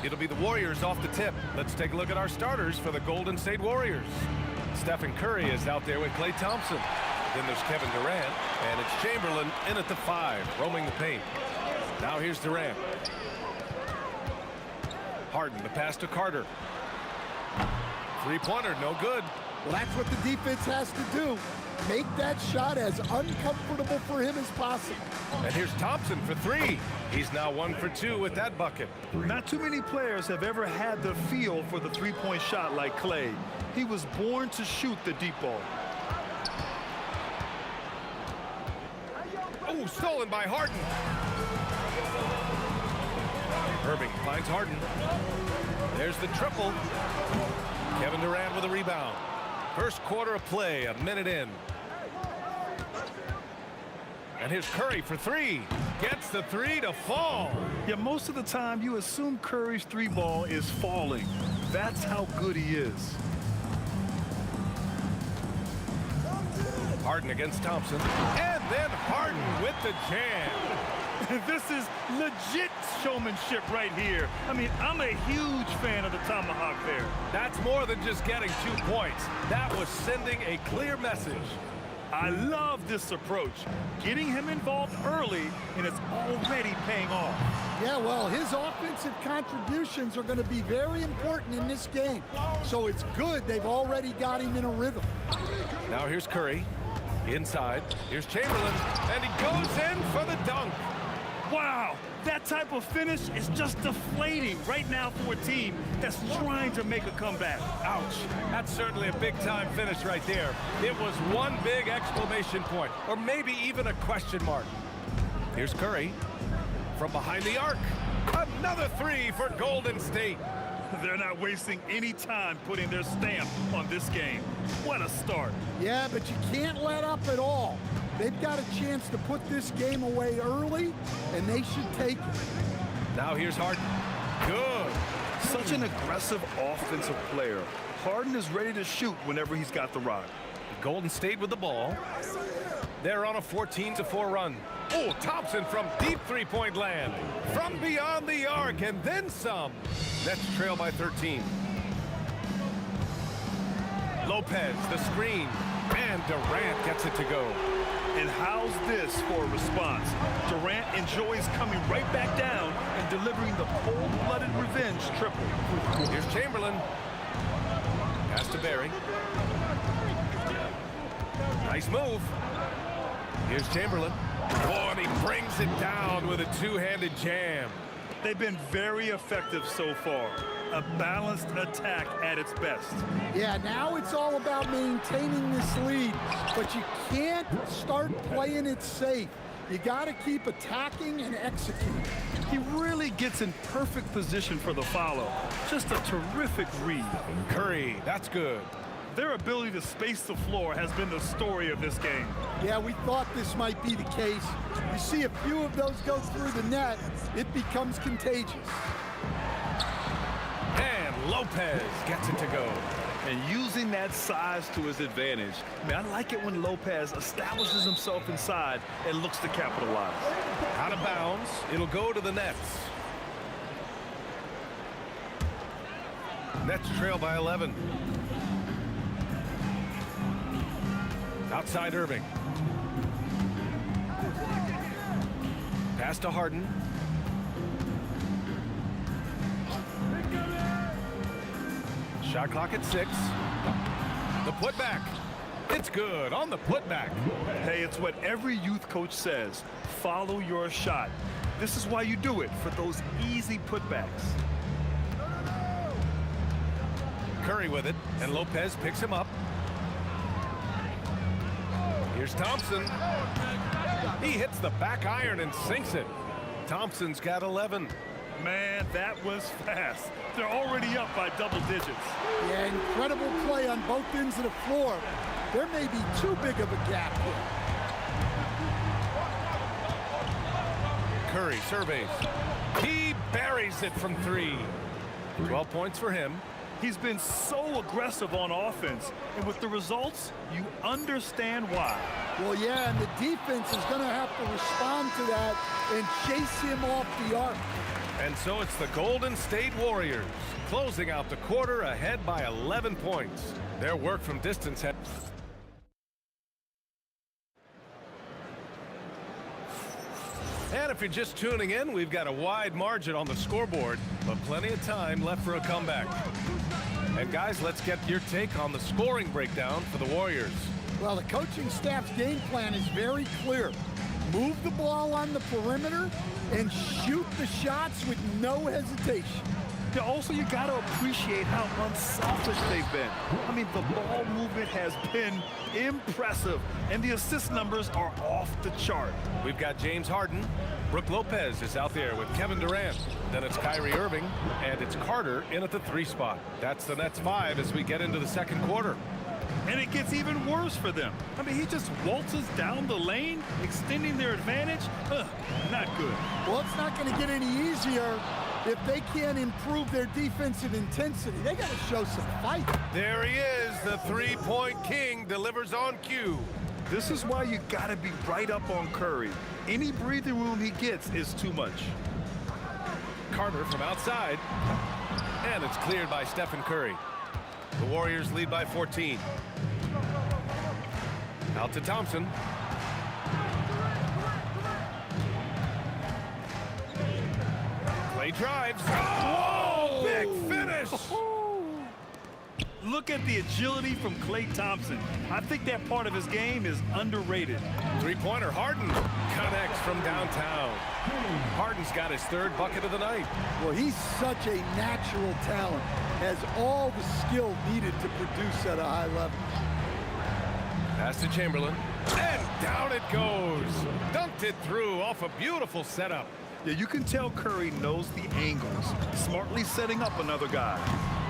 It'll be the Warriors off the tip. Let's take a look at our starters for the Golden State Warriors. Stephen Curry is out there with Klay Thompson. Then there's Kevin Durant, and it's Chamberlain in at the 5, roaming the paint. Now here's Durant. Harden, the pass to Carter. Three-pointer, no good. Well, that's what the defense has to do. Make that shot as uncomfortable for him as possible. And here's Thompson for 3. He's now 1 for 2 with that bucket. Not too many players have ever had the feel for the three-point shot like Klay. He was born to shoot the deep ball. Oh, stolen by Harden. Irving finds Harden. There's the triple. Kevin Durant with a rebound. First quarter of play, a minute in. And here's Curry for 3. Gets the 3 to fall. Yeah, most of the time you assume Curry's 3-ball is falling. That's how good he is. Harden against Thompson. And then Harden with the jam. This is legit showmanship right here. I mean, I'm a huge fan of the tomahawk there. That's more than just getting 2 points. That was sending a clear message. I love this approach. Getting him involved early, and it's already paying off. Yeah, well, his offensive contributions are going to be very important in this game. So it's good they've already got him in a rhythm. Now here's Curry. Inside. Here's Chamberlain. And he goes in for the dunk. Wow, that type of finish is just deflating right now for a team that's trying to make a comeback. Ouch. That's certainly a big-time finish right there. It was one big exclamation point, or maybe even a question mark. Here's Curry from behind the arc. Another 3 for Golden State. They're not wasting any time putting their stamp on this game. What a start. Yeah, but you can't let up at all. They've got a chance to put this game away early, and they should take it. Now here's Harden. Good. Such an aggressive offensive player. Harden is ready to shoot whenever he's got the rock. Golden State with the ball. They're on a 14-4 run. Oh, Thompson from deep three-point land. From beyond the arc, and then some. Nets trail by 13. Lopez, the screen. And Durant gets it to go. And how's this for a response? Durant enjoys coming right back down and delivering the cold-blooded revenge triple. Here's Chamberlain. Pass to Barry. Nice move. Here's Chamberlain. Oh, and he brings it down with a two-handed jam. They've been very effective so far. A balanced attack at its best. Yeah, now it's all about maintaining this lead, but you can't start playing it safe. You got to keep attacking and executing. He really gets in perfect position for the follow. Just a terrific read. Curry, that's good. Their ability to space the floor has been the story of this game. Yeah, we thought this might be the case. You see a few of those go through the net, it becomes contagious. And Lopez gets it to go. And using that size to his advantage. I like it when Lopez establishes himself inside and looks to capitalize. Out of bounds, it'll go to the Nets. Nets trail by 11. Outside Irving. Pass to Harden. Shot clock at 6. The putback. It's good on the putback. Hey, it's what every youth coach says. Follow your shot. This is why you do it, for those easy putbacks. Curry with it, and Lopez picks him up. Here's Thompson. He hits the back iron and sinks it. Thompson's got 11. Man, that was fast. They're already up by double digits. Yeah, incredible play on both ends of the floor. There may be too big of a gap here. Curry surveys. He buries it from 3. 12 points for him. He's been so aggressive on offense, and with the results, you understand why. Well, yeah, and the defense is going to have to respond to that and chase him off the arc. And so it's the Golden State Warriors closing out the quarter ahead by 11 points. Their work from distance had... And if you're just tuning in, we've got a wide margin on the scoreboard, but plenty of time left for a comeback. And guys, let's get your take on the scoring breakdown for the Warriors. Well, the coaching staff's game plan is very clear. Move the ball on the perimeter and shoot the shots with no hesitation. Yeah, also, you got to appreciate how unselfish they've been. I mean, the ball movement has been impressive, and the assist numbers are off the chart. We've got James Harden. Brook Lopez is out there with Kevin Durant. Then it's Kyrie Irving, and it's Carter in at the 3 spot. That's the Nets 5 as we get into the second quarter. And it gets even worse for them. I mean, he just waltzes down the lane, extending their advantage. Not good. Well, it's not going to get any easier if they can't improve their defensive intensity. They got to show some fight. There he is, the three-point king delivers on cue. This is why you got to be right up on Curry. Any breathing room he gets is too much. Carter from outside, and it's cleared by Stephen Curry. The Warriors lead by 14. Out to Thompson. Clay drives. Oh, big finish! Look at the agility from Klay Thompson. I think that part of his game is underrated. Three-pointer, Harden connects from downtown. Harden's got his 3rd bucket of the night. Well, he's such a natural talent, has all the skill needed to produce at a high level. Pass to Chamberlain, and down it goes. Dunked it through off a beautiful setup. Yeah, you can tell Curry knows the angles, smartly setting up another guy.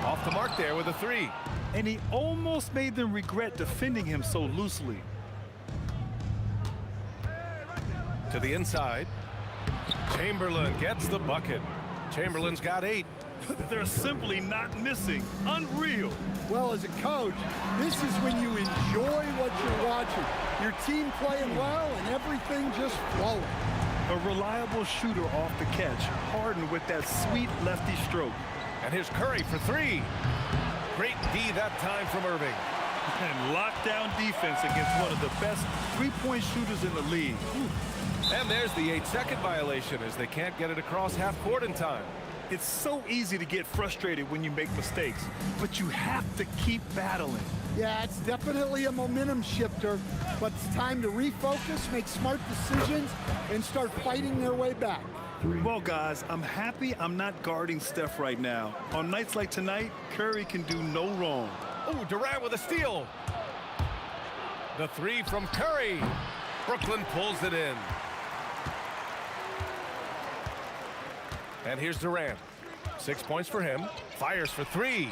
Off the mark there with a 3. And he almost made them regret defending him so loosely. To the inside. Chamberlain gets the bucket. Chamberlain's got 8. They're simply not missing. Unreal. Well, as a coach, this is when you enjoy what you're watching. Your team playing well and everything just flowing. A reliable shooter off the catch. Harden with that sweet lefty stroke. And here's Curry for 3. Great D that time from Irving. And lockdown defense against one of the best three-point shooters in the league. And there's the 8-second violation as they can't get it across half court in time. It's so easy to get frustrated when you make mistakes, but you have to keep battling. Yeah, it's definitely a momentum shifter, but it's time to refocus, make smart decisions, and start fighting their way back. Well, guys, I'm happy I'm not guarding Steph right now. On nights like tonight, Curry can do no wrong. Oh, Durant with a steal. The 3 from Curry. Brooklyn pulls it in. And here's Durant. 6 points for him. Fires for 3.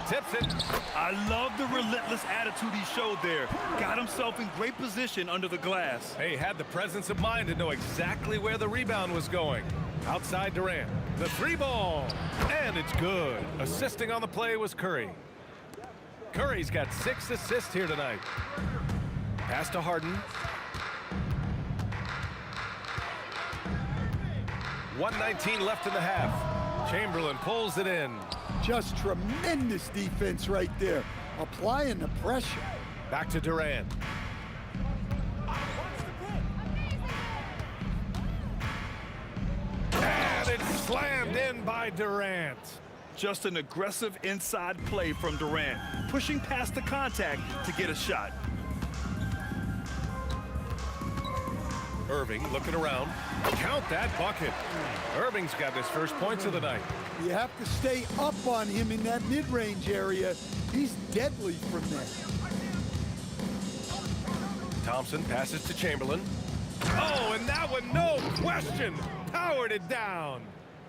Tips it. I love the relentless attitude he showed there. Got himself in great position under the glass. He had the presence of mind to know exactly where the rebound was going. Outside Durant. The 3 ball. And it's good. Assisting on the play was Curry. Curry's got 6 assists here tonight. Pass to Harden. 1:19 left in the half. Chamberlain pulls it in. Just tremendous defense right there. Applying the pressure. Back to Durant. And it's slammed in by Durant. Just an aggressive inside play from Durant, pushing past the contact to get a shot. Irving looking around. Count that bucket. Irving's got his first points of the night. You have to stay up on him in that mid-range area. He's deadly from there. Thompson passes to Chamberlain. Oh, and that one, no question, powered it down.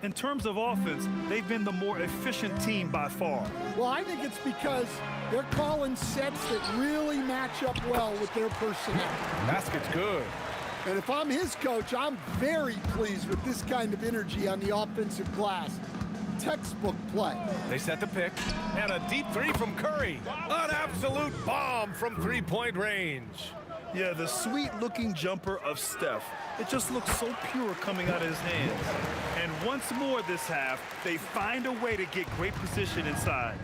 In terms of offense, they've been the more efficient team by far. Well, I think it's because they're calling sets that really match up well with their personnel. Basket's good. And if I'm his coach, I'm very pleased with this kind of energy on the offensive glass. Textbook play. They set the pick, and a deep 3 from Curry. An absolute bomb from 3-point range. Yeah, the sweet-looking jumper of Steph. It just looks so pure coming out of his hands. And once more this half, they find a way to get great position inside.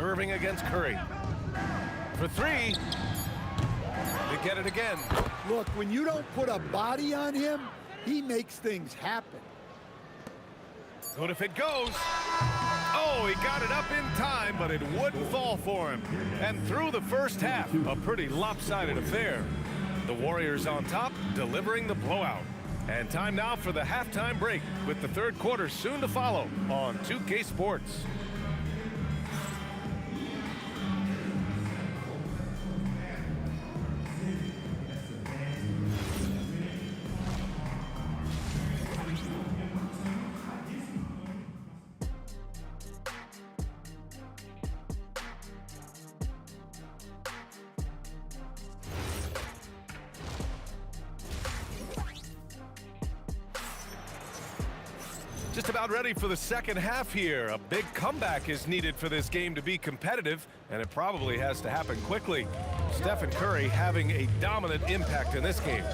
Irving against Curry. For 3. They get it again. Look, when you don't put a body on him, he makes things happen. Good if it goes. Oh, he got it up in time, but it wouldn't fall for him. And through the first half, a pretty lopsided affair. The Warriors on top, delivering the blowout. And time now for the halftime break, with the third quarter soon to follow on 2K Sports. Just about ready for the second half here. A big comeback is needed for this game to be competitive, and it probably has to happen quickly. Stephen Curry having a dominant impact in this game.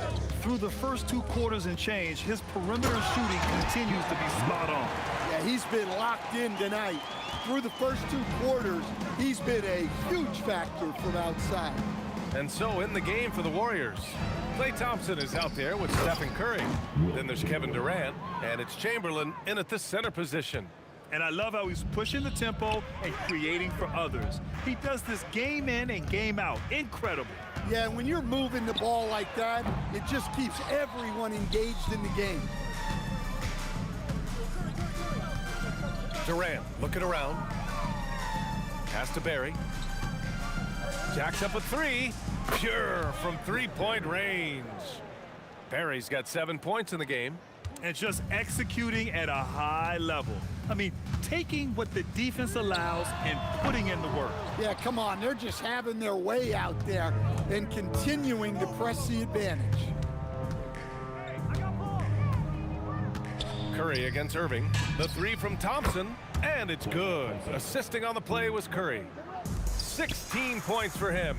Through the first 2 quarters and change, his perimeter shooting continues to be spot on. Yeah, he's been locked in tonight. Through the first 2 quarters, he's been a huge factor from outside. And so in the game for the Warriors, Klay Thompson is out there with Stephen Curry. Then there's Kevin Durant, and it's Chamberlain in at the center position. And I love how he's pushing the tempo and creating for others. He does this game in and game out. Incredible. Yeah, when you're moving the ball like that, it just keeps everyone engaged in the game. Durant looking around. Pass to Barry. Jacks up a 3. Pure from 3-point range. Barry's got 7 points in the game. And just executing at a high level. I mean, taking what the defense allows and putting in the work. Yeah, come on. They're just having their way out there and continuing to press the advantage. Curry against Irving. The 3 from Thompson, and it's good. Assisting on the play was Curry. 16 points for him.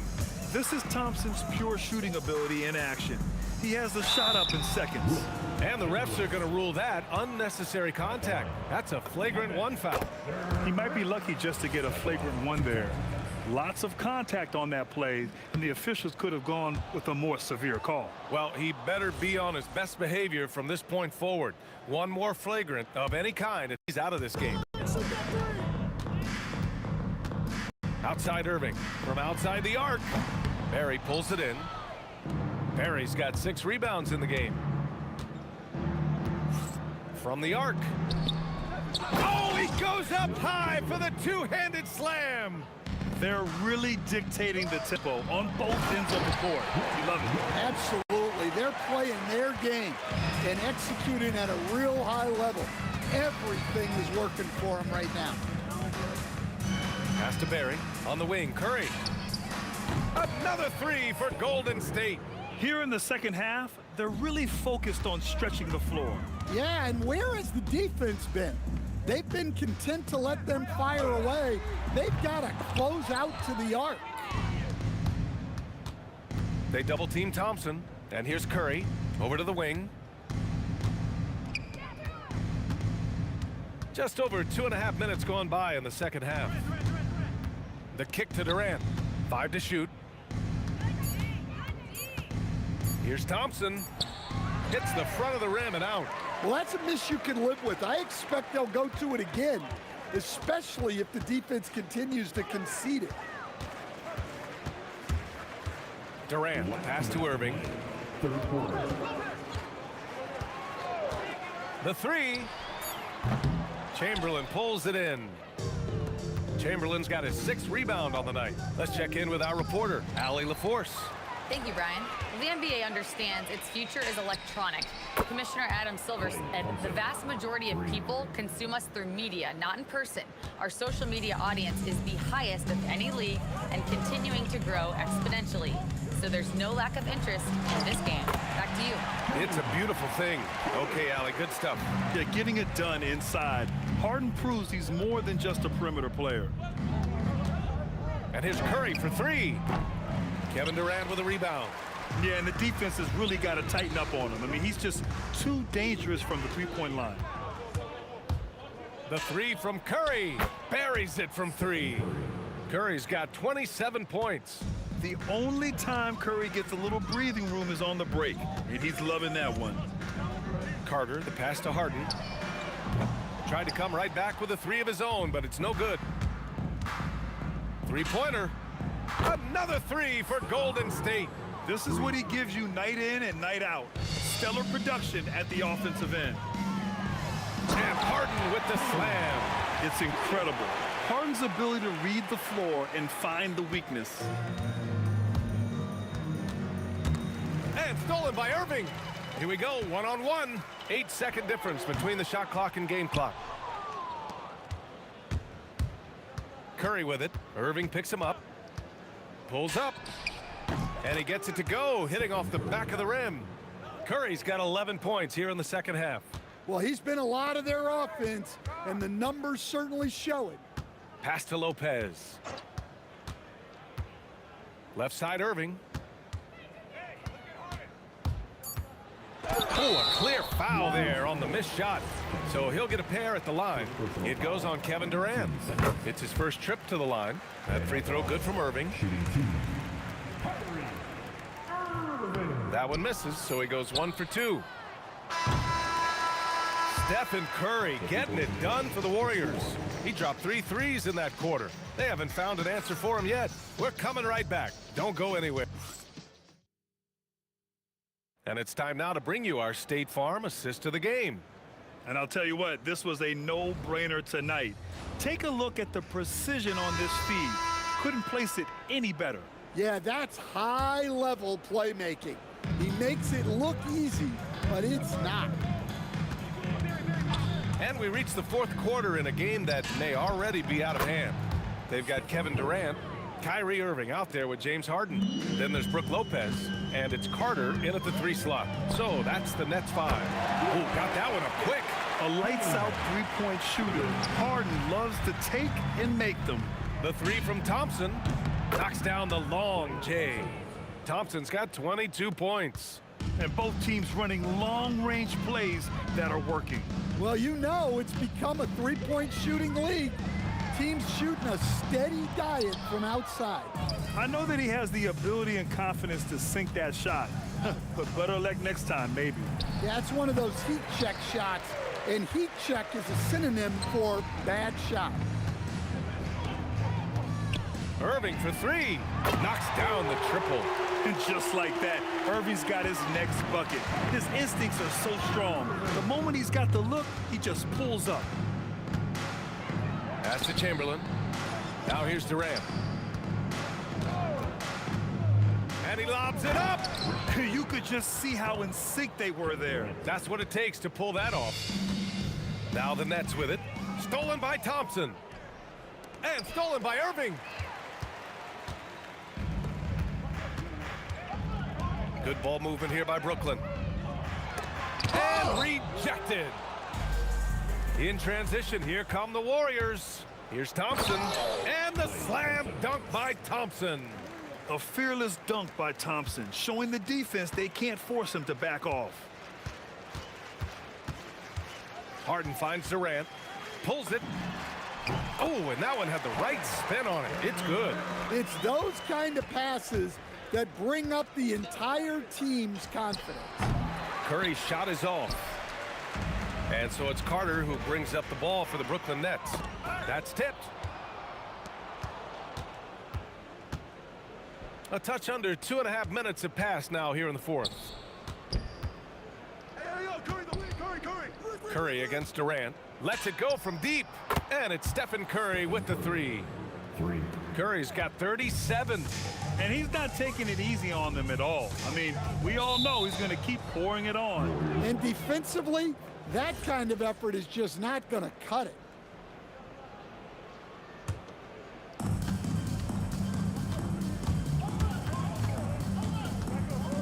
This is Thompson's pure shooting ability in action. He has the shot up in seconds. And the refs are going to rule that unnecessary contact. That's a flagrant 1 foul. He might be lucky just to get a flagrant 1 there. Lots of contact on that play, and the officials could have gone with a more severe call. Well, he better be on his best behavior from this point forward. One more flagrant of any kind, and he's out of this game. Outside Irving, from outside the arc. Barry pulls it in. Barry's got 6 rebounds in the game. From the arc. Oh, he goes up high for the 2-handed slam. They're really dictating the tempo on both ends of the court. You love it. Absolutely. they're playing their game and executing at a real high level. Everything is working for them right now. Pass to Barry on the wing. Curry. Another three for Golden State. Here in the second half, they're really focused on stretching the floor. Yeah, and where has the defense been? They've been content to let them fire away. They've got to close out to the arc. They double team Thompson, and here's Curry over to the wing. Just over 2.5 minutes gone by in the second half. The kick to Durant. 5 to shoot. Here's Thompson. Hits the front of the rim and out. Well, that's a miss you can live with. I expect they'll go to it again, especially if the defense continues to concede it. Durant, pass to Irving. The three. Chamberlain pulls it in. Chamberlain's got his 6th rebound on the night. Let's check in with our reporter, Allie LaForce. Thank you, Brian. The NBA understands its future is electronic. Commissioner Adam Silver said the vast majority of people consume us through media, not in person. Our social media audience is the highest of any league and continuing to grow exponentially. So there's no lack of interest in this game. Back to you. It's a beautiful thing. Okay, Allie, good stuff. Yeah, getting it done inside. Harden proves he's more than just a perimeter player. And here's Curry for 3. Kevin Durant with a rebound. Yeah, and the defense has really got to tighten up on him. I mean, he's just too dangerous from the three-point line. The 3 from Curry. Buries it from 3. Curry's got 27 points. The only time Curry gets a little breathing room is on the break, and he's loving that one. Carter, the pass to Harden. Tried to come right back with a 3 of his own, but it's no good. 3-pointer. Another 3 for Golden State. This is what he gives you night in and night out. Stellar production at the offensive end. And Harden with the slam. It's incredible. Harden's ability to read the floor and find the weakness. And stolen by Irving. Here we go, 1-on-1. 8-second difference between the shot clock and game clock. Curry with it. Irving picks him up. Pulls up. And he gets it to go, hitting off the back of the rim. Curry's got 11 points here in the second half. Well, he's been a lot of their offense, and the numbers certainly show it. Pass to Lopez. Left side, Irving. Oh, a clear foul there on the missed shot. So he'll get a pair at the line. It goes on Kevin Durant. It's his first trip to the line. That free throw good from Irving. That one misses, so he goes 1 for 2. Stephen Curry getting it done for the Warriors. He dropped 3 threes in that quarter. They haven't found an answer for him yet. We're coming right back. Don't go anywhere. And it's time now to bring you our State Farm assist to the game. And I'll tell you what, this was a no-brainer tonight. Take a look at the precision on this feed. Couldn't place it any better. Yeah, that's high-level playmaking. He makes it look easy, but it's not. And we reach the 4th quarter in a game that may already be out of hand. They've got Kevin Durant, Kyrie Irving out there with James Harden. Then there's Brook Lopez, and it's Carter in at the 3 slot. So that's the Nets 5. Ooh, got that one up quick. A lights-out three-point shooter. Harden loves to take and make them. The 3 from Thompson knocks down the long J. Thompson's got 22 points. And both teams running long-range plays that are working. Well, you know it's become a three-point shooting league. Teams shooting a steady diet from outside. I know that he has the ability and confidence to sink that shot, but better luck next time, maybe. Yeah, it's one of those heat check shots, and heat check is a synonym for bad shot. Irving for 3. Knocks down the triple. And just like that, Irving's got his next bucket. His instincts are so strong. The moment he's got the look, he just pulls up. Pass to Chamberlain. Now here's Durant. And he lobs it up. You could just see how in sync they were there. That's what it takes to pull that off. Now the Nets with it. Stolen by Thompson. And stolen by Irving. Good ball movement here by Brooklyn. And rejected. In transition, here come the Warriors. Here's Thompson. And the slam dunk by Thompson. A fearless dunk by Thompson, showing the defense they can't force him to back off. Harden finds Durant. Pulls it. Oh, and that one had the right spin on it. It's good. It's those kind of passes that bring up the entire team's confidence. Curry's shot is off. And so it's Carter who brings up the ball for the Brooklyn Nets. That's tipped. A touch under 2.5 minutes have passed now here in the fourth. Curry against Durant. Lets it go from deep. And it's Stephen Curry with the three. Curry's got 37. And he's not taking it easy on them at all. I mean, we all know he's going to keep pouring it on. And defensively, that kind of effort is just not going to cut it.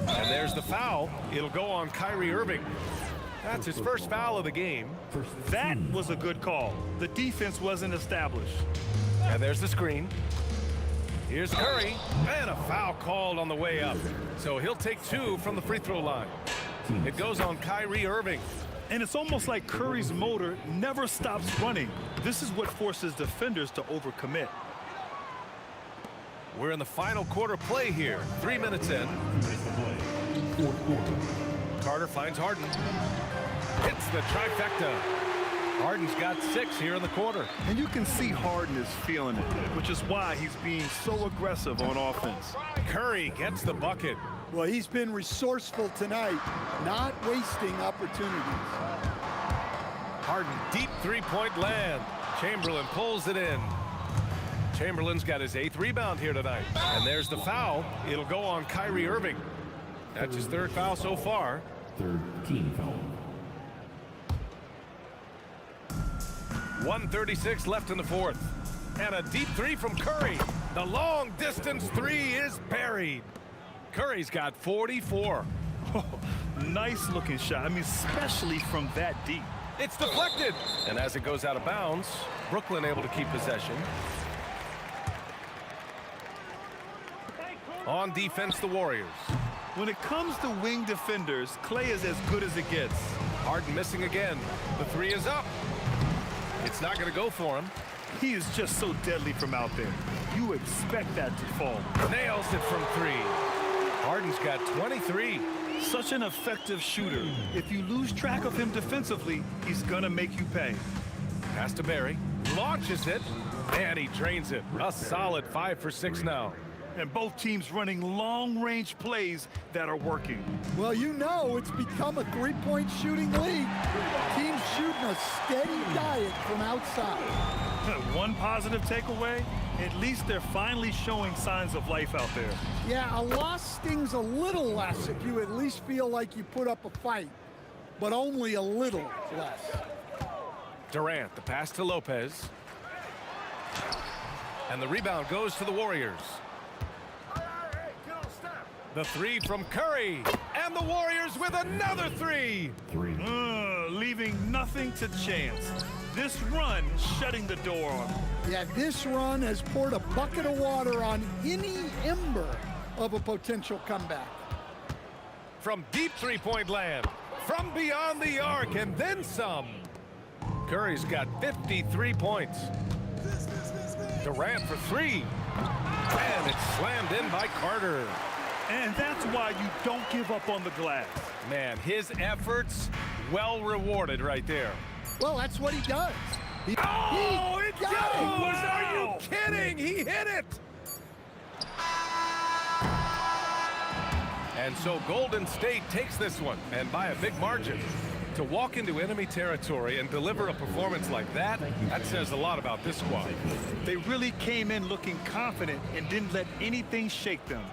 And there's the foul. It'll go on Kyrie Irving. That's his first foul of the game. That was a good call. The defense wasn't established. And there's the screen. Here's Curry. And a foul called on the way up. So he'll take 2 from the free throw line. It goes on Kyrie Irving. And it's almost like Curry's motor never stops running. This is what forces defenders to overcommit. We're in the final quarter play here. 3 minutes in. Carter finds Harden. Hits the trifecta. Harden's got 6 here in the quarter. And you can see Harden is feeling it, which is why he's being so aggressive on offense. Curry gets the bucket. Well, he's been resourceful tonight, not wasting opportunities. Harden, deep three-point land. Chamberlain pulls it in. Chamberlain's got his 8th rebound here tonight. And there's the foul. It'll go on Kyrie Irving. That's his 3rd foul so far. Third team foul. 1:36 left in the fourth. And a deep 3 from Curry. The long distance 3 is buried. Curry's got 44. Oh, nice looking shot. I mean, especially from that deep. It's deflected. And as it goes out of bounds, Brooklyn able to keep possession. On defense, the Warriors. When it comes to wing defenders, Clay is as good as it gets. Harden missing again. The 3 is up. It's not going to go for him. He is just so deadly from out there. You expect that to fall. Nails it from 3. Harden's got 23. Such an effective shooter. If you lose track of him defensively, he's going to make you pay. Pass to Barry. Launches it. And he drains it. A solid 5 for 6 now. And both teams running long-range plays that are working. Well, you know it's become a three-point shooting league. Teams shooting a steady diet from outside. One positive takeaway, at least they're finally showing signs of life out there. Yeah, a loss stings a little less if you at least feel like you put up a fight, but only a little less. Durant, the pass to Lopez. And the rebound goes to the Warriors. The 3 from Curry. And the Warriors with another 3. Leaving nothing to chance. This run shutting the door on them. Yeah, this run has poured a bucket of water on any ember of a potential comeback. From deep three-point land. From beyond the arc and then some. Curry's got 53 points. Durant for 3. And it's slammed in by Carter. And that's why you don't give up on the glass. Man, his efforts well rewarded right there. Well, that's what he does. It goes! Are you kidding? He hit it! And so Golden State takes this one, and by a big margin. To walk into enemy territory and deliver a performance like that, that says a lot about this squad. They really came in looking confident and didn't let anything shake them.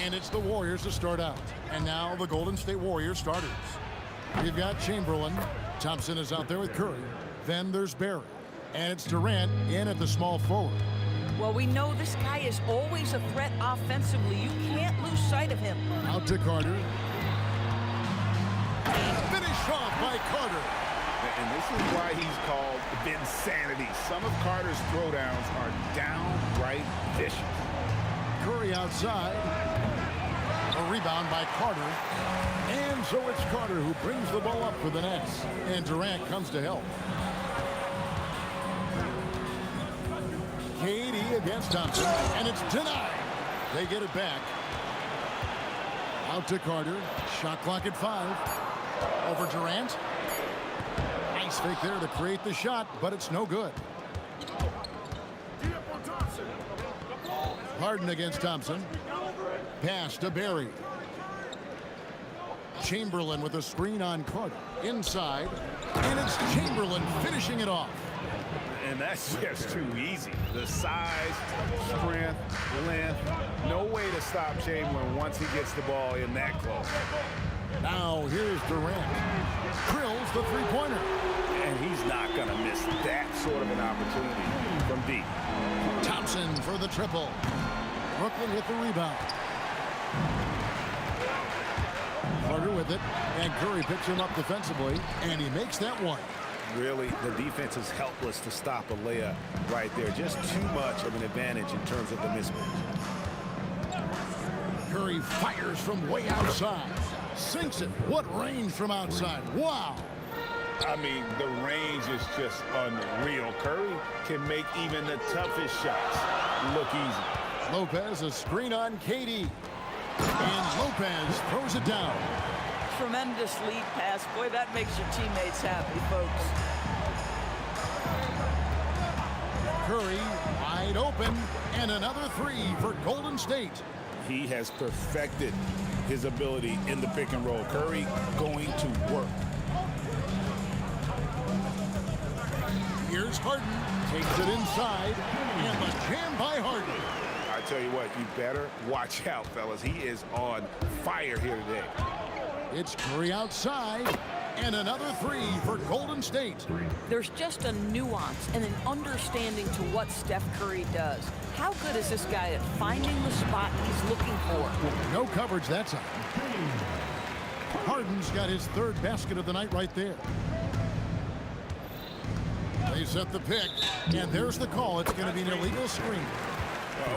And it's the Warriors to start out. And now the Golden State Warriors starters. You've got Chamberlain. Thompson is out there with Curry. Then there's Barry. And it's Durant in at the small forward. Well, we know this guy is always a threat offensively. You can't lose sight of him. Out to Carter. Finished off by Carter. And this is why he's called Vinsanity. Some of Carter's throwdowns are downright vicious. Curry outside. A rebound by Carter. And so it's Carter who brings the ball up for the Nets. And Durant comes to help. KD against Thompson. And it's denied. They get it back. Out to Carter. Shot clock at 5. Over Durant. Nice fake there to create the shot, but it's no good. Harden against Thompson. Pass to Barry. Chamberlain with a screen on Carter. Inside. And it's Chamberlain finishing it off. And that's just too easy. The size, strength, length. No way to stop Chamberlain once he gets the ball in that close. Now here's Durant. Drills the three-pointer. And he's not going to miss that sort of an opportunity from deep. Thompson for the triple. Brooklyn with the rebound. Carter with it. And Curry picks him up defensively. And he makes that one. Really, the defense is helpless to stop a layup right there. Just too much of an advantage in terms of the mismatch. Curry fires from way outside. Sinks it. What range from outside. Wow. I mean, the range is just unreal. Curry can make even the toughest shots look easy. Lopez, a screen on KD. And Lopez throws it down. Tremendous lead pass. Boy, that makes your teammates happy, folks. Curry wide open. And another three for Golden State. He has perfected his ability in the pick and roll. Curry going to work. Here's Harden. Takes it inside. And the jam by Harden. I tell you what, you better watch out, fellas. He is on fire here today. It's Curry outside. And another three for Golden State. There's just a nuance and an understanding to what Steph Curry does. How good is this guy at finding the spot he's looking for? No coverage that time. Harden's got his third basket of the night right there. They set the pick, and there's the call. It's going to be an illegal screen.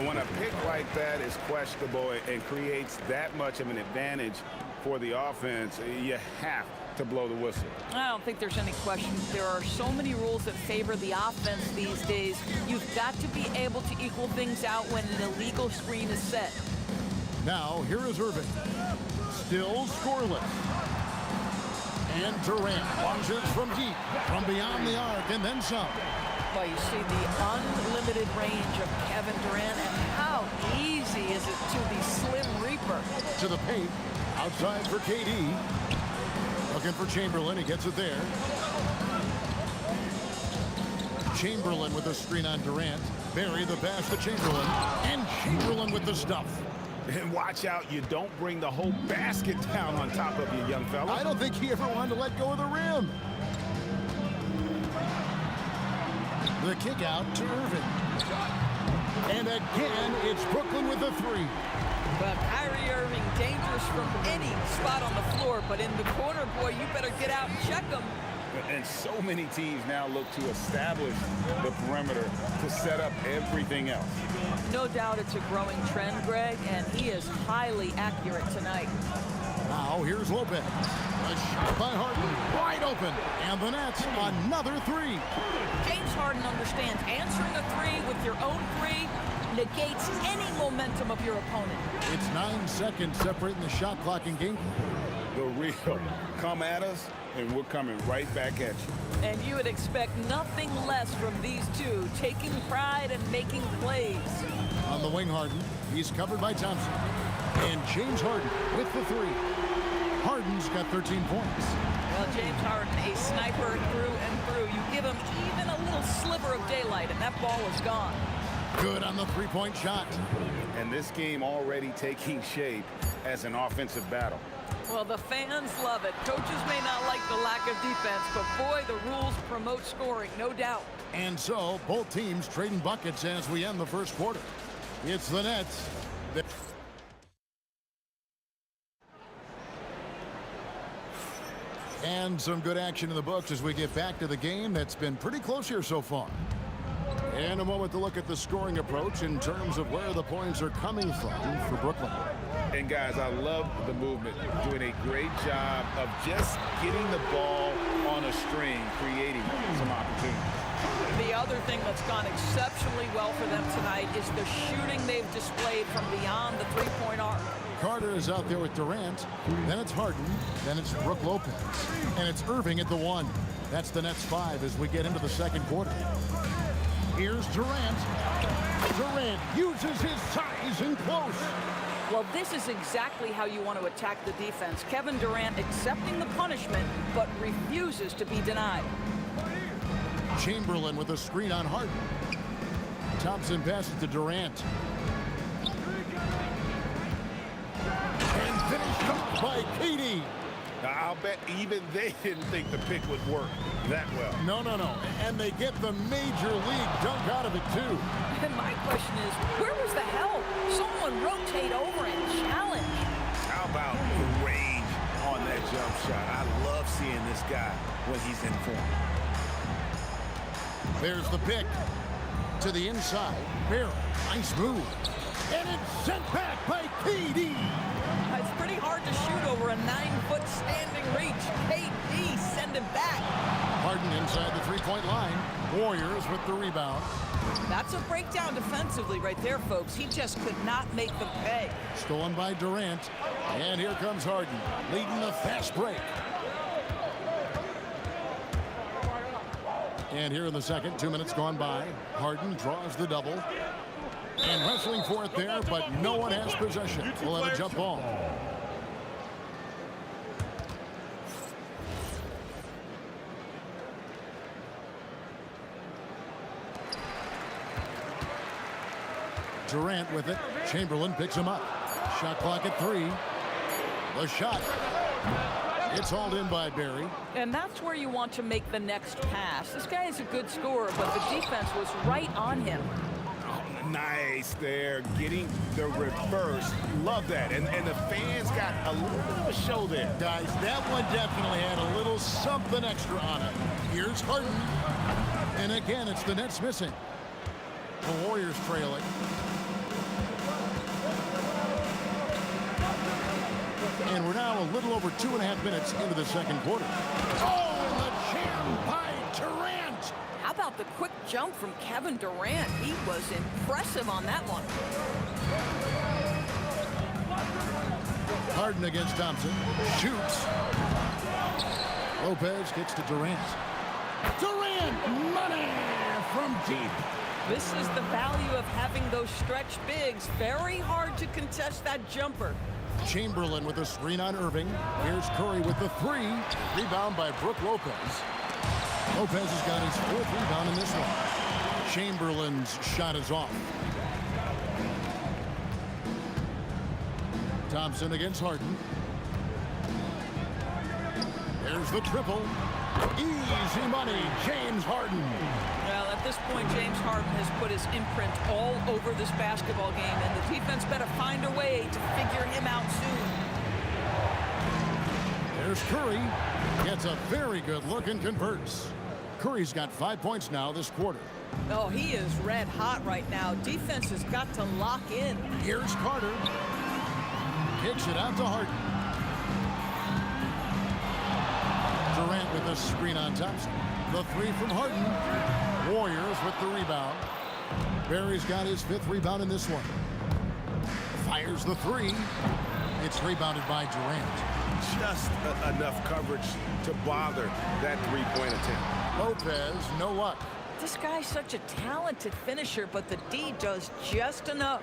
When a pick like that is questionable and creates that much of an advantage for the offense, you have to blow the whistle. I don't think there's any question. There are so many rules that favor the offense these days. You've got to be able to equal things out when an illegal screen is set. Now, here is Irving. Still scoreless. And Durant launches from deep, from beyond the arc, and then some. Well, you see the unlimited range of Kevin Durant, and how easy is it to the Slim Reaper? To the paint, outside for KD. Looking for Chamberlain, he gets it there. Chamberlain with a screen on Durant. Barry the pass to Chamberlain, and Chamberlain with the stuff. And watch out, you don't bring the whole basket down on top of you, young fella. I don't think he ever wanted to let go of the rim. The kick out to Irving. And again, it's Brooklyn with a three. Well, Kyrie Irving, dangerous from any spot on the floor, but in the corner, boy, you better get out and check him. And so many teams now look to establish the perimeter to set up everything else. No doubt it's a growing trend, Greg, and he is highly accurate tonight. Now here's Lopez. A shot by Harden, wide open. And the Nets, another three. James Harden understands answering a three with your own three negates any momentum of your opponent. It's 9 seconds separating the shot clock and game. The real come at us, and we're coming right back at you. And you would expect nothing less from these two, taking pride and making plays. On the wing, Harden. He's covered by Thompson. And James Harden with the three. Harden's got 13 points. Well, James Harden, a sniper through and through. You give him even a little sliver of daylight, and that ball is gone. Good on the three-point shot. And this game already taking shape as an offensive battle. Well, the fans love it. Coaches may not like the lack of defense, but boy, the rules promote scoring, no doubt. And so, both teams trading buckets as we end the first quarter. It's the Nets. And some good action in the books as we get back to the game that's been pretty close here so far. And a moment to look at the scoring approach in terms of where the points are coming from for Brooklyn. And guys, I love the movement, doing a great job of just getting the ball on a string, creating some opportunities. The other thing that's gone exceptionally well for them tonight is the shooting they've displayed from beyond the three-point arc. Carter is out there with Durant. Then it's Harden. Then it's Brook Lopez. And it's Irving at the one. That's the Nets 5 as we get into the second quarter. Here's Durant. Durant uses his size and close. Well, this is exactly how you want to attack the defense. Kevin Durant accepting the punishment, but refuses to be denied. Chamberlain with a screen on Harden. Thompson passes to Durant. And finished off by KD. Now, I'll bet even they didn't think the pick would work that well. No. And they get the major league dunk out of it, too. And my question is, where was the help? Someone rotate over and challenge. How about the range on that jump shot? I love seeing this guy when he's in form. There's the pick. To the inside. Barry, nice move. And it's sent back by KD. It's pretty hard to shoot over a 9-foot standing reach. KD send him back. Harden inside the three-point line. Warriors with the rebound. That's a breakdown defensively right there, folks. He just could not make them pay. Stolen by Durant. And here comes Harden, leading the fast break. And here in the second, 2 minutes gone by. Harden draws the double. And wrestling for it there, but no one has possession. We'll have a jump ball. Durant with it. Chamberlain picks him up. Shot clock at 3. The shot. It's hauled in by Barry. And that's where you want to make the next pass. This guy is a good scorer, but the defense was right on him. Nice there, getting the reverse. Love that. And the fans got a little bit of a show there. Guys, that one definitely had a little something extra on it. Here's Harden. And again, it's the Nets missing. The Warriors trailing. And we're now a little over 2.5 minutes into the second quarter. Oh, and the jam by Durant. How about the quick jump from Kevin Durant? He was impressive on that one. Harden against Thompson. Shoots. Lopez gets to Durant. Durant, money from deep. This is the value of having those stretch bigs. Very hard to contest that jumper. Chamberlain with a screen on Irving. Here's Curry with the 3. Rebound by Brook Lopez. Lopez has got his 4th rebound in this one. Chamberlain's shot is off. Thompson against Harden. There's the triple. Easy money, James Harden. Well, at this point, James Harden has put his imprint all over this basketball game, and the defense better find a way to figure him out soon. There's Curry. Gets a very good look and converts. Curry's got 5 points now this quarter. Oh, he is red hot right now. Defense has got to lock in. Here's Carter. Kicks it out to Harden. Durant with a screen on Thompson. The 3 from Harden. Warriors with the rebound. Barry's got his 5th rebound in this one. Fires the 3. It's rebounded by Durant. Just enough coverage to bother that three-point attempt. Lopez, no luck. This guy's such a talented finisher, but the D does just enough.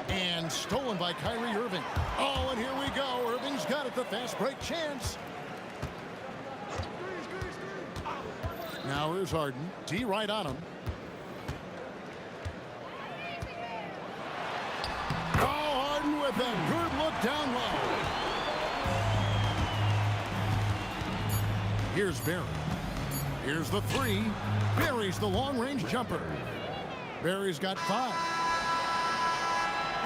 And stolen by Kyrie Irving. Oh, and here we go. Irving's got it, the fast break chance. Now here's Harden. D right on him. Oh, Harden with a good look down low. Here's Barry. Here's the three. Barry's the long-range jumper. Barry's got 5.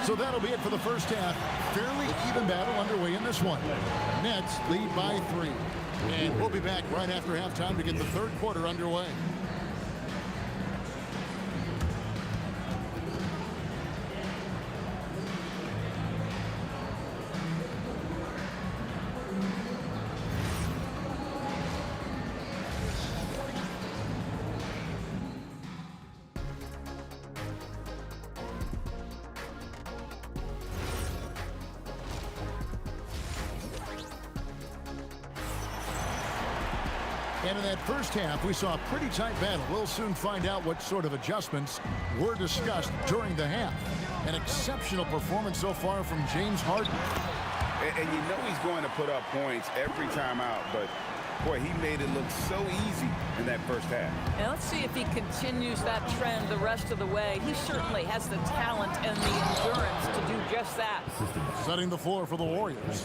So that'll be it for the first half. Fairly even battle underway in this one. Nets lead by 3. And we'll be back right after halftime to get the third quarter underway. And in that first half, we saw a pretty tight battle. We'll soon find out what sort of adjustments were discussed during the half. An exceptional performance so far from James Harden. And you know he's going to put up points every time out, but boy, he made it look so easy in that first half. And let's see if he continues that trend the rest of the way. He certainly has the talent and the endurance to do just that. Setting the floor for the Warriors.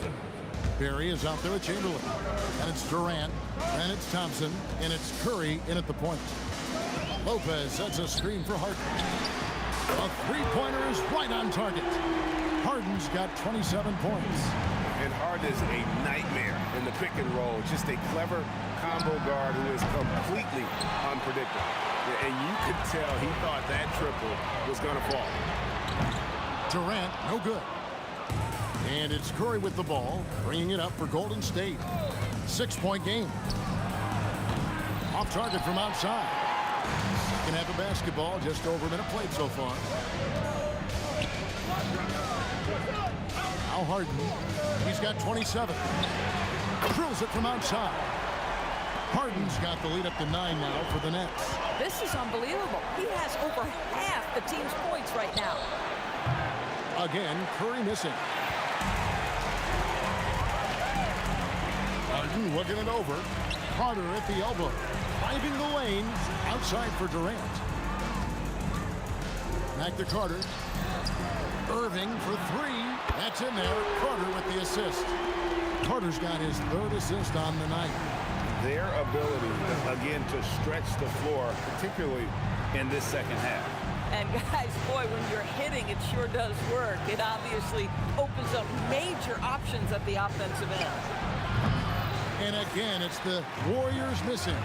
Barry is out there with Chamberlain. And it's Durant. And it's Thompson. And it's Curry in at the point. Lopez sets a screen for Harden. A three-pointer is right on target. Harden's got 27 points. And Harden is a nightmare in the pick and roll. Just a clever combo guard who is completely unpredictable. And you could tell he thought that triple was going to fall. Durant, no good. And it's Curry with the ball, bringing it up for Golden State. 6-point game. Off target from outside. Can have a basketball, just over a minute played so far. Now Harden, he's got 27. Drills it from outside. Harden's got the lead up to 9 now for the Nets. This is unbelievable. He has over half the team's points right now. Again, Curry missing. Harden looking it over. Carter at the elbow. Driving the lane. Outside for Durant. Back to Carter. Irving for 3. That's in there. Carter with the assist. Carter's got his 3rd assist on the night. Their ability, again, to stretch the floor, particularly in this second half. And guys, boy, when you're hitting, it sure does work. It obviously opens up major options at the offensive end. And again, it's the Warriors missing.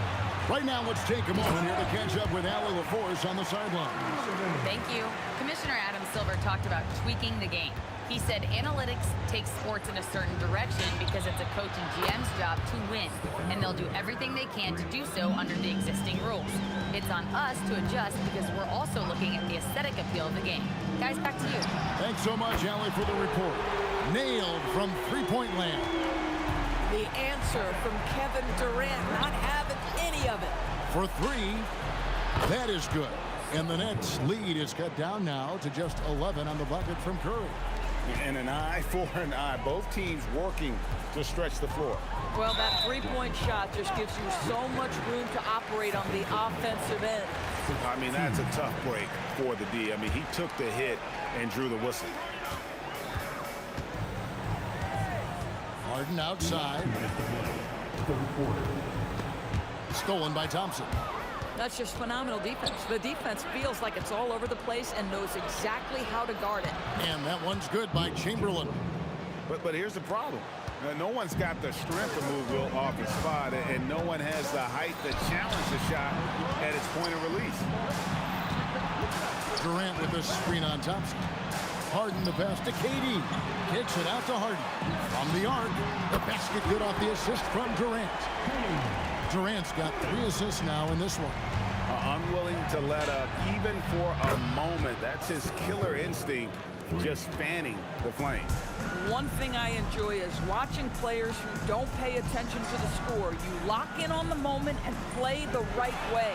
Right now, let's take a moment here to catch up with Allie LaForce on the sideline. Thank you. Commissioner Adam Silver talked about tweaking the game. He said analytics takes sports in a certain direction because it's a coach and GM's job to win, and they'll do everything they can to do so under the existing rules. It's on us to adjust because we're also looking at the aesthetic appeal of the game. Guys, back to you. Thanks so much, Allie, for the report. Nailed from three-point land. The answer from Kevin Durant, not having any of it. For 3, that is good. And the Nets' lead is cut down now to just 11 on the bucket from Curry. And an eye for an eye. Both teams working to stretch the floor. Well, that three-point shot just gives you so much room to operate on the offensive end. I mean, that's a tough break for the D. I mean, he took the hit and drew the whistle. Harden outside. Stolen by Thompson. That's just phenomenal defense. The defense feels like it's all over the place and knows exactly how to guard it. And that one's good by Chamberlain. But here's the problem. No one's got the strength to move Will off his spot, and no one has the height to challenge the shot at its point of release. Durant with the screen on Thompson. Harden the pass to KD. Kicks it out to Harden. From the arc, the basket good off the assist from Durant. Durant's got 3 assists now in this one. Unwilling to let up even for a moment. That's his killer instinct, just fanning the flames. One thing I enjoy is watching players who don't pay attention to the score. You lock in on the moment and play the right way.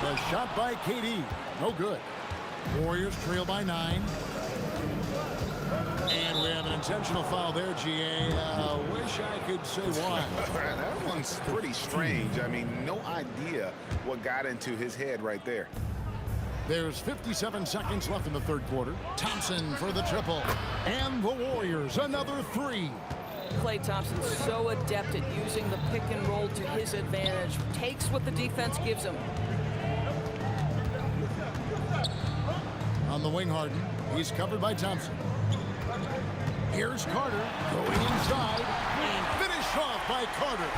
The shot by KD. No good. Warriors trail by 9. And we have an Intentional foul there, GA. Wish I could say why. That one's pretty strange. I mean, no idea what got into his head right there. There's 57 seconds left in the third quarter. Thompson for the triple. And the Warriors, another three. Klay Thompson's so adept at using the pick and roll to his advantage. Takes what the defense gives him. On the wing, Harden. He's covered by Thompson. Here's Carter going inside. And finished off by Carter.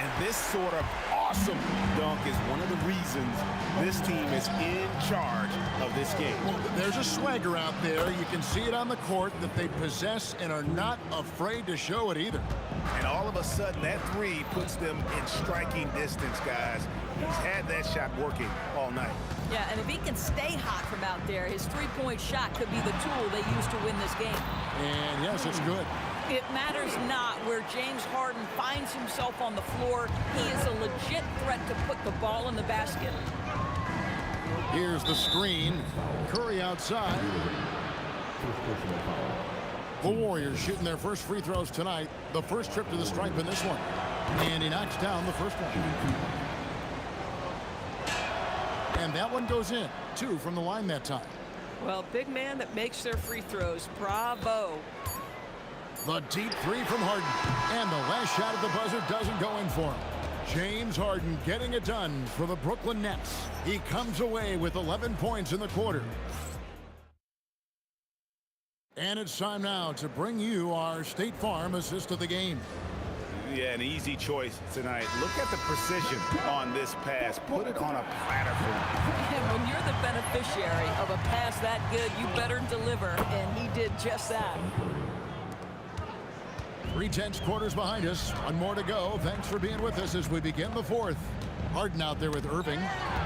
And this sort of awesome dunk is one of the reasons this team is in charge of this game. Well, there's a swagger out there. You can see it on the court that they possess and are not afraid to show it either. And all of a sudden, that three puts them in striking distance, guys. He's had that shot working all night. Yeah, and if he can stay hot from out there, his three-point shot could be the tool they use to win this game. And yes, it's good. It matters not where James Harden finds himself on the floor. He is a legit threat to put the ball in the basket. Here's the screen. Curry outside. The Warriors shooting their first free throws tonight. The first trip to the stripe in this one. And he knocks down the first one. And that one goes in. 2 from the line that time. Well, big man that makes their free throws. Bravo. The deep three from Harden. And the last shot at the buzzer doesn't go in for him. James Harden getting it done for the Brooklyn Nets. He comes away with 11 points in the quarter. And it's time now to bring you our State Farm assist of the game. Yeah, an easy choice tonight. Look at the precision on this pass. Put it on a platter for him. And when you're the beneficiary of a pass that good, you better deliver. And he did just that. 3 tenths quarters behind us. One more to go. Thanks for being with us as we begin the fourth. Harden out there with Irving.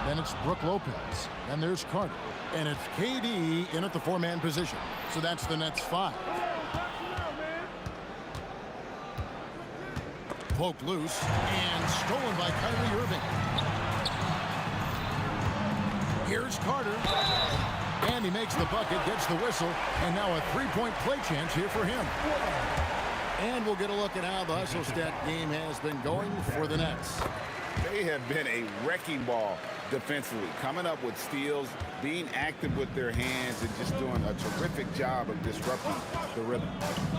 Then it's Brook Lopez. And there's Carter. And it's KD in at the 4-man position. So that's the Nets 5. Poked loose and stolen by Kyrie Irving. Here's Carter. And he makes the bucket, gets the whistle, and now a 3-point play chance here for him. And we'll get a look at how the hustle stat game has been going for the Nets. They have been a wrecking ball defensively, coming up with steals, being active with their hands, and just doing a terrific job of disrupting the rhythm.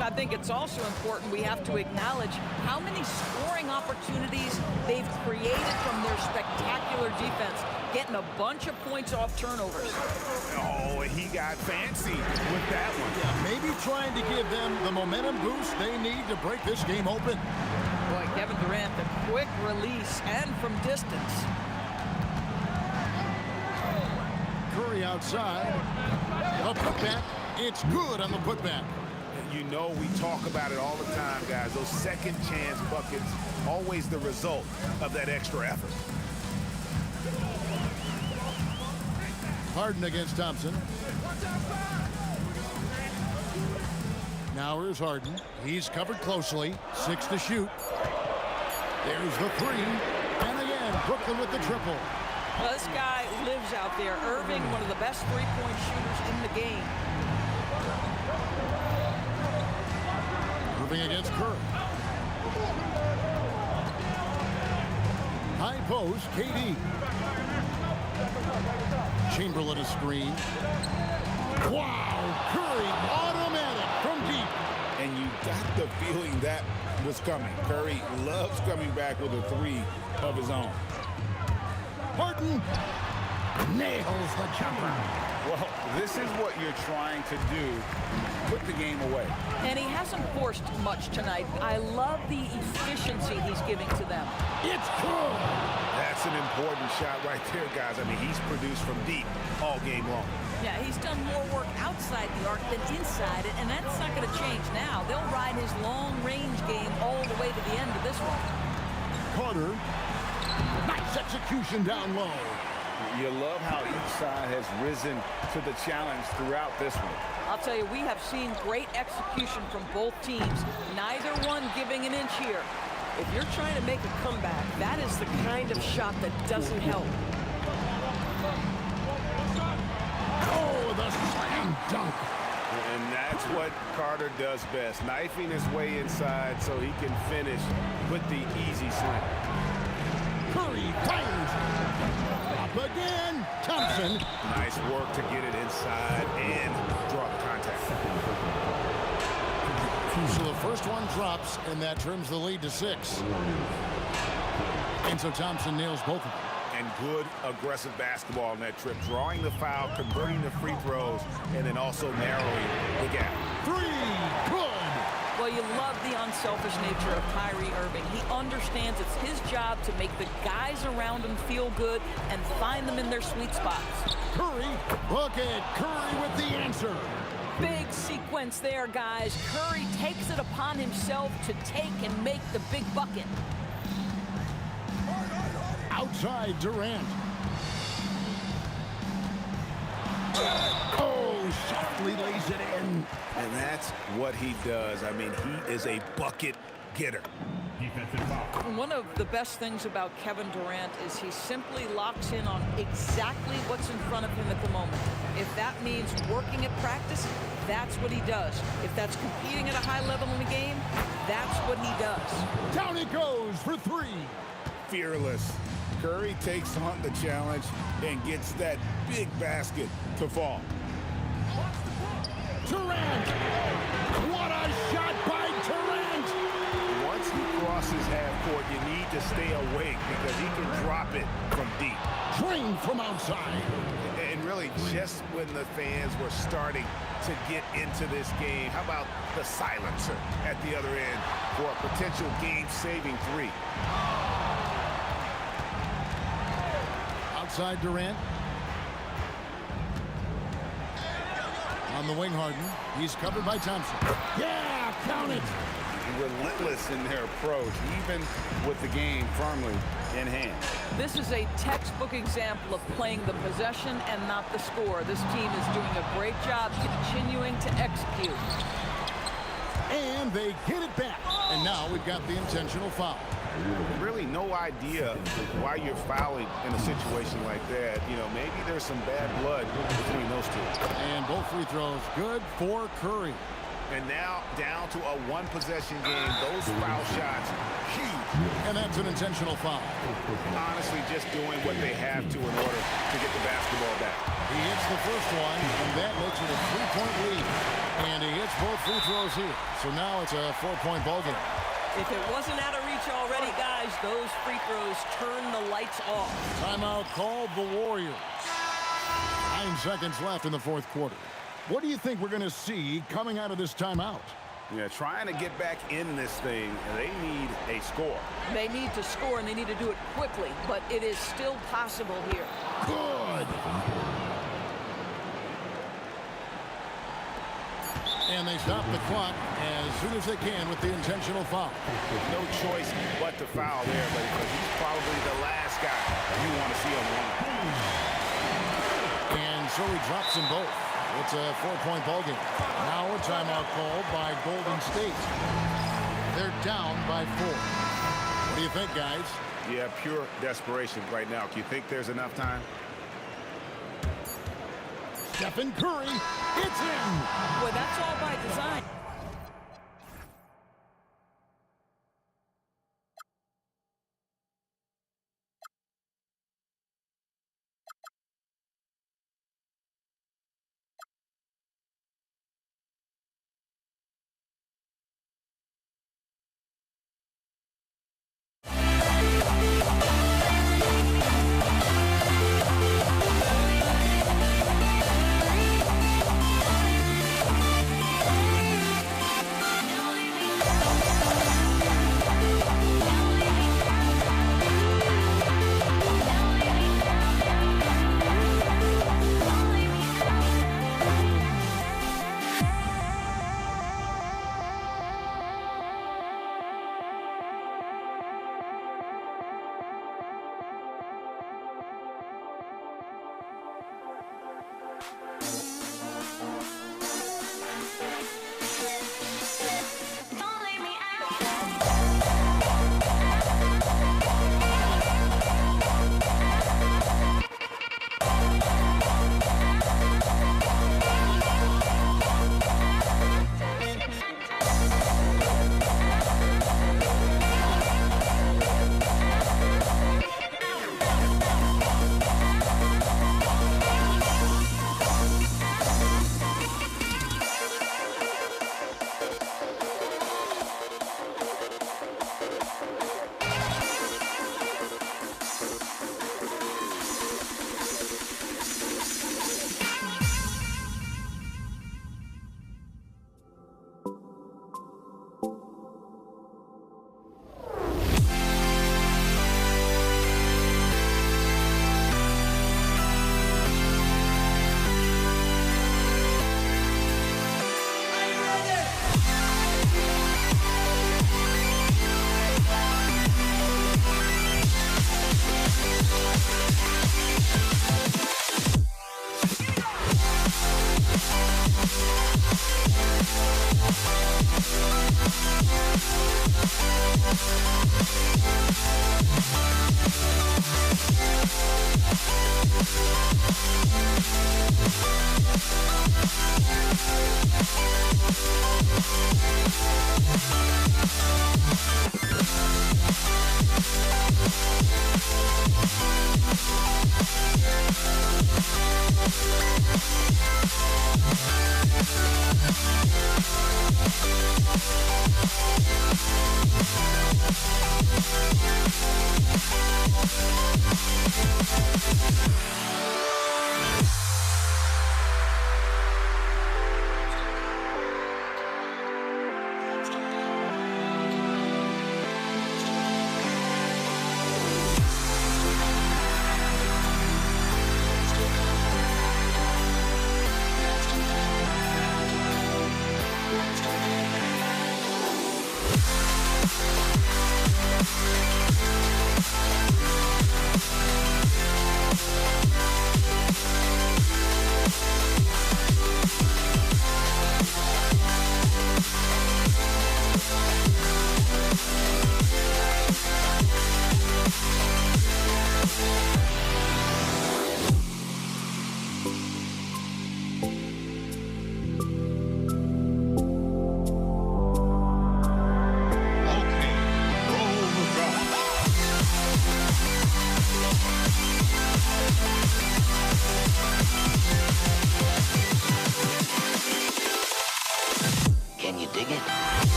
I think it's also important we have to acknowledge how many scoring opportunities they've created from their spectacular defense, getting a bunch of points off turnovers. Oh, he got fancy with that one. Yeah, maybe trying to give them the momentum boost they need to break this game open. Boy, Kevin Durant, the quick release and from distance. Curry outside. A putback. It's good on the putback. You know we talk about it all the time, guys. Those second chance buckets, always the result of that extra effort. Harden against Thompson. Now here's Harden. He's covered closely. 6 to shoot. There's the 3. And again, Brooklyn with the triple. Well, this guy lives out there. Irving, one of the best three-point shooters in the game. Irving against Curry. High post, KD. Chamberlain a screen. Wow, Curry automatic from deep. And you got the feeling that was coming. Curry loves coming back with a 3 of his own. Harden nails the jumper. Well, this is what you're trying to do. Put the game away. And he hasn't forced much tonight. I love the efficiency he's giving to them. It's good. That's an important shot right there, guys. I mean, he's produced from deep all game long. Yeah, he's done more work outside the arc than inside it, and that's not going to change now. They'll ride his long-range game all the way to the end of this one. Carter. Nice execution down low. You love how each side has risen to the challenge throughout this one. I'll tell you, we have seen great execution from both teams. Neither one giving an inch here. If you're trying to make a comeback, that is the kind of shot that doesn't help. Oh, the slam dunk. And that's what Carter does best, knifing his way inside so he can finish with the easy slam. Curry fires. Up again. Thompson. Nice work to get it inside and draw the contact. So the first one drops, and that trims the lead to 6. And so Thompson nails both of them. And good aggressive basketball in that trip, drawing the foul, converting the free throws, and then also narrowing the gap. 3. Good. Well, you love the unselfish nature of Kyrie Irving. He understands it's his job to make the guys around him feel good and find them in their sweet spots. Curry. Look at Curry with the answer. Big sequence there, guys. Curry takes it upon himself to take and make the big bucket. Outside Durant. Oh, softly lays it in. And that's what he does. I mean, he is a bucket getter. One of the best things about Kevin Durant is he simply locks in on exactly what's in front of him at the moment. If that means working at practice, that's what he does. If that's competing at a high level in the game, that's what he does. Down it goes for 3. Fearless. Curry takes on the challenge and gets that big basket to fall. Durant. What a shot by Durant. Once he crosses half court, you need to stay awake because he can drop it from deep. Drained from outside. And really, just when the fans were starting to get into this game, how about the silencer at the other end for a potential game-saving 3? Outside Durant. On the wing, Harden. He's covered by Thompson. Yeah, count it. Relentless in their approach, even with the game firmly in hand. This is a textbook example of playing the possession and not the score. This team is doing a great job continuing to execute. And they get it back. And now we've got the intentional foul. Really no idea why you're fouling in a situation like that. You know, maybe there's some bad blood between those two. And both free throws good for Curry. And now down to a one-possession game. Those foul shots, huge. And that's an intentional foul. Honestly, just doing what they have to in order to get the basketball back. He hits the first one, and that makes it a 3-point lead. And he hits both free throws here. So now it's a 4-point ball game. If it wasn't out of reach already, guys, those free throws turn the lights off. Timeout called the Warriors. 9 seconds left in the fourth quarter. What do you think we're going to see coming out of this timeout? Yeah, trying to get back in this thing, they need a score. They need to score, and they need to do it quickly, but it is still possible here. Good. And they stop the clock as soon as they can with the intentional foul. No choice but to foul there, but because he's probably the last guy you want to see on the line. And so he drops them both. It's a 4-point ball game. Now a timeout called by Golden State. They're down by 4. What do you think, guys? Yeah, pure desperation right now. Do you think there's enough time? Stephen Curry, it's in! Boy, that's all by design.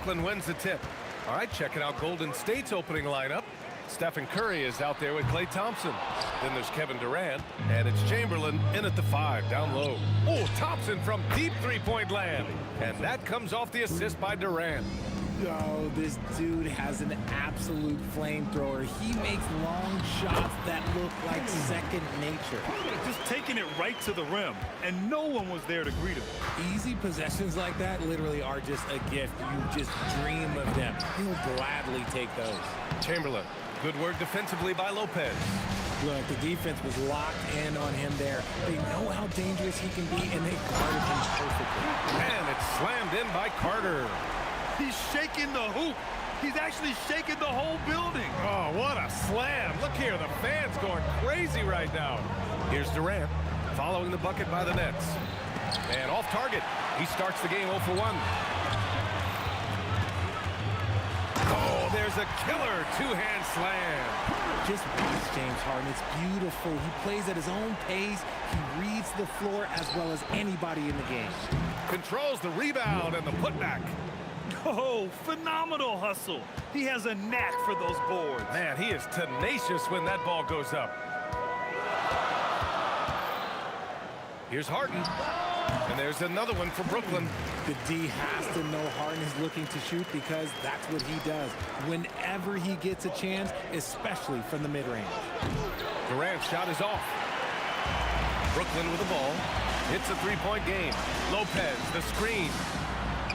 Brooklyn wins the tip. All right, checking out Golden State's opening lineup. Stephen Curry is out there with Klay Thompson. Then there's Kevin Durant, and it's Chamberlain in at the 5, down low. Oh, Thompson from deep three-point land. And that comes off the assist by Durant. Oh, this dude has an absolute flamethrower. He makes long shots that look like second nature. Just taking it right to the rim, and no one was there to greet him. Easy possessions like that literally are just a gift. You just dream of them. He'll gladly take those. Chamberlain, good work defensively by Lopez. Look, the defense was locked in on him there. They know how dangerous he can be, and they guarded him perfectly. And it's slammed in by Carter. He's shaking the hoop. He's actually shaking the whole building. Oh, what a slam. Look here, the fans going crazy right now. Here's Durant following the bucket by the Nets. And off target. He starts the game 0 for 1. Oh, there's a killer two-hand slam. Just watch James Harden. It's beautiful. He plays at his own pace. He reads the floor as well as anybody in the game. Controls the rebound and the putback. Oh, phenomenal hustle. He has a knack for those boards. Man, he is tenacious when that ball goes up. Here's Harden. And there's another one for Brooklyn. The D has to know Harden is looking to shoot because that's what he does whenever he gets a chance, especially from the mid-range. Durant's shot is off. Brooklyn with the ball. It's a three-point game. Lopez, the screen.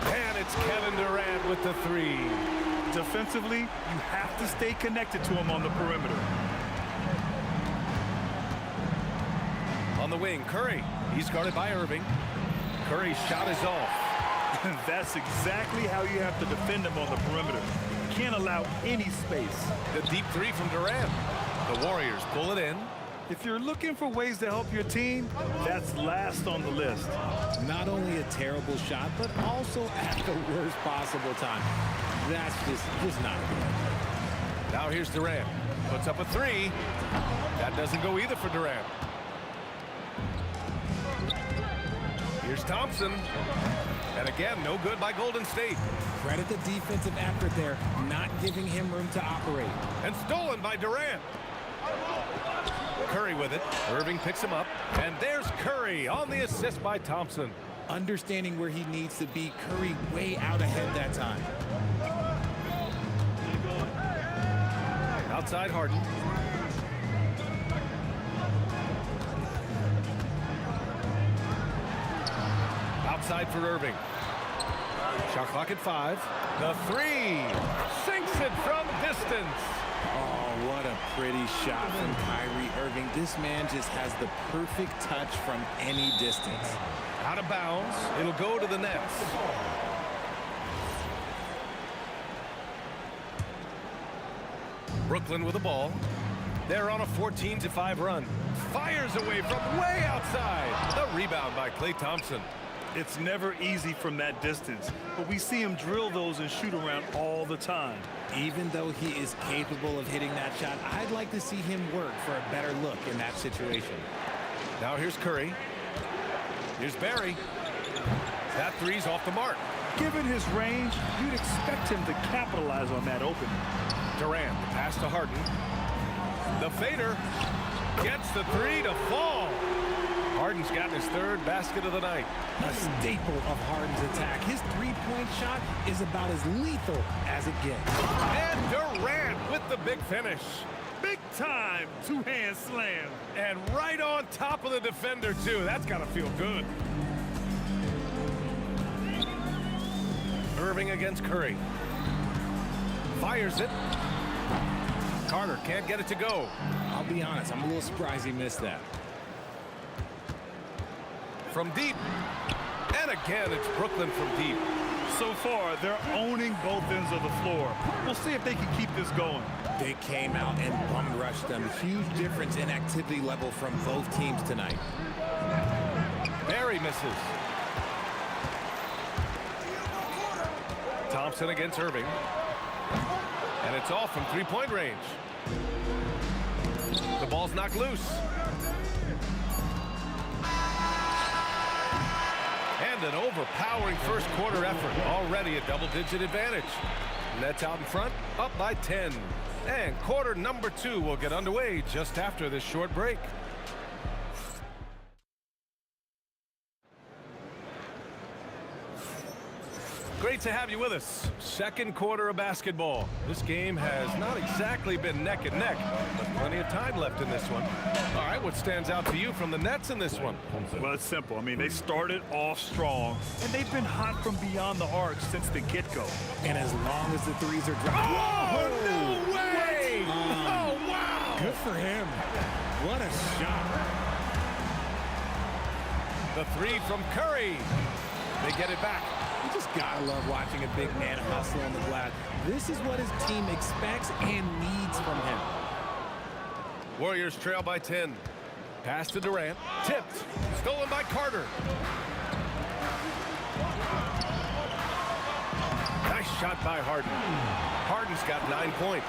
And it's Kevin Durant with the three. Defensively, you have to stay connected to him on the perimeter. On the wing, Curry. He's guarded by Irving. Curry's shot is off. That's exactly how you have to defend him on the perimeter. You can't allow any space. The deep three from Durant. The Warriors pull it in. If you're looking for ways to help your team, that's last on the list. Not only a terrible shot, but also at the worst possible time. That's just not good. Now here's Durant. Puts up a three. That doesn't go either for Durant. Here's Thompson. And again, no good by Golden State. Credit the defensive effort there, not giving him room to operate. And stolen by Durant. Curry with it. Irving picks him up. And there's Curry on the assist by Thompson. Understanding where he needs to be, Curry way out ahead that time. Outside Harden. Outside for Irving. Shot clock at 5. The three. Sinks it from distance. Oh, what a pretty shot from Kyrie Irving. This man just has the perfect touch from any distance. Out of bounds. It'll go to the Nets. Brooklyn with the ball. They're on a 14-5 run. Fires away from way outside. The rebound by Klay Thompson. It's never easy from that distance, but we see him drill those and shoot around all the time. Even though he is capable of hitting that shot, I'd like to see him work for a better look in that situation. Now here's Curry. Here's Barry. That three's off the mark. Given his range, you'd expect him to capitalize on that opening. Durant, the pass to Harden. The fader gets the three to fall. Harden's gotten his third basket of the night. A staple of Harden's attack. His three-point shot is about as lethal as it gets. And Durant with the big finish. Big time two-hand slam. And right on top of the defender, too. That's got to feel good. Irving against Curry. Fires it. Carter can't get it to go. I'll be honest, I'm a little surprised he missed that. From deep. And again, it's Brooklyn from deep. So far, they're owning both ends of the floor. We'll see if they can keep this going. They came out and bum rushed them. Huge difference in activity level from both teams tonight. Barry misses. Thompson against Irving. And it's off from three-point range. The ball's knocked loose. And an overpowering first quarter effort. Already a double-digit advantage. Nets out in front, up by 10. And quarter number 2 will get underway just after this short break. Great to have you with us. Second quarter of basketball. This game has not exactly been neck and neck, but plenty of time left in this one. All right, what stands out to you from the Nets in this one? Well, it's simple. I mean, they started off strong, and they've been hot from beyond the arc since the get-go. And as long as the threes are dropped. Oh, no way! Oh, wow! Good for him. What a shot. The three from Curry. They get it back. You just gotta love watching a big man hustle on the glass. This is what his team expects and needs from him. Warriors trail by 10. Pass to Durant. Tipped. Stolen by Carter. Nice shot by Harden. Harden's got 9 points.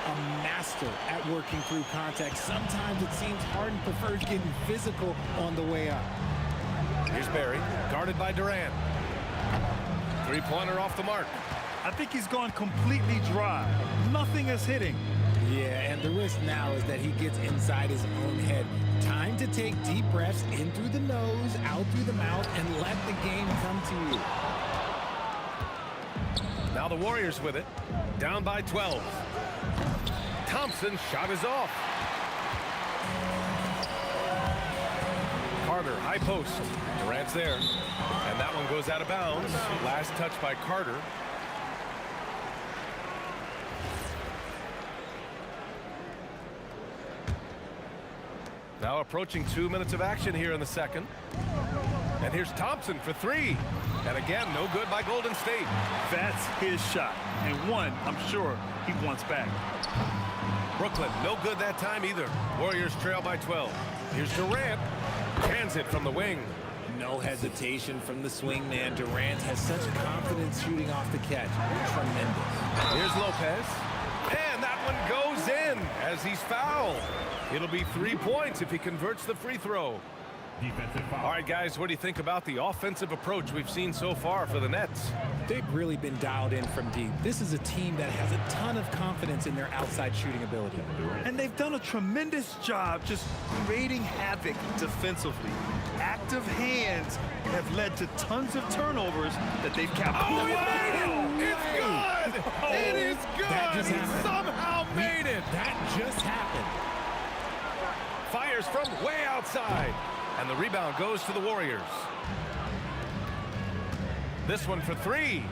A master at working through contact. Sometimes it seems Harden prefers getting physical on the way up. Here's Barry, guarded by Durant. Three-pointer off the mark. I think he's gone completely dry. Nothing is hitting. Yeah, and the risk now is that he gets inside his own head. Time to take deep breaths in through the nose, out through the mouth, and let the game come to you. Now the Warriors with it, down by 12. Thompson's shot is off. Carter, high post. Durant's there. And that one goes out of bounds. Last touch by Carter. Now approaching 2 minutes of action here in the second. And here's Thompson for three. And again, no good by Golden State. That's his shot. And one, I'm sure, he wants back. Brooklyn, no good that time either. Warriors trail by 12. Here's Durant. Cans it from the wing. No hesitation from the swing man. Durant has such confidence shooting off the catch. Tremendous. Here's Lopez. And that one goes in as he's fouled. It'll be 3 points if he converts the free throw. All right, guys, what do you think about the offensive approach we've seen so far for the Nets? They've really been dialed in from deep. This is a team that has a ton of confidence in their outside shooting ability. And they've done a tremendous job just creating havoc defensively. Active hands have led to tons of turnovers that they've captured. Oh, he made it! It's good! It is good! That just He happened. somehow made it! That just happened. Fires from way outside. And the rebound goes to the Warriors. This one for three.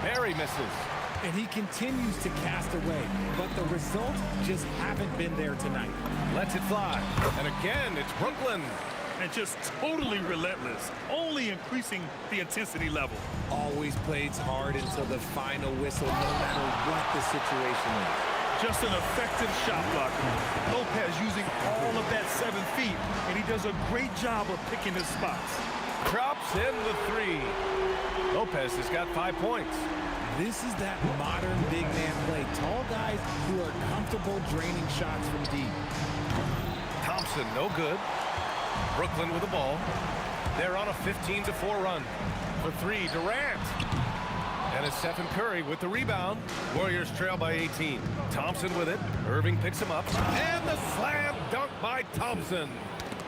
Barry misses. And he continues to cast away, but the results just haven't been there tonight. Lets it fly. And again, it's Brooklyn. And just totally relentless, only increasing the intensity level. Always plays hard until the final whistle, no matter what the situation is. Just an effective shot blocker. Lopez using all of that 7 feet, and he does a great job of picking his spots. Drops in the three. Lopez has got 5 points. This is that modern big man play. Tall guys who are comfortable draining shots from deep. Thompson, no good. Brooklyn with the ball. They're on a 15-4 run. For three, Durant. And it's Stephen Curry with the rebound. Warriors trail by 18. Thompson with it. Irving picks him up. And the slam dunk by Thompson.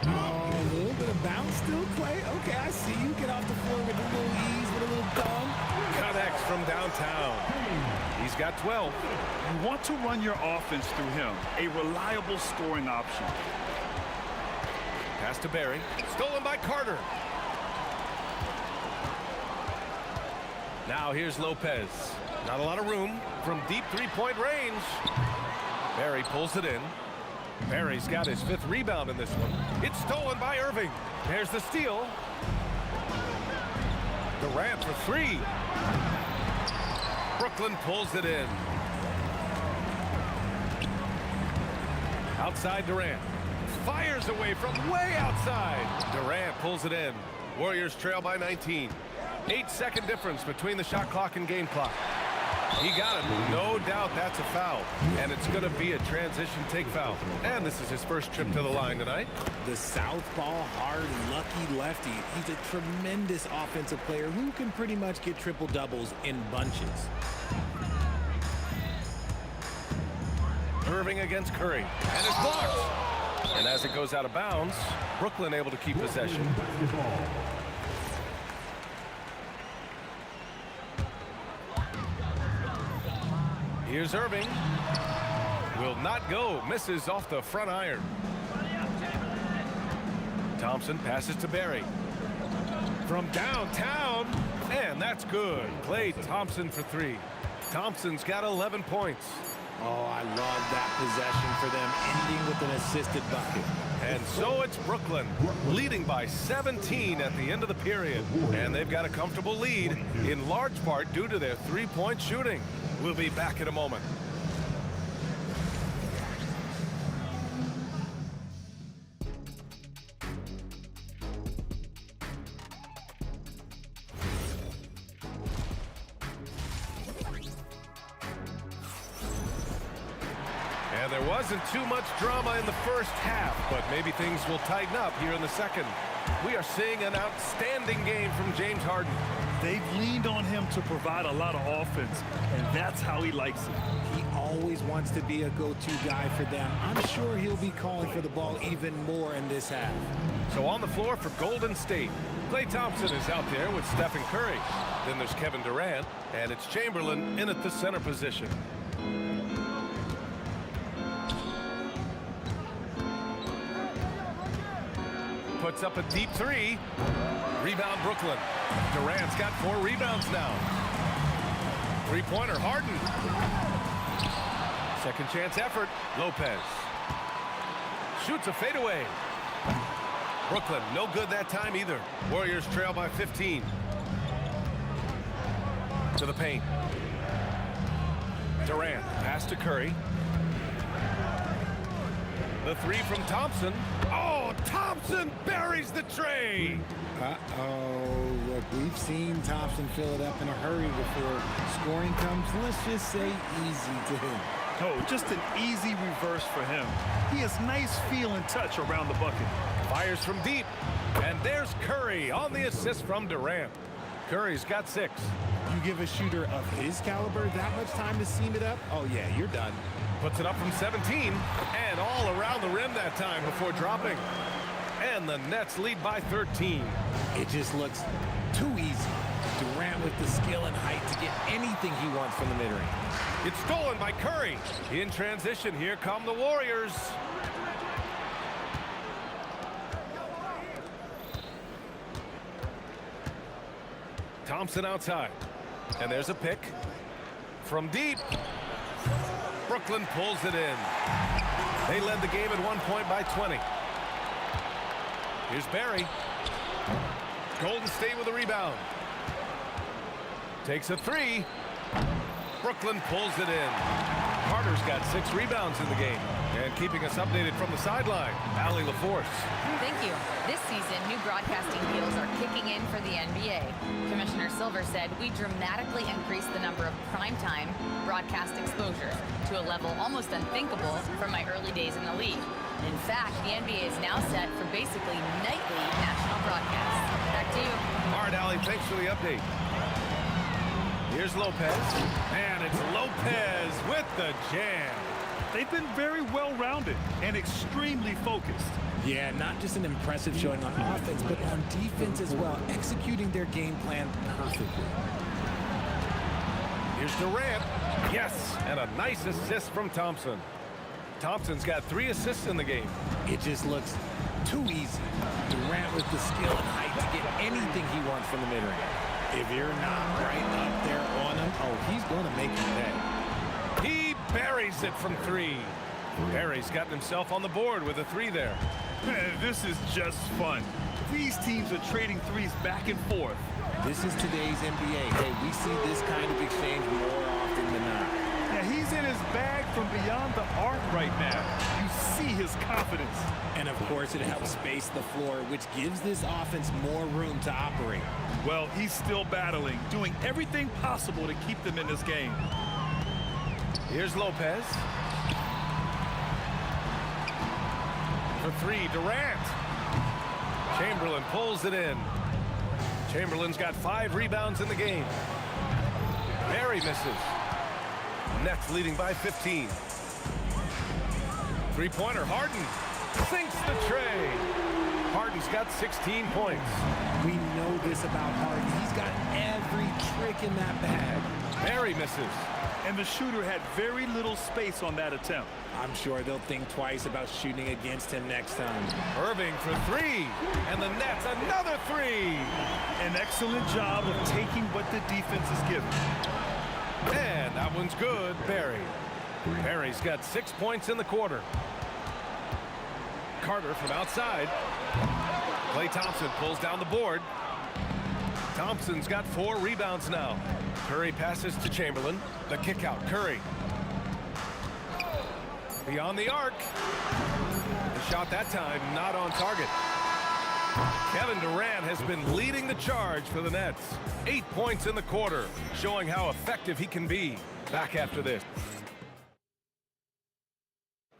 Oh, a little bit of bounce still, Clay. Okay, I see you. Get off the floor with a little ease, with a little thumb. Connects from downtown. He's got 12. You want to run your offense through him, a reliable scoring option. Pass to Barry. Stolen by Carter. Now here's Lopez. Not a lot of room from deep three-point range. Barry pulls it in. Barry's got his 5th rebound in this one. It's stolen by Irving. There's the steal. Durant for three. Brooklyn pulls it in. Outside Durant. Fires away from way outside. Durant pulls it in. Warriors trail by 19. 8-second difference between the shot clock and game clock. He got it. No doubt that's a foul. And it's going to be a transition take foul. And this is his first trip to the line tonight. The southpaw, hard, lucky lefty. He's a tremendous offensive player who can pretty much get triple-doubles in bunches. Irving against Curry. And it's blocked. And as it goes out of bounds, Brooklyn able to keep possession. Here's Irving. Will not go. Misses off the front iron. Thompson passes to Barry. From downtown. And that's good. Klay Thompson for three. Thompson's got 11 points. Oh, I love that possession for them, ending with an assisted bucket. And so it's Brooklyn, leading by 17 at the end of the period. And they've got a comfortable lead, in large part due to their three-point shooting. We'll be back in a moment. And there wasn't too much drama in the first half, but maybe things will tighten up here in the second. We are seeing an outstanding game from James Harden. They've leaned on him to provide a lot of offense, and that's how he likes it. He always wants to be a go-to guy for them. I'm sure he'll be calling for the ball even more in this half. So on the floor for Golden State, Klay Thompson is out there with Stephen Curry. Then there's Kevin Durant, and it's Chamberlain in at the center position. Puts up a deep three. Rebound Brooklyn. Durant's got 4 rebounds now. Three-pointer Harden. Second chance effort. Lopez. Shoots a fadeaway. Brooklyn no good that time either. Warriors trail by 15. To the paint. Durant pass to Curry. The three from Thompson. Oh, Thompson buries the tray. Uh-oh. Look, we've seen Thompson fill it up in a hurry before scoring comes, let's just say, easy to him. Oh, just an easy reverse for him. He has nice feel and touch around the bucket. Fires from deep. And there's Curry on the assist from Durant. Curry's got 6. You give a shooter of his caliber that much time to seam it up? Oh, yeah, you're done. Puts it up from 17, and all around the rim that time before dropping. And the Nets lead by 13. It just looks too easy. Durant with the skill and height to get anything he wants from the mid-range. It's stolen by Curry. In transition, here come the Warriors. Thompson outside. And there's a pick. From deep. Brooklyn pulls it in. They led the game at one point by 20. Here's Barry. Golden State with a rebound. Takes a 3. Brooklyn pulls it in. Carter's got 6 rebounds in the game. And keeping us updated from the sideline, Allie LaForce. Thank you. This season, new broadcasting deals are kicking in for the NBA. Commissioner Silver said we dramatically increased the number of primetime broadcast exposures to a level almost unthinkable from my early days in the league. In fact, the NBA is now set for basically nightly national broadcasts. Back to you. All right, Allie, thanks for the update. Here's Lopez. And it's Lopez with the jam. They've been very well-rounded and extremely focused. Yeah, not just an impressive showing on offense, but on defense as well, executing their game plan perfectly. Here's Durant. Yes, and a nice assist from Thompson. Thompson's got 3 assists in the game. It just looks too easy. Durant with the skill and height to get anything he wants from the mid-range. If you're not right up there on him, oh, he's going to make you pay. He buries it from 3. Barry's gotten himself on the board with a 3 there. This is just fun. These teams are trading threes back and forth. This is today's NBA. Hey, we see this kind of exchange more often than not. Yeah, he's in his bag from beyond the arc right now. You see his confidence. And of course, it helps space the floor, which gives this offense more room to operate. Well, he's still battling, doing everything possible to keep them in this game. Here's Lopez. For 3, Durant. Chamberlain pulls it in. Chamberlain's got 5 rebounds in the game. Barry misses. Nets leading by 15. Three-pointer, Harden sinks the tray. Harden's got 16 points. We know this about Harden. He's got every trick in that bag. Barry misses. And the shooter had very little space on that attempt. I'm sure they'll think twice about shooting against him next time. Irving for 3. And the Nets another 3. An excellent job of taking what the defense is giving. And that one's good, Barry. Perry's got 6 points in the quarter. Carter from outside. Klay Thompson pulls down the board. Thompson's got 4 rebounds now. Curry passes to Chamberlain. The kick out. Curry. Beyond the arc. The shot that time not on target. Kevin Durant has been leading the charge for the Nets. 8 points in the quarter, showing how effective he can be. Back after this.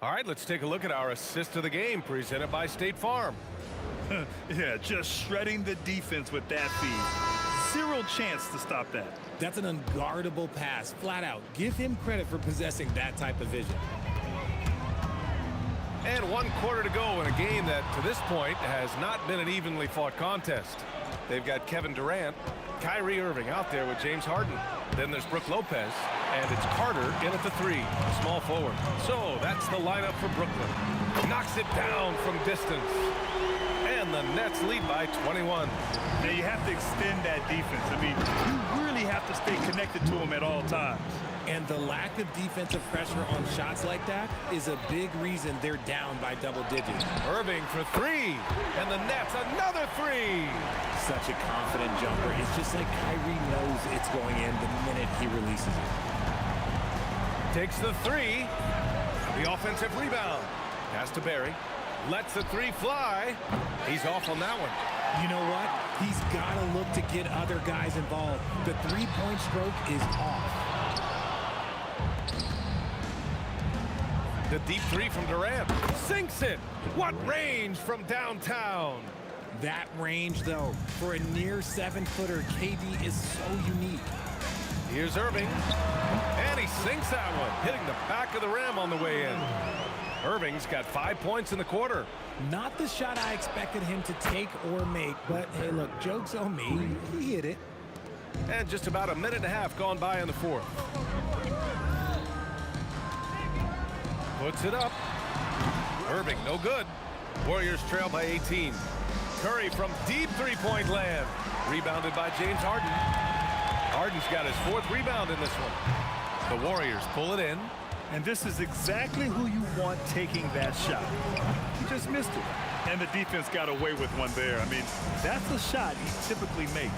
All right, let's take a look at our assist of the game presented by State Farm. Yeah, just shredding the defense with that feed. 0 chance to stop that. That's an unguardable pass, flat out. Give him credit for possessing that type of vision. And 1 quarter to go in a game that, to this point, has not been an evenly fought contest. They've got Kevin Durant, Kyrie Irving out there with James Harden. Then there's Brook Lopez, and it's Carter in at the 3, small forward. So that's the lineup for Brooklyn. Knocks it down from distance. And the Nets lead by 21. Now you have to extend that defense. I mean, you really have to stay connected to them at all times. And the lack of defensive pressure on shots like that is a big reason they're down by double digits. Irving for 3, and the Nets another 3. Such a confident jumper. It's just like Kyrie knows it's going in the minute he releases it. Takes the 3. The offensive rebound. Pass to Barry. Lets the 3 fly. He's off on that one. You know what? He's got to look to get other guys involved. The three-point stroke is off. The deep 3 from Durant. Sinks it. What range from downtown. That range, though, for a near 7-footer, KD is so unique. Here's Irving. And he sinks that one, hitting the back of the rim on the way in. Irving's got 5 points in the quarter. Not the shot I expected him to take or make, but hey, look, joke's on me. He hit it. And just about a minute and a half gone by in the 4th. Puts it up. Irving, no good. Warriors trail by 18. Curry from deep 3-point land. Rebounded by James Harden. Harden's got his 4th rebound in this one. The Warriors pull it in. And this is exactly who you want taking that shot. He just missed it. And the defense got away with one there. I mean, that's a shot he typically makes.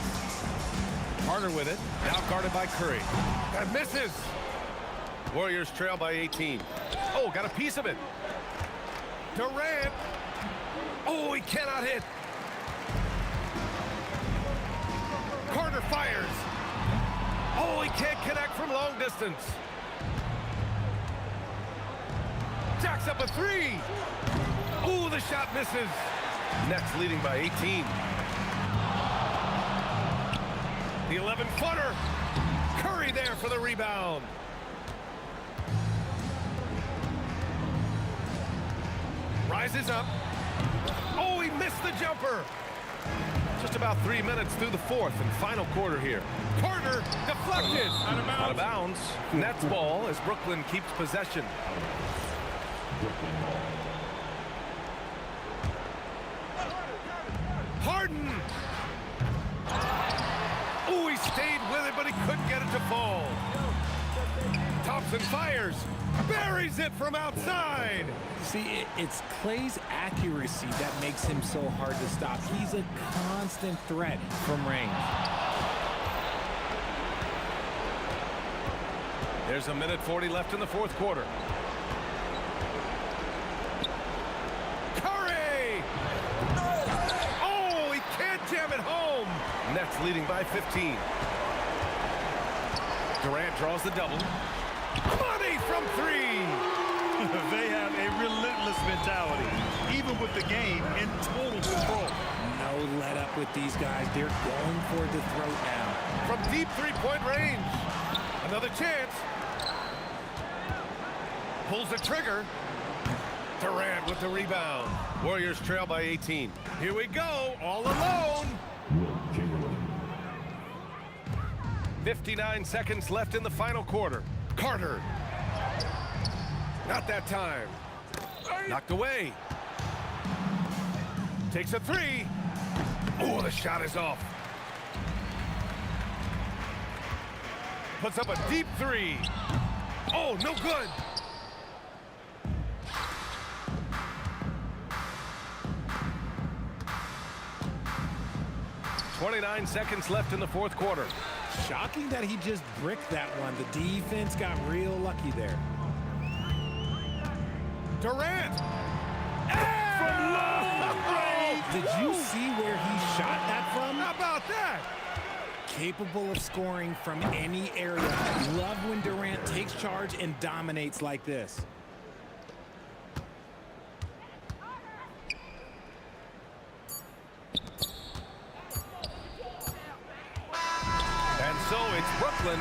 Carter with it. Now guarded by Curry. And misses. Warriors trail by 18. Oh, got a piece of it. Durant. Oh, he cannot hit. Carter fires. Oh, he can't connect from long distance. Jacks up a 3. Oh, the shot misses. Nets leading by 18. The 11-footer. Curry there for the rebound. Rises up. Oh, he missed the jumper. Just about 3 minutes through the 4th and final quarter here. Carter deflected. Out of bounds. Nets ball as Brooklyn keeps possession. Harden. Oh, he stayed with it, but he couldn't get it to fall. Thompson fires. Buries it from outside. See, it's Klay's accuracy that makes him so hard to stop. He's a constant threat from range. There's a minute 40 left in the 4th quarter. Curry! Oh, he can't jam it home. Nets leading by 15. Durant draws the double. Money from 3. They have a relentless mentality, even with the game in total control. No let up with these guys. They're going for the throat now. From deep 3-point range. Another chance. Pulls the trigger. Durant with the rebound. Warriors trail by 18. Here we go, all alone. 59 seconds left in the final quarter. Carter. Not that time. Knocked away. Takes a 3. Oh, the shot is off. Puts up a deep 3. Oh, no good. .29 seconds left in the fourth quarter. Shocking that he just bricked that one. The defense got real lucky there. Durant. Did you see where he shot that from? How about that? Capable of scoring from any area. Love when Durant takes charge and dominates like this. And so it's Brooklyn.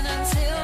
Until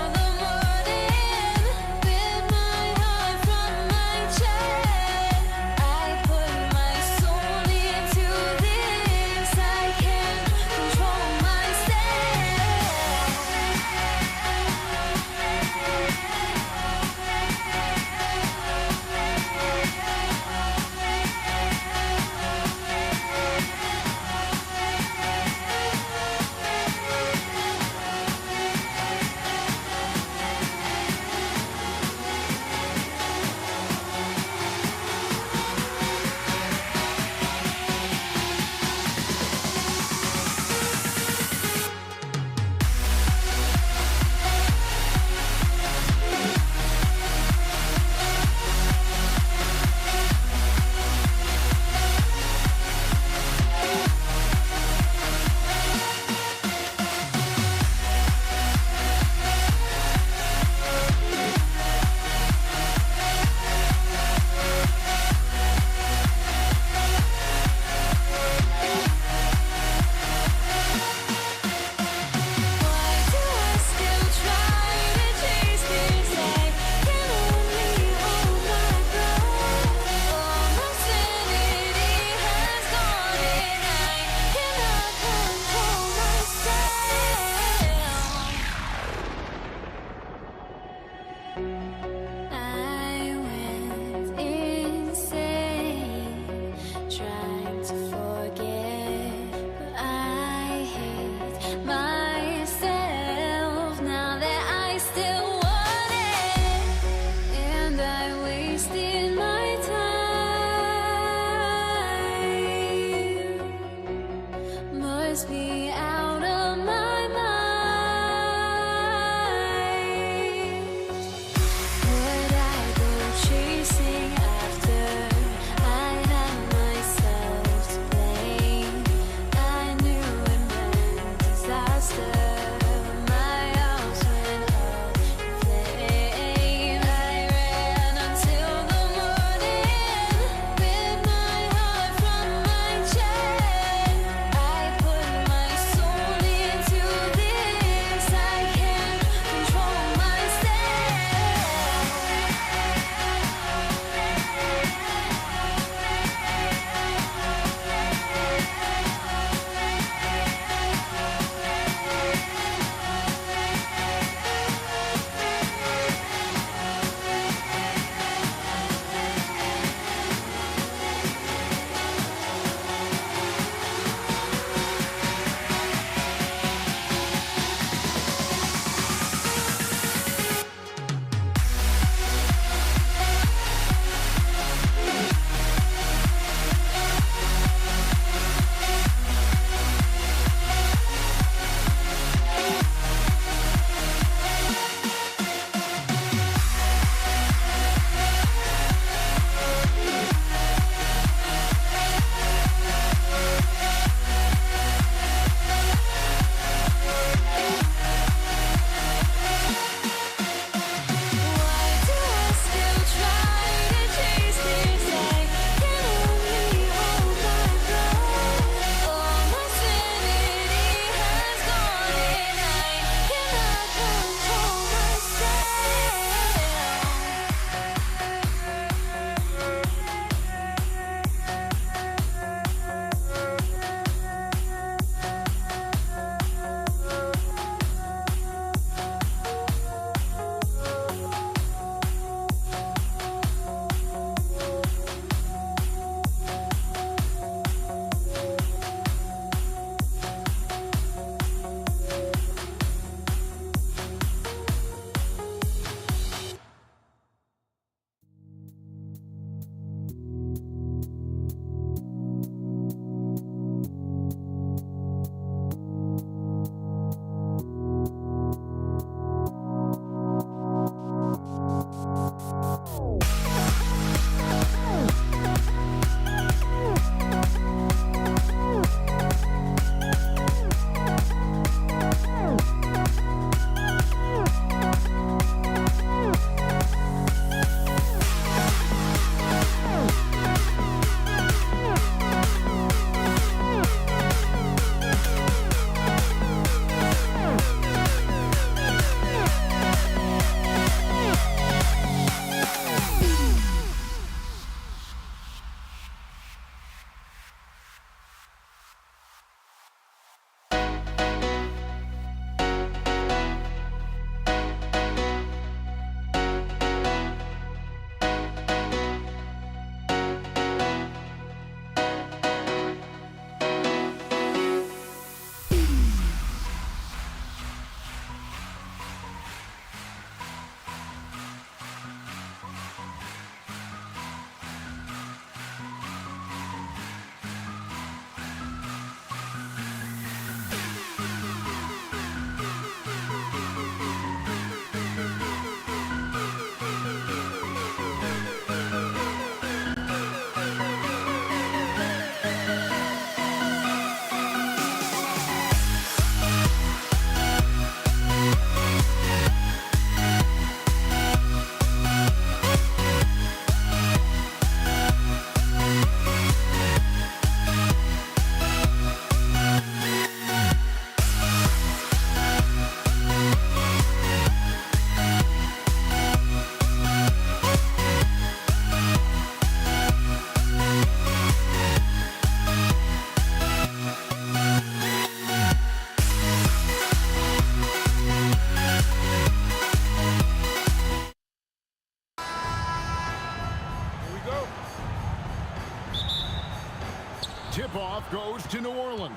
Tip-off goes to New Orleans.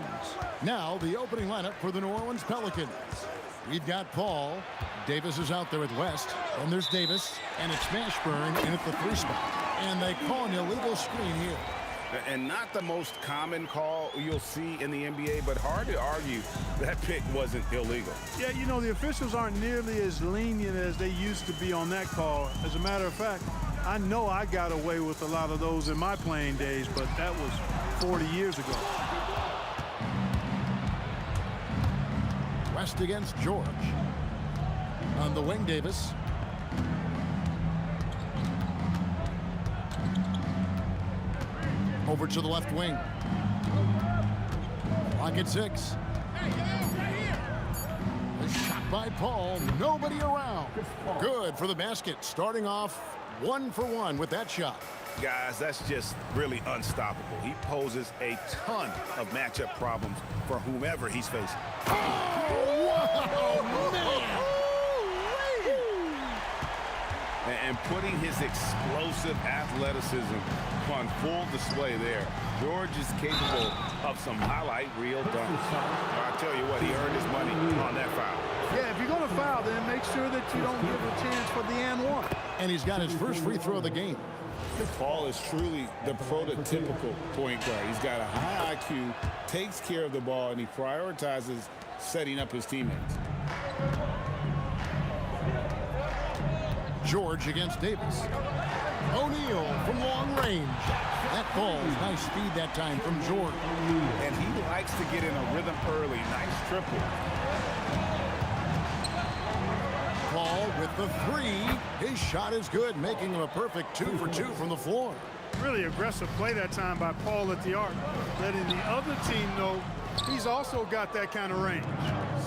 Now the opening lineup for the New Orleans Pelicans. We've got Paul. Davis is out there with West. And there's Davis. And it's Mashburn in at the 3 spot. And they call an illegal screen here. And not the most common call you'll see in the NBA, but hard to argue that pick wasn't illegal. Yeah, you know, the officials aren't nearly as lenient as they used to be on that call. As a matter of fact, I know I got away with a lot of those in my playing days, but that was 40 years ago. West against George. On the wing, Davis. Over to the left wing. Clock at 6. A shot by Paul. Nobody around. Good for the basket. Starting off 1 for 1 with that shot. Guys, that's just really unstoppable. He poses a ton of matchup problems for whomever he's facing. Oh, man! And putting his explosive athleticism on full display there. George is capable of some highlight reel dunks. I'll tell you what, he earned his money on that foul. Yeah, if you're going to foul, then make sure that you don't give a chance for the and one. And he's got his first free throw of the game. Paul is truly the prototypical point guard. He's got a high IQ, takes care of the ball, and he prioritizes setting up his teammates. George against Davis. O'Neal from long range. That ball's nice speed that time from George. And he likes to get in a rhythm early. Nice triple. Paul with the 3. His shot is good, making him a perfect 2 for 2 from the floor. Really aggressive play that time by Paul at the arc, letting the other team know he's also got that kind of range.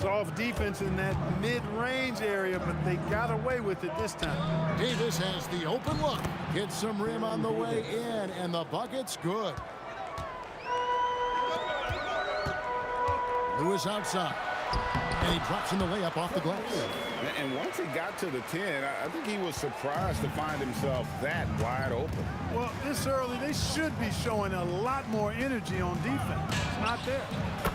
Soft defense in that mid-range area, but they got away with it this time. Davis has the open look. Gets some rim on the way in, and the bucket's good. Lewis outside. And he drops in the layup off the glass. And once he got to the 10, I think he was surprised to find himself that wide open. Well, this early, they should be showing a lot more energy on defense. It's not there.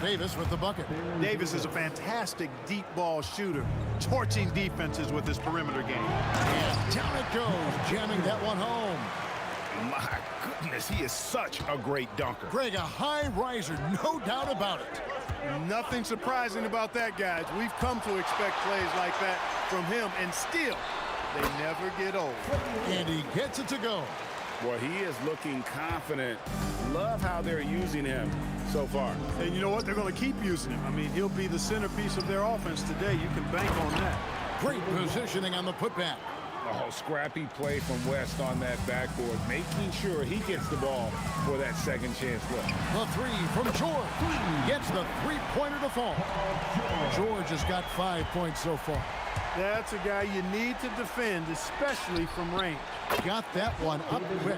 Davis with the bucket. Davis is a fantastic deep ball shooter, torching defenses with his perimeter game. And down it goes, jamming that one home. My goodness, he is such a great dunker. Greg, a high riser, no doubt about it. Nothing surprising about that, guys. We've come to expect plays like that from him, and still, they never get old. And he gets it to go. Well, he is looking confident. Love how they're using him so far. And you know what? They're going to keep using him. I mean, he'll be the centerpiece of their offense today. You can bank on that. Great positioning on the putback. Oh, scrappy play from West on that backboard, making sure he gets the ball for that second chance look. The 3 from George. Gets the 3-pointer to fall. George has got 5 points so far. That's a guy you need to defend, especially from range. Got that one up quick.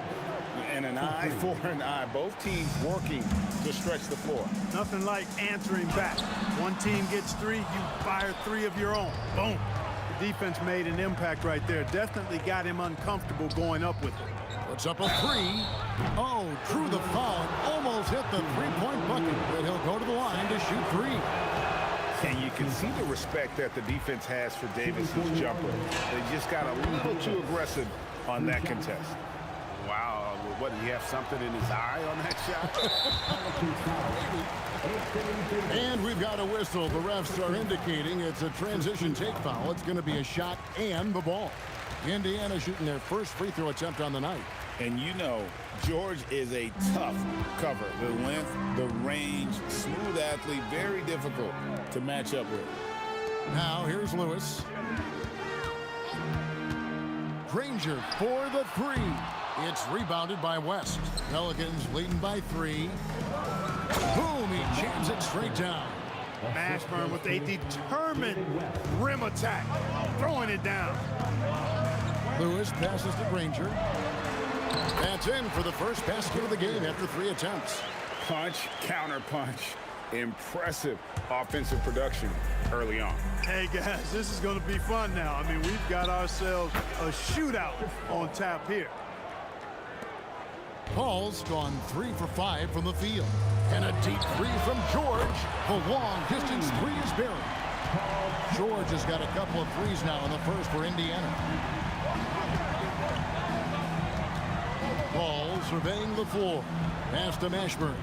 And an eye for an eye. Both teams working to stretch the floor. Nothing like answering back. One team gets 3, you fire 3 of your own. Boom. The defense made an impact right there. Definitely got him uncomfortable going up with it. Puts up a 3. Oh, drew the foul and almost hit the 3-point bucket. But he'll go to the line to shoot 3. And you can see the respect that the defense has for Davis's jumper. They just got a little too aggressive on that contest. Wow, what, did he have something in his eye on that shot? And we've got a whistle. The refs are indicating it's a transition take foul. It's going to be a shot and the ball. Indiana shooting their first free throw attempt on the night. And you know, George is a tough cover. The length, the range, smooth athlete, very difficult to match up with. Now here's Lewis. Granger for the 3. It's rebounded by West. Pelicans leading by 3. Boom, he jams it straight down. Mashburn with a determined rim attack, throwing it down. Lewis passes to Granger. That's in for the first basket of the game after 3 attempts. Punch, counter punch. Impressive offensive production early on. Hey, guys, this is going to be fun now. I mean, we've got ourselves a shootout on tap here. Paul's gone 3 for 5 from the field. And a deep three from George. The long distance three is buried. George has got a couple of threes now in the first for Indiana. Paul surveying the floor. Pass to Mashburn.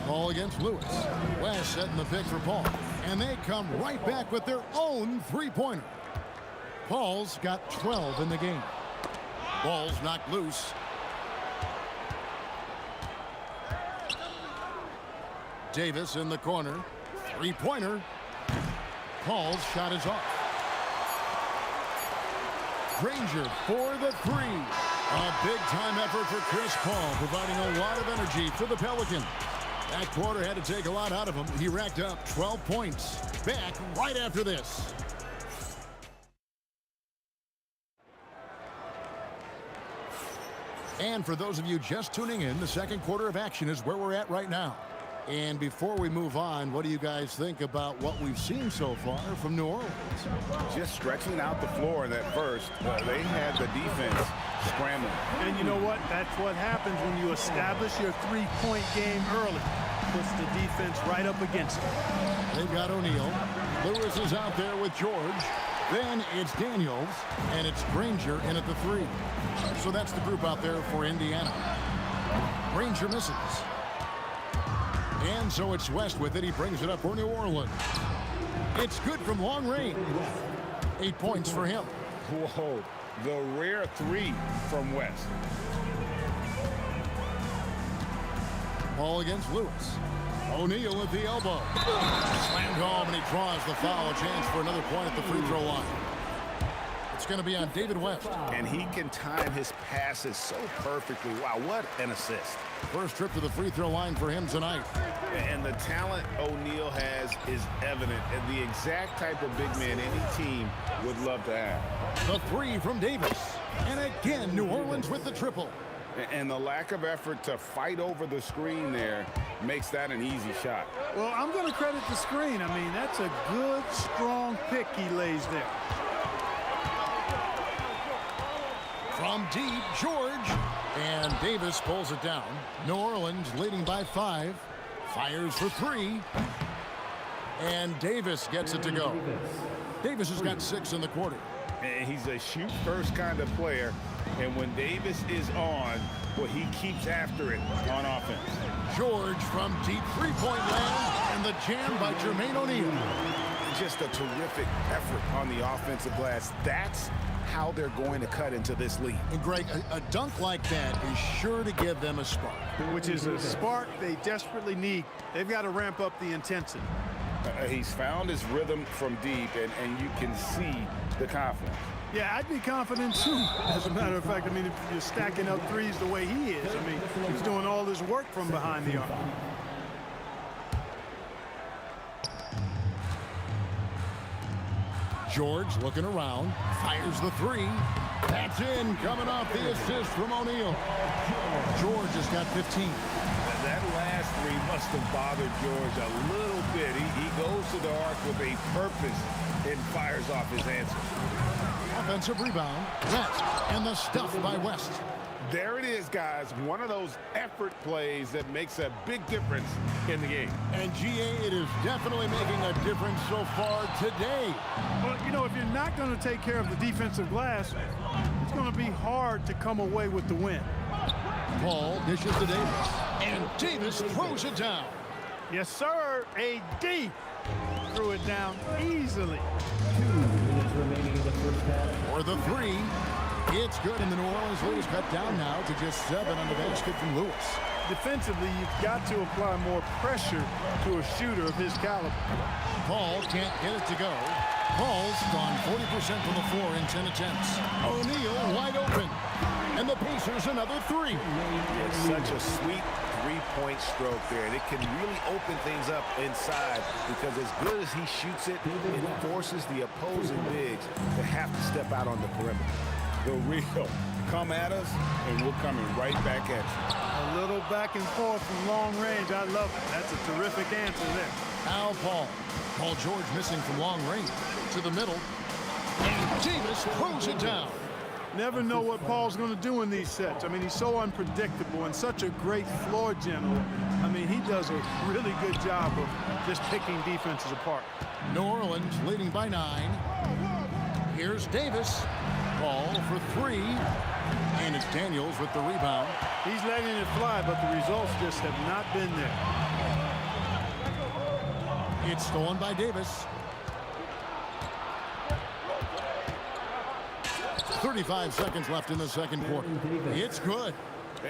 Paul against Lewis. West setting the pick for Paul. And they come right back with their own three-pointer. Paul's got 12 in the game. Ball's knocked loose. Davis in the corner. Three-pointer. Paul's shot is off. Granger for the three. A big-time effort for Chris Paul, providing a lot of energy for the Pelicans. That quarter had to take a lot out of him. He racked up 12 points. Back right after this. And for those of you just tuning in, the second quarter of action is where we're at right now. And before we move on, what do you guys think about what we've seen so far from New Orleans? Just stretching out the floor in that first. They had the defense scrambling. And you know what? That's what happens when you establish your three-point game early. Puts the defense right up against it. They've got O'Neal. Lewis is out there with George. Then it's Daniels, and it's Granger in at the three. So that's the group out there for Indiana. Granger misses. And so it's West with it. He brings it up for New Orleans. It's good from long range. 8 points for him. Whoa, the rare three from West. Paul against Lewis. O'Neal at the elbow. Slammed home, and he draws the foul. A chance for another point at the free throw line. It's going to be on David West. And he can time his passes so perfectly. Wow, what an assist. First trip to the free throw line for him tonight. And the talent O'Neal has is evident, and the exact type of big man any team would love to have. The three from Davis. And again, New Orleans with the triple. And the lack of effort to fight over the screen there makes that an easy shot. Well, I'm going to credit the screen. I mean, that's a good, strong pick he lays there. From deep, George. And Davis pulls it down. New Orleans leading by 5. Fires for 3. And Davis gets it to go. Davis has got 6 in the quarter. And he's a shoot-first kind of player. And when Davis is on, well, he keeps after it on offense. George from deep three-point land. And the jam by Jermaine O'Neal. Just a terrific effort on the offensive glass. That's how they're going to cut into this lead. And Greg, a dunk like that is sure to give them a spark. Which is a spark they desperately need. They've got to ramp up the intensity. He's found his rhythm from deep, and you can see the confidence. Yeah, I'd be confident too. As a matter of fact, I mean, if you're stacking up threes the way he is, I mean, he's doing all this work from behind the arc. George looking around, fires the three. That's in, coming off the assist from O'Neal. George has got 15. That last three must have bothered George a little bit. He goes to the arc with a purpose and fires off his answer. Offensive rebound. West, and the stuff by West. There it is, guys. One of those effort plays that makes a big difference in the game. And GA, it is definitely making a difference so far today. Well, you know, if you're not going to take care of the defensive glass, it's going to be hard to come away with the win. Paul dishes to Davis. And Davis throws it down. Yes, sir. AD threw it down easily. 2 minutes remaining in the first half. For the three. It's good, and the New Orleans lead is cut down now to just 7 on the basket from Lewis. Defensively, you've got to apply more pressure to a shooter of his caliber. Paul can't get it to go. Paul's gone 40% from the floor in 10 attempts. O'Neal wide open. And the Pacers another 3. It's such a sweet three-point stroke there, and it can really open things up inside because as good as he shoots it, it forces the opposing bigs to have to step out on the perimeter. The real come at us, and we're coming right back at you. A little back and forth from long range. I love it. That's a terrific answer there. Al Paul. Paul George missing from long range. To the middle. And Davis throws it down. Never know what Paul's going to do in these sets. I mean, he's so unpredictable and such a great floor general. I mean, he does a really good job of just picking defenses apart. New Orleans leading by 9. Here's Davis. Paul for 3. And it's Daniels with the rebound. He's letting it fly, but the results just have not been there. It's stolen by Davis. 35 seconds left in the second quarter. It's good.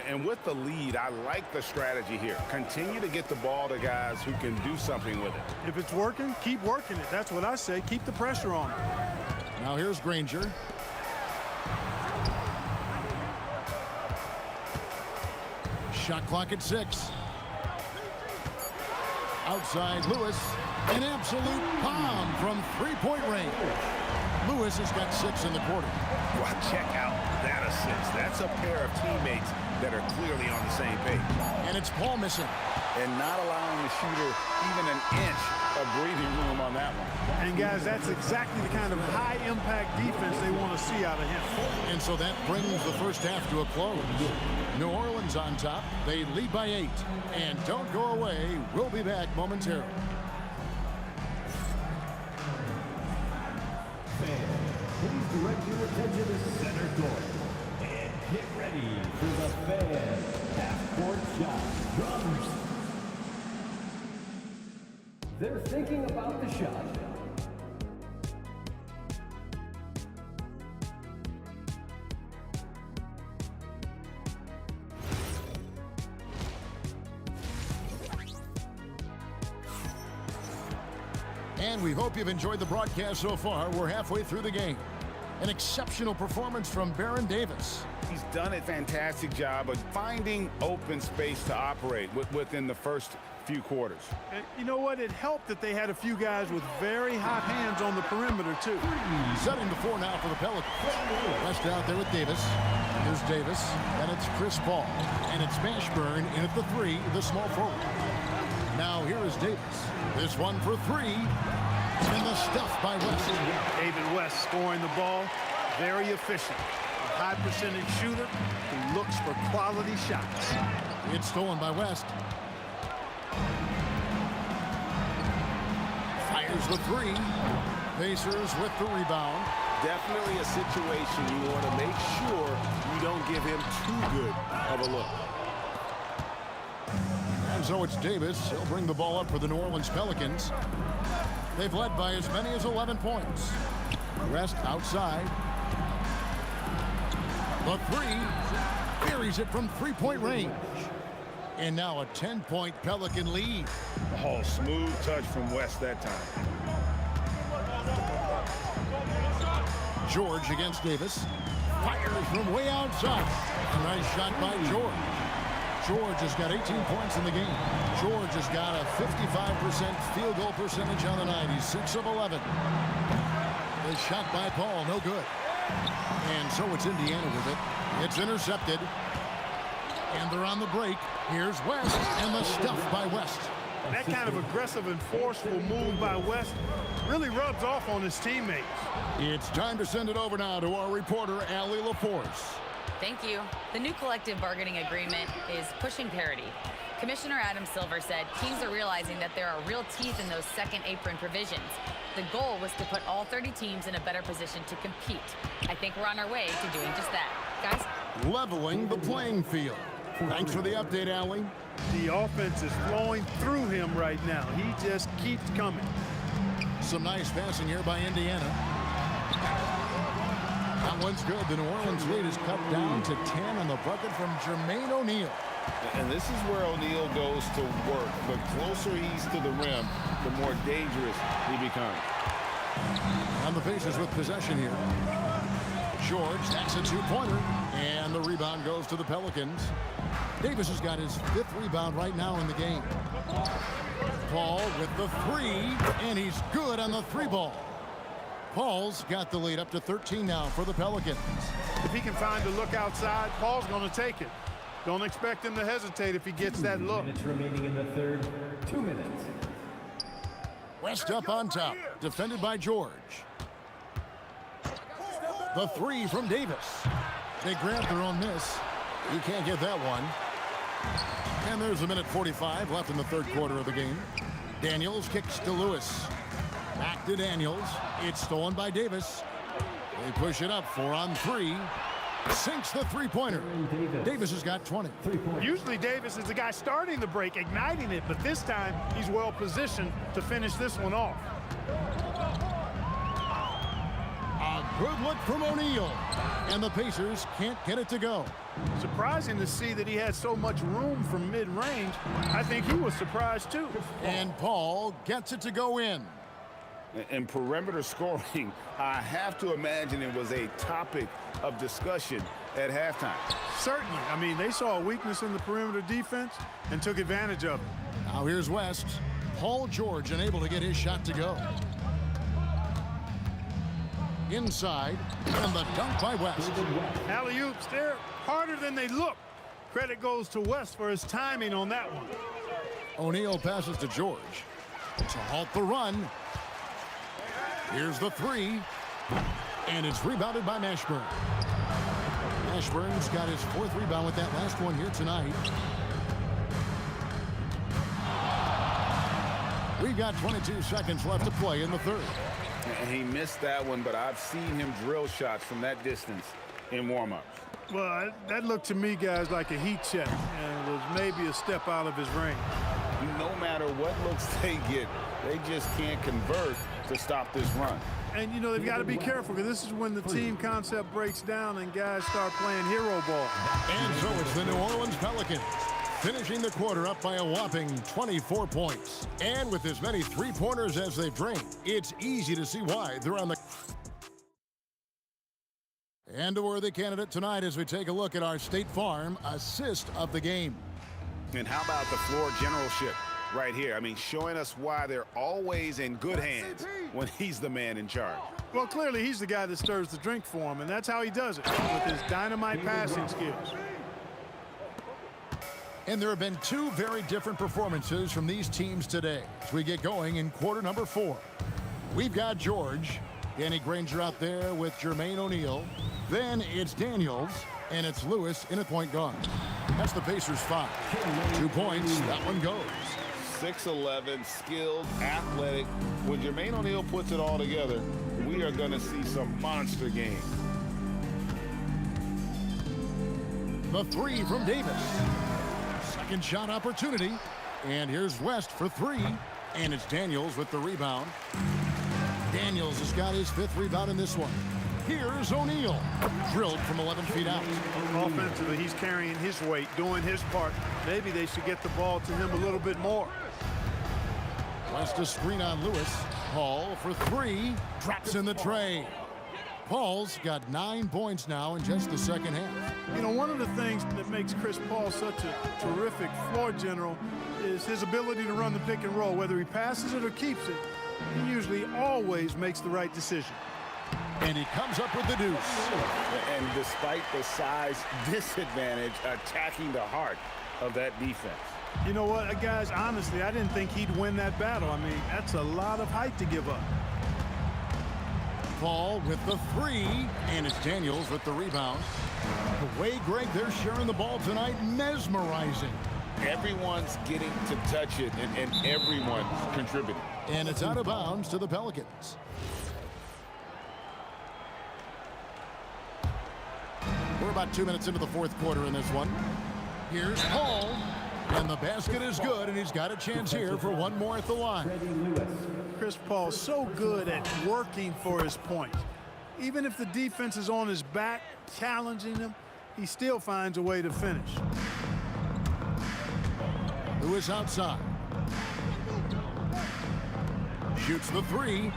And with the lead, I like the strategy here. Continue to get the ball to guys who can do something with it. If it's working, keep working it. That's what I say. Keep the pressure on him. Now here's Granger. Shot clock at 6. Outside Lewis. An absolute bomb from three-point range. Lewis has got 6 in the quarter. Well, check out that assist. That's a pair of teammates that are clearly on the same page. And it's Paul missing. And not allowing the shooter even an inch of breathing room on that one. And guys, that's exactly the kind of high-impact defense they want to see out of him. And so that brings the first half to a close. New Orleans on top. They lead by 8. And don't go away. We'll be back momentarily. Please direct your attention to center court and get ready for the fan half-court shot. Drums. They're thinking about the shot. And we hope you've enjoyed the broadcast so far. We're halfway through the game. An exceptional performance from Baron Davis. He's done a fantastic job of finding open space to operate within the first few quarters. And you know what? It helped that they had a few guys with very hot hands on the perimeter, too. Setting the 4 now for the Pelicans. West out there with Davis. Here's Davis. And it's Chris Paul. And it's Mashburn in at the 3, the small forward. Now here is Davis. This one for 3. And the stuff by West. David West scoring the ball. Very efficient. A high percentage shooter who looks for quality shots. It's stolen by West. Fires the 3. Pacers with the rebound. Definitely a situation you want to make sure you don't give him too good of a look. And so it's Davis. He'll bring the ball up for the New Orleans Pelicans. They've led by as many as 11 points. West outside. The 3. Buries it from three-point range. And now a 10-point Pelican lead. Oh, smooth touch from West that time. George against Davis. Fires from way outside. A nice shot by George. George has got 18 points in the game. George has got a 55% field goal percentage on the night. He's 6 of 11. The shot by Paul, no good. And so it's Indiana with it. It's intercepted. And they're on the break. Here's West, and the stuff by West. That kind of aggressive and forceful move by West really rubs off on his teammates. It's time to send it over now to our reporter, Allie LaForce. Thank you. The new collective bargaining agreement is pushing parity. Commissioner Adam Silver said teams are realizing that there are real teeth in those second apron provisions. The goal was to put all 30 teams in a better position to compete. I think we're on our way to doing just that. Guys? Leveling the playing field. Thanks for the update, Allie. The offense is flowing through him right now. He just keeps coming. Some nice passing here by Indiana. That one's good. The New Orleans lead is cut down to 10 on the bucket from Jermaine O'Neal. And this is where O'Neal goes to work. The closer he's to the rim, the more dangerous he becomes. And the Pacers with possession here. George, that's a 2-pointer. And the rebound goes to the Pelicans. Davis has got his 5th rebound right now in the game. Paul with the 3, and he's good on the 3-ball. Paul's got the lead up to 13 now for the Pelicans. If he can find a look outside, Paul's going to take it. Don't expect him to hesitate if he gets that look. 2 minutes remaining in the third. 2 minutes. West up on top, defended by George. The three from Davis. They grab their own miss. You can't get that one. And there's a minute 45 left in the third quarter of the game. Daniels kicks to Lewis. Back to Daniels. It's stolen by Davis. They push it up 4 on 3. Sinks the three-pointer. Davis has got 20. Usually Davis is the guy starting the break, igniting it, but this time he's well positioned to finish this one off. A good look from O'Neal. And the Pacers can't get it to go. Surprising to see that he had so much room from mid-range. I think he was surprised too. And Paul gets it to go in. And perimeter scoring, I have to imagine it was a topic of discussion at halftime. Certainly. I mean, they saw a weakness in the perimeter defense and took advantage of it. Now here's West. Paul George unable to get his shot to go. Inside, and the dunk by West. Alley-oops, they're harder than they look. Credit goes to West for his timing on that one. O'Neal passes to George to halt the run. Here's the three, and it's rebounded by Mashburn. Mashburn's got his 4th rebound with that last one here tonight. We've got 22 seconds left to play in the third. And he missed that one, but I've seen him drill shots from that distance in warm-ups. Well, that looked to me, guys, like a heat check, and was maybe a step out of his range. No matter what looks they get, they just can't convert to stop this run. And, you know, they've got to be careful, because this is when the team concept breaks down and guys start playing hero ball. And so it's the New Orleans Pelicans finishing the quarter up by a whopping 24 points. And with as many three-pointers as they've drained, it's easy to see why they're on the... And a worthy candidate tonight as we take a look at our State Farm assist of the game. And how about the floor generalship right here? I mean, showing us why they're always in good hands when he's the man in charge. Well, clearly he's the guy that stirs the drink for him, and that's how he does it, with his dynamite passing skills. And there have been 2 very different performances from these teams today as we get going in quarter number 4. We've got George, Danny Granger out there with Jermaine O'Neal. Then it's Daniels, and it's Lewis in at point guard. That's the Pacers' 5. 2 points, that one goes. 6'11", skilled, athletic. When Jermaine O'Neal puts it all together, we are going to see some monster games. The 3 from Davis. Second shot opportunity. And here's West for 3. And it's Daniels with the rebound. Daniels has got his 5th rebound in this one. Here's O'Neal. Drilled from 11 feet out. Offensively, he's carrying his weight, doing his part. Maybe they should get the ball to him a little bit more. West a screen on Lewis. Paul for 3. Drops in the tray. Paul's got 9 points now in just the second half. You know, one of the things that makes Chris Paul such a terrific floor general is his ability to run the pick and roll. Whether he passes it or keeps it, he usually always makes the right decision. And he comes up with the deuce. And despite the size disadvantage, attacking the heart of that defense. You know what, guys, honestly, I didn't think he'd win that battle. I mean, that's a lot of height to give up. Paul with the 3, and it's Daniels with the rebound. The way, Greg, they're sharing the ball tonight, mesmerizing. Everyone's getting to touch it, and everyone's contributing. And it's out of bounds to the Pelicans. We're about 2 minutes into the fourth quarter in this one. Here's Paul, and the basket is good, and he's got a chance here for one more at the line. Chris Paul's so good at working for his points. Even if the defense is on his back, challenging him, he still finds a way to finish. Lewis outside. Shoots the 3.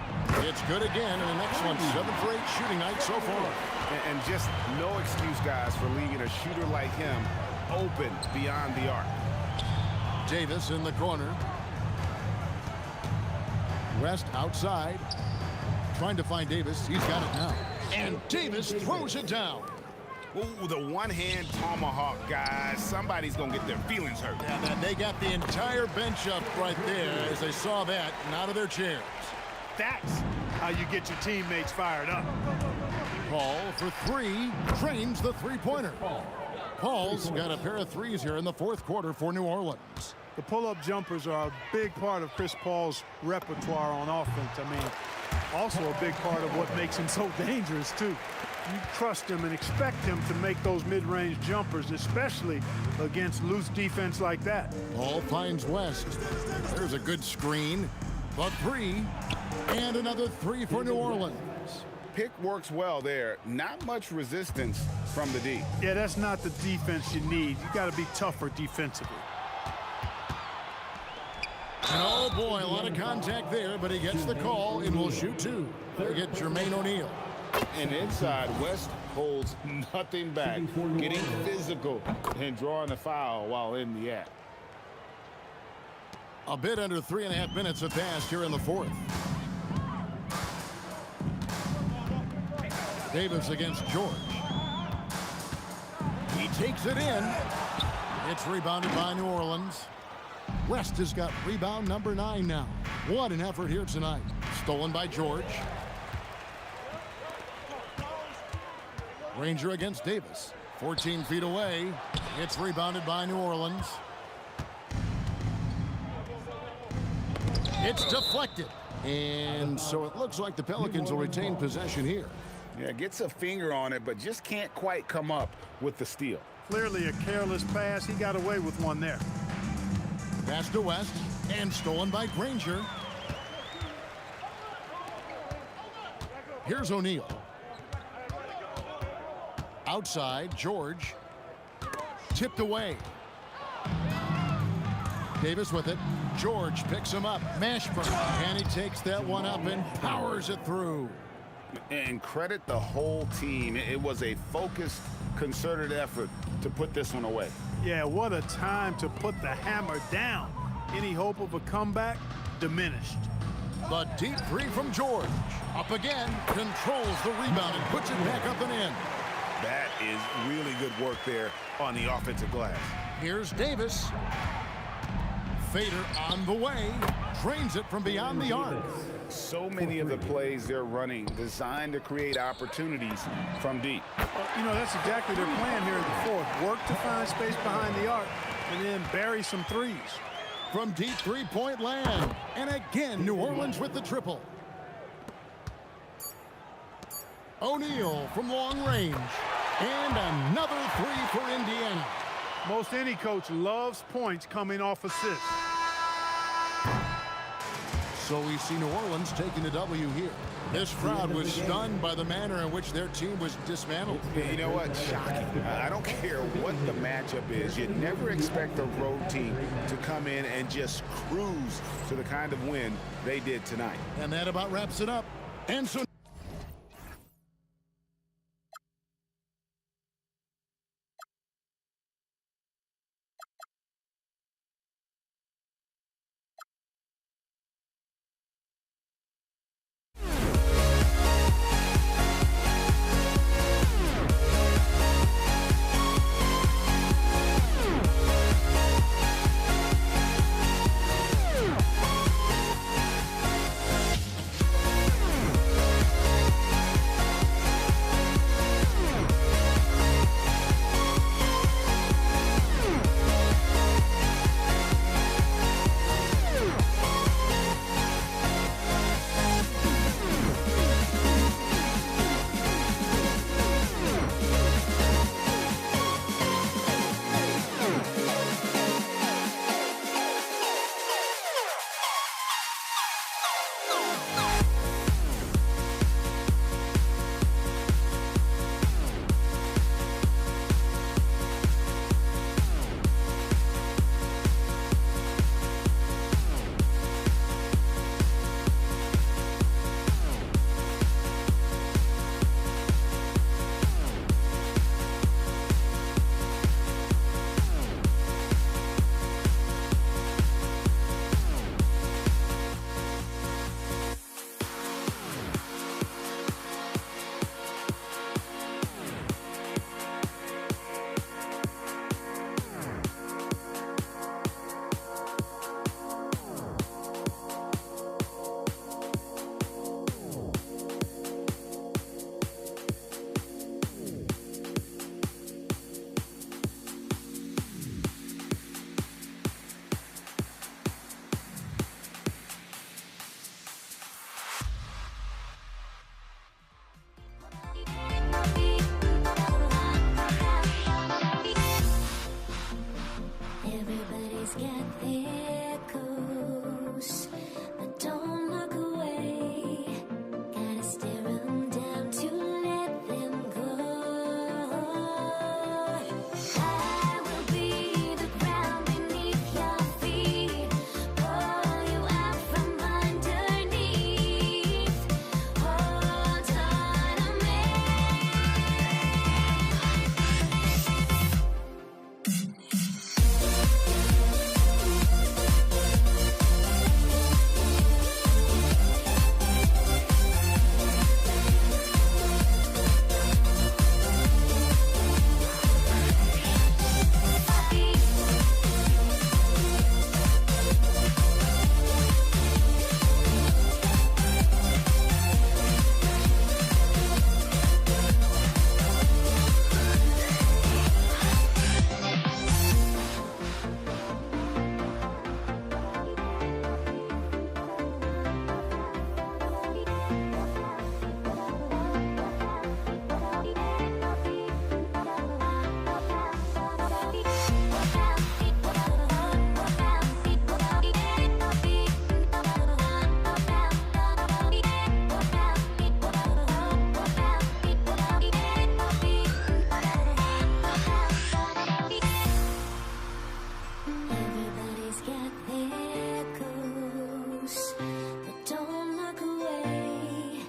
It's good again, and an excellent 7 for 8 shooting night so far. And just no excuse, guys, for leaving a shooter like him open beyond the arc. Davis in the corner. West outside. Trying to find Davis. He's got it now. And Davis throws it down. Ooh, the one-hand tomahawk, guys. Somebody's going to get their feelings hurt. Yeah, they got the entire bench up right there as they saw that and out of their chairs. That's how you get your teammates fired up. Paul for three, drains the three-pointer. Paul's got a pair of threes here in the fourth quarter for New Orleans. The pull-up jumpers are a big part of Chris Paul's repertoire on offense. I mean, also a big part of what makes him so dangerous, too. You trust him and expect him to make those mid-range jumpers, especially against loose defense like that. Paul finds West. There's a good screen. The three, and another three for New Orleans. Pick works well there. Not much resistance from the D. Yeah, that's not the defense you need. You got to be tougher defensively. And oh boy, a lot of contact there, but he gets the call and will shoot two. They get Jermaine O'Neal. And inside, West holds nothing back, getting physical and drawing a foul while in the act. A bit under 3.5 minutes have passed here in the fourth. Davis against George. He takes it in. It's rebounded by New Orleans. West has got rebound number 9 now. What an effort here tonight. Stolen by George. Ranger against Davis. 14 feet away. It's rebounded by New Orleans. It's deflected. And so it looks like the Pelicans will retain possession here. Yeah, gets a finger on it, but just can't quite come up with the steal. Clearly a careless pass. He got away with one there. Pass to West, and stolen by Granger. Here's O'Neal. Outside, George. Tipped away. Davis with it. George picks him up. Mashburn. And he takes that one up and powers it through. And credit the whole team. It was a focused, concerted effort to put this one away. Yeah, what a time to put the hammer down. Any hope of a comeback? Diminished. The deep three from George. Up again. Controls the rebound and puts it back up and in. That is really good work there on the offensive glass. Here's Davis. Fader on the way. Drains it from beyond the arc. So many of the plays they're running designed to create opportunities from deep. You know, that's exactly their plan here in the fourth. Work to find space behind the arc and then bury some threes. From deep three-point land. And again, New Orleans with the triple. O'Neal from long range. And another three for Indiana. Most any coach loves points coming off assists. So we see New Orleans taking the W here. This crowd was stunned by the manner in which their team was dismantled. You know what? Shocking. I don't care what the matchup is. You never expect a road team to come in and just cruise to the kind of win they did tonight. And that about wraps it up. And so Everybody's got their goals, but don't look away. Gotta stare 'em down to let them go. I will be the ground beneath your feet, pull you out from underneath. Hold on to me. Everybody's got their goals, but don't look away.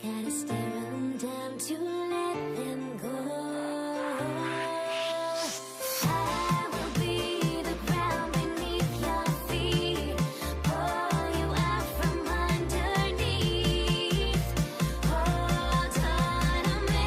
Gotta stare 'em down to let them go. I will be the ground beneath your feet, pull you out from underneath. Hold on to me.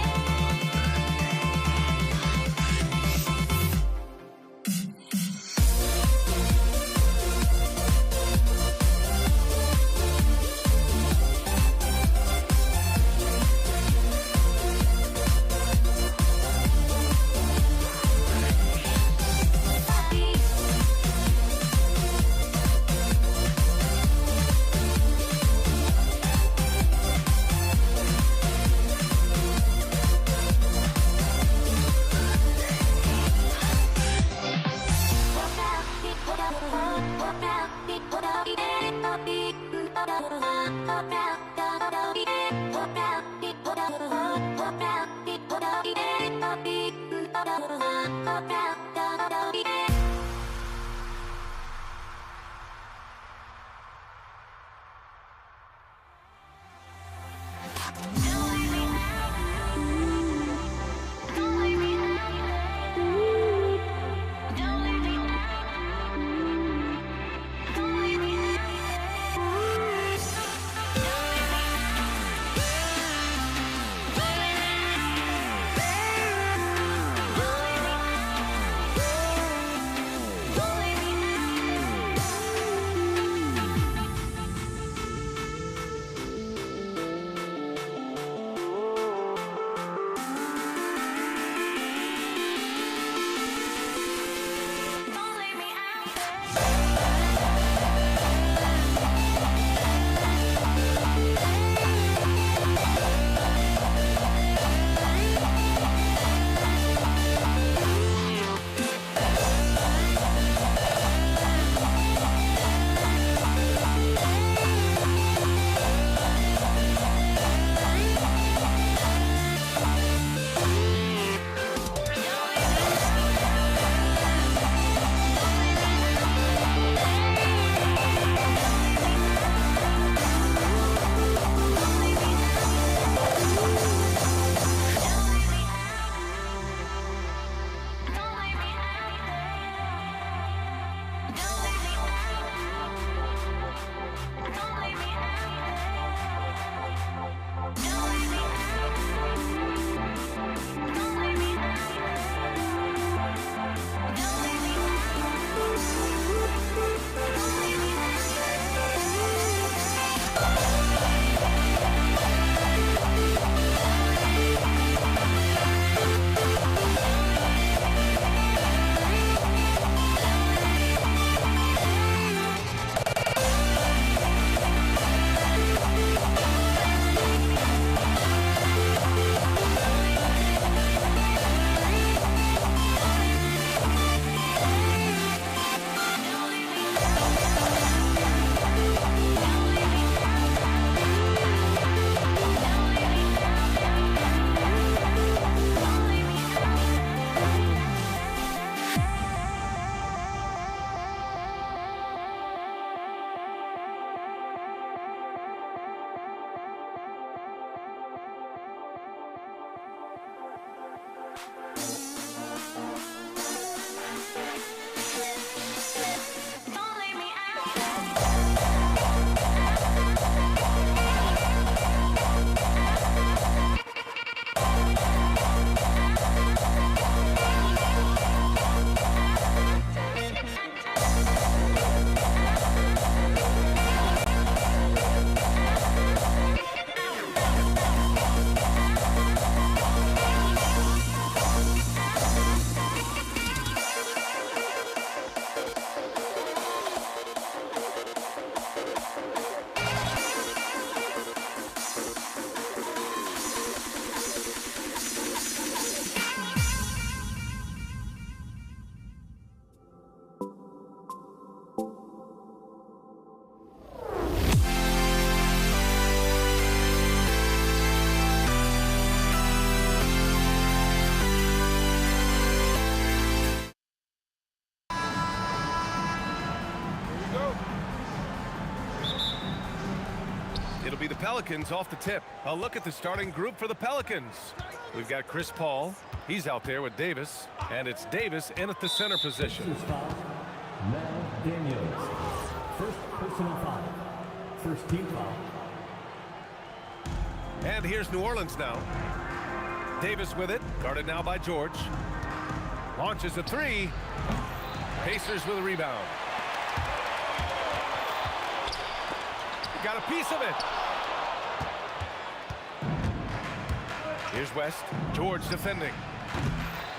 It'll be the Pelicans off the tip. A look at the starting group for the Pelicans. We've got Chris Paul. He's out there with Davis. And it's Davis in at the center position. Now Daniels. First personal foul. First team foul. And here's New Orleans now. Davis with it. Guarded now by George. Launches a three. Pacers with a rebound. Got a piece of it. Here's West. George defending.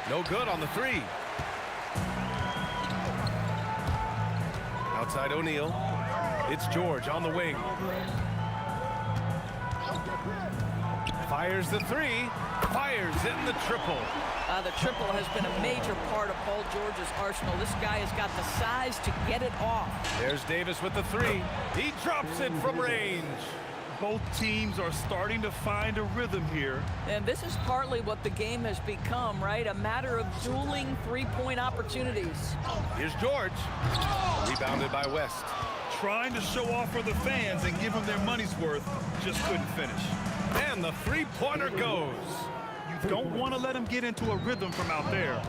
No good on the three. Outside O'Neal. It's George on the wing. Fires the three. Fires in the triple. The triple has been a major part of Paul George's arsenal. This guy has got the size to get it off. There's Davis with the three. He drops it from range. Both teams are starting to find a rhythm here. And this is partly what the game has become, right? A matter of dueling three-point opportunities. Here's George. Rebounded by West. Trying to show off for the fans and give them their money's worth. Just couldn't finish. And the three-pointer goes. You don't want to let him get into a rhythm from out there.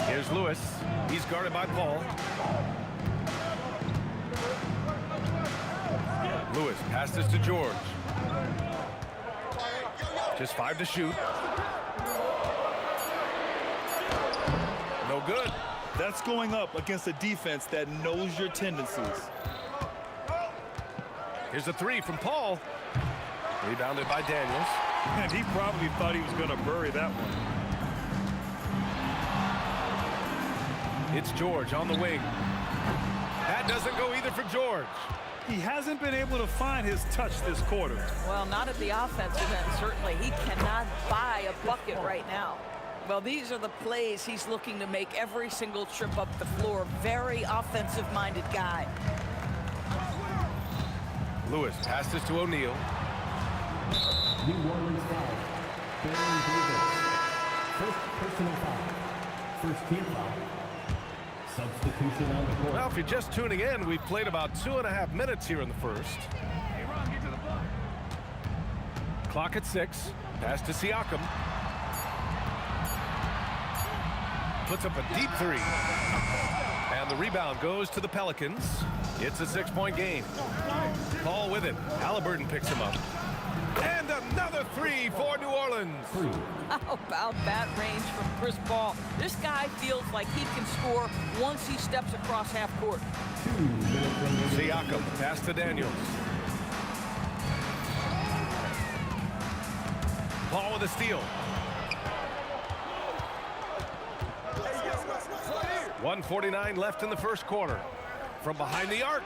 Here's Lewis. He's guarded by Paul. Lewis passes to George. Just 5 to shoot. No good. That's going up against a defense that knows your tendencies. Here's a three from Paul. Rebounded by Daniels. And he probably thought he was going to bury that one. It's George on the wing. That doesn't go either for George. He hasn't been able to find his touch this quarter. Well, not at the offensive end, certainly. He cannot buy a bucket right now. Well, these are the plays he's looking to make every single trip up the floor. Very offensive-minded guy. Lewis passes to O'Neal. New Orleans foul. Baron Davis. First personal foul. First team foul. Substitution on the court. Well, if you're just tuning in, we've played about 2.5 minutes here in the first. Clock at 6. Pass to Siakam. Puts up a deep three. And the rebound goes to the Pelicans. It's a 6-point game. Paul with it. Halliburton picks him up. And another three for New Orleans. How about that range from Chris Paul? This guy feels like he can score once he steps across half court. Siakam, pass to Daniels. Paul with a steal. 1:49 left in the first quarter. From behind the arc.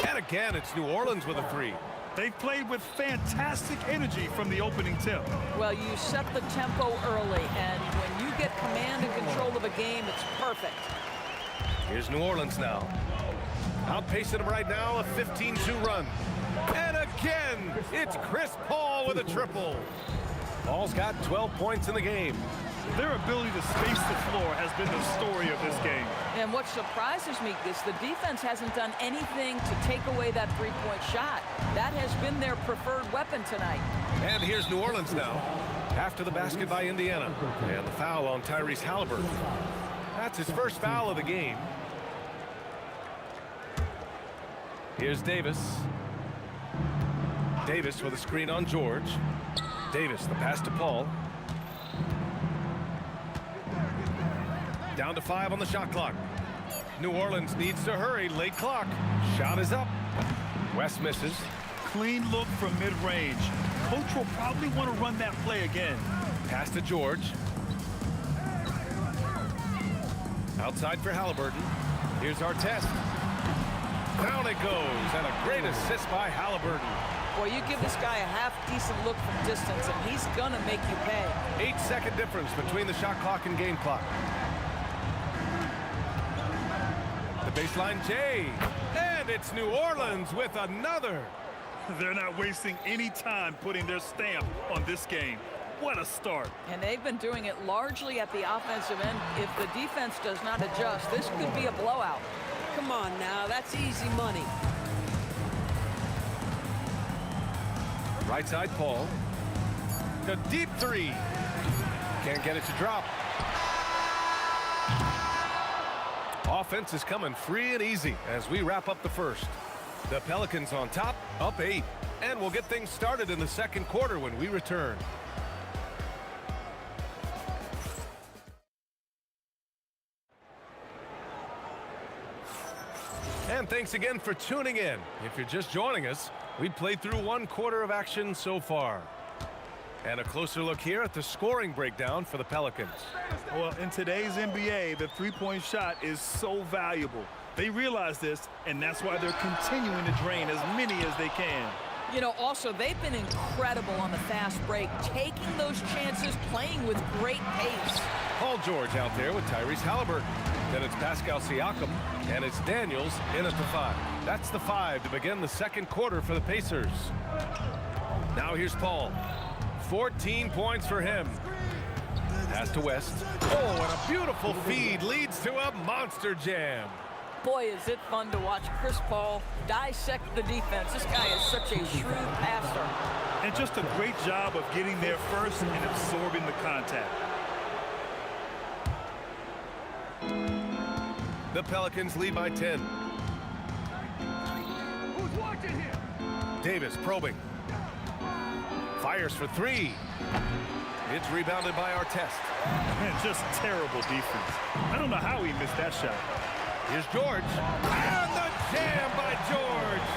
And again, it's New Orleans with a three. They've played with fantastic energy from the opening tip. Well, you set the tempo early, and when you get command and control of a game, it's perfect. Here's New Orleans now. Outpacing them right now, a 15-2 run. And again, it's Chris Paul with a triple. Paul's got 12 points in the game. Their ability to space the floor has been the story of this game. And what surprises me is the defense hasn't done anything to take away that three-point shot. That has been their preferred weapon tonight. And here's New Orleans now. After the basket by Indiana. And the foul on Tyrese Halliburton. That's his first foul of the game. Here's Davis. Davis with a screen on George. Davis, the pass to Paul. Down to 5 on the shot clock. New Orleans needs to hurry. Late clock. Shot is up. West misses. Clean look from mid-range. Coach will probably want to run that play again. Pass to George. Outside for Halliburton. Here's Artest. Down it goes. And a great assist by Halliburton. Boy, you give this guy a half-decent look from distance, and he's going to make you pay. 8-second difference between the shot clock and game clock. The baseline J. And it's New Orleans with another. They're not wasting any time putting their stamp on this game. What a start. And they've been doing it largely at the offensive end. If the defense does not adjust, this could be a blowout. Come on now, that's easy money. Right side, Paul. The deep three. Can't get it to drop. Offense is coming free and easy as we wrap up the first. The Pelicans on top, up 8. And we'll get things started in the second quarter when we return. And thanks again for tuning in. If you're just joining us, we played through 1 quarter of action so far. And a closer look here at the scoring breakdown for the Pelicans. Well, in today's NBA, the three-point shot is so valuable. They realize this, and that's why they're continuing to drain as many as they can. You know, also, they've been incredible on the fast break, taking those chances, playing with great pace. Paul George out there with Tyrese Halliburton. Then it's Pascal Siakam, and it's Daniels in at the 5. That's the 5 to begin the second quarter for the Pacers. Now here's Paul. 14 points for him. Pass to West. Oh, and a beautiful feed leads to a monster jam. Boy, is it fun to watch Chris Paul dissect the defense. This guy is such a shrewd passer. And just a great job of getting there first and absorbing the contact. The Pelicans lead by 10. Who's watching here? Davis probing. Fires for 3. It's rebounded by Artest. Man, just terrible defense. I don't know how he missed that shot. Here's George. And the jam by George.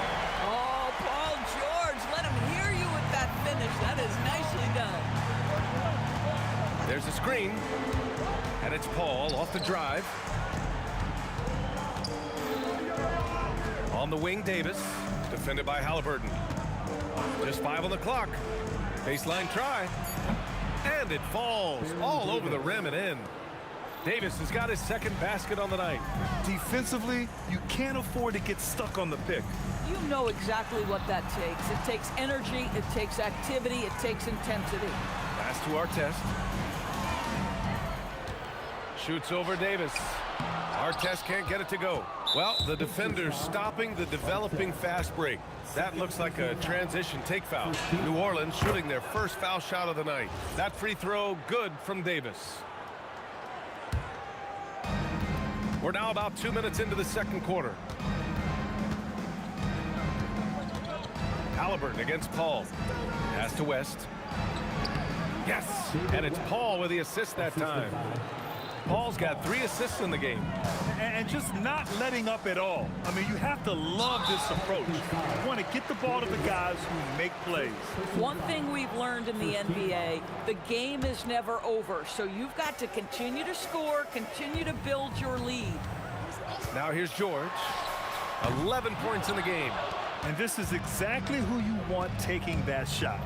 Oh, Paul George, let him hear you with that finish. That is nicely done. There's a screen. And it's Paul off the drive. On the wing, Davis. Defended by Halliburton. Just 5 on the clock. Baseline try. And it falls all over the rim and in. Davis has got his second basket on the night. Defensively, you can't afford to get stuck on the pick. You know exactly what that takes. It takes energy, it takes activity, it takes intensity. Pass to Artest. Shoots over Davis. Artest can't get it to go. Well, the defender's stopping the developing fast break. That looks like a transition take foul. New Orleans shooting their first foul shot of the night. That free throw good from Davis. We're now about 2 minutes into the second quarter. Halliburton against Paul. Pass to West. Yes, and it's Paul with the assist that time. Paul's got 3 assists in the game. And just not letting up at all. I mean, you have to love this approach. You want to get the ball to the guys who make plays. One thing we've learned in the NBA, the game is never over. So you've got to continue to score, continue to build your lead. Now here's George. 11 points in the game. And this is exactly who you want taking that shot.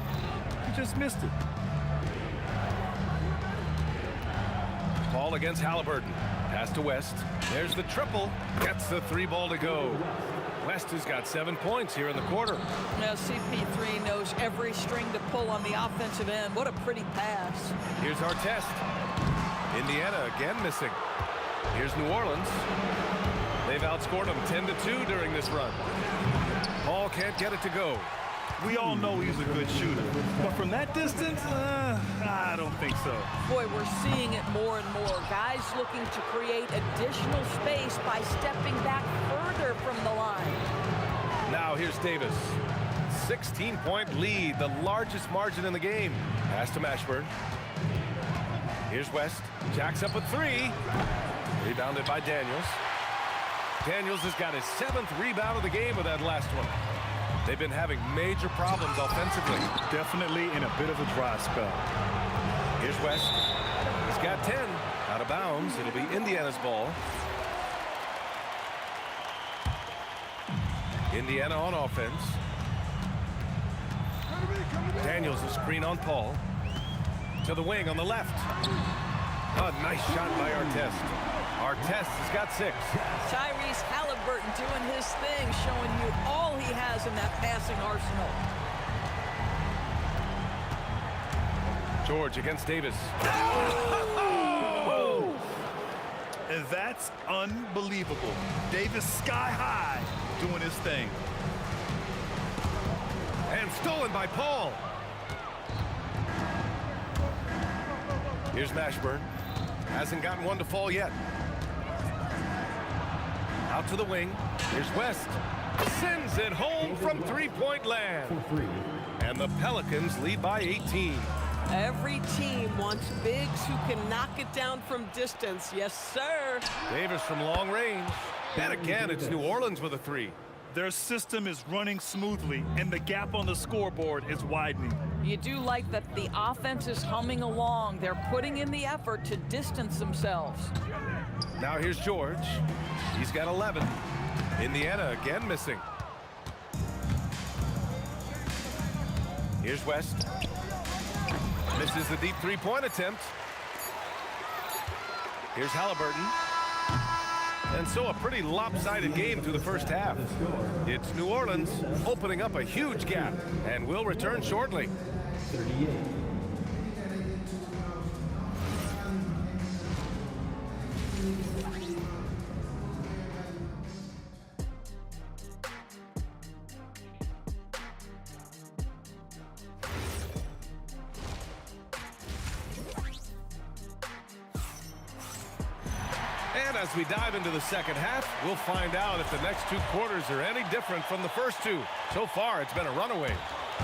He just missed it. Paul against Halliburton. Pass to West. There's the triple. Gets the 3 ball to go. West has got 7 points here in the quarter. Now CP3 knows every string to pull on the offensive end. What a pretty pass. Here's Artest. Indiana again missing. Here's New Orleans. They've outscored them 10-2 during this run. Paul can't get it to go. We all know he's a good shooter. But from that distance, I don't think so. Boy, we're seeing it more and more. Guys looking to create additional space by stepping back further from the line. Now here's Davis. 16-point lead, the largest margin in the game. Pass to Mashburn. Here's West. Jacks up a 3. Rebounded by Daniels. Daniels has got his 7th rebound of the game with that last one. They've been having major problems offensively. Definitely in a bit of a dry spell. Here's West. He's got 10. Out of bounds. It'll be Indiana's ball. Indiana on offense. Daniels a screen on Paul. To the wing on the left. A nice shot by Artest. Artest has got 6. Tyrese Halliburton doing his thing, showing you all he has in that passing arsenal. George against Davis. Oh! And that's unbelievable. Davis sky high doing his thing. And And stolen by Paul. Here's Mashburn. Hasn't gotten one to fall yet. Out to the wing. Here's West. Sends it home from three-point land. And the Pelicans lead by 18. Every team wants bigs who can knock it down from distance. Yes, sir. Davis from long range. And again, it's New Orleans with a three. Their system is running smoothly, and the gap on the scoreboard is widening. You do like that the offense is humming along. They're putting in the effort to distance themselves. Now here's George. He's got 11. Indiana again missing. Here's West. Misses the deep three-point attempt. Here's Halliburton. And so a pretty lopsided game through the first half. It's New Orleans opening up a huge gap, and will return shortly. 38. And as we dive into the second half, we'll find out if the next two quarters are any different from the first two. So far, it's been a runaway.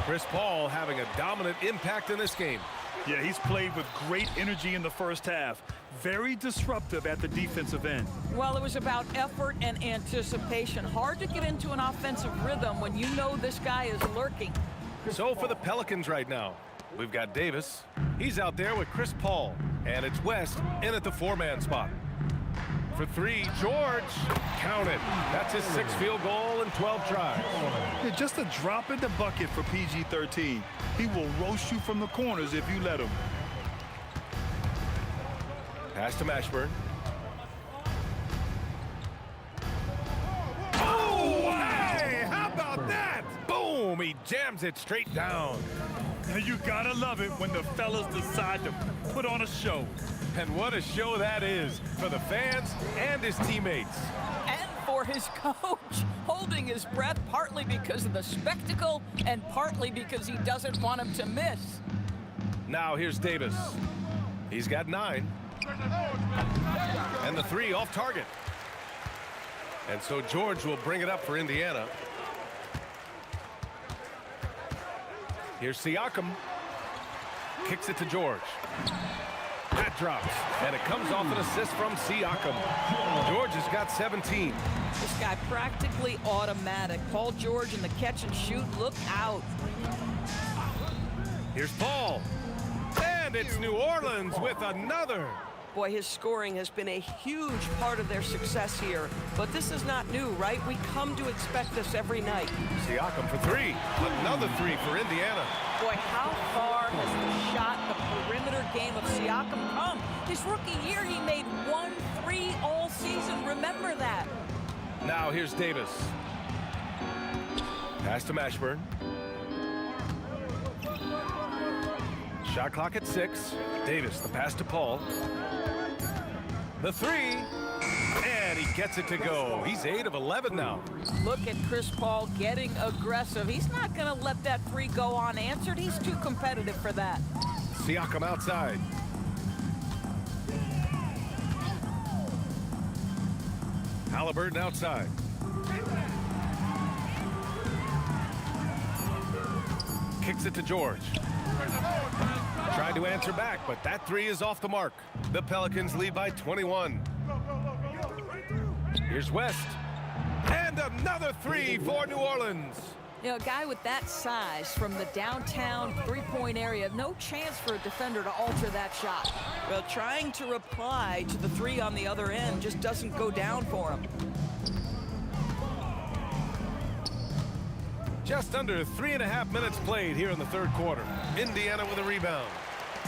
Chris Paul having a dominant impact in this game. Yeah, he's played with great energy in the first half. Very disruptive at the defensive end. Well, it was about effort and anticipation. Hard to get into an offensive rhythm when you know this guy is lurking. So for the Pelicans right now, we've got Davis. He's out there with Chris Paul. And it's West in at the four-man spot. For three, George. Count it. That's his 6th field goal in 12 tries. Yeah, just a drop in the bucket for PG-13. He will roast you from the corners if you let him. Pass to Mashburn. Oh, hey! How about that? Boom! He jams it straight down. And you gotta love it when the fellas decide to put on a show. And what a show that is for the fans and his teammates. And for his coach, holding his breath partly because of the spectacle and partly because he doesn't want him to miss. Now here's Davis. He's got 9. And the 3 off target. And so George will bring it up for Indiana. Here's Siakam. Kicks it to George. That drops, and it comes off an assist from Siakam. George has got 17. This guy practically automatic. Paul George in the catch and shoot. Look out. Here's Paul. And it's New Orleans with another. Boy, his scoring has been a huge part of their success here. But this is not new, right? We come to expect this every night. Siakam for 3. Another 3 for Indiana. Boy, how far has the shot, the perimeter game of Siakam come? His rookie year, he made 1 3 all season. Remember that. Now here's Davis. Pass to Mashburn. Shot clock at 6. Davis, the pass to Paul. The 3. And he gets it to go. He's 8 of 11 now. Look at Chris Paul getting aggressive. He's not going to let that 3 go unanswered. He's too competitive for that. Siakam outside. Halliburton outside. Kicks it to George. Tried to answer back, but that 3 is off the mark. The Pelicans lead by 21. Here's West. And another 3 for New Orleans. You know, a guy with that size from the downtown three-point area, no chance for a defender to alter that shot. Well, trying to reply to the 3 on the other end just doesn't go down for him. Just under 3.5 minutes played here in the third quarter. Indiana with a rebound.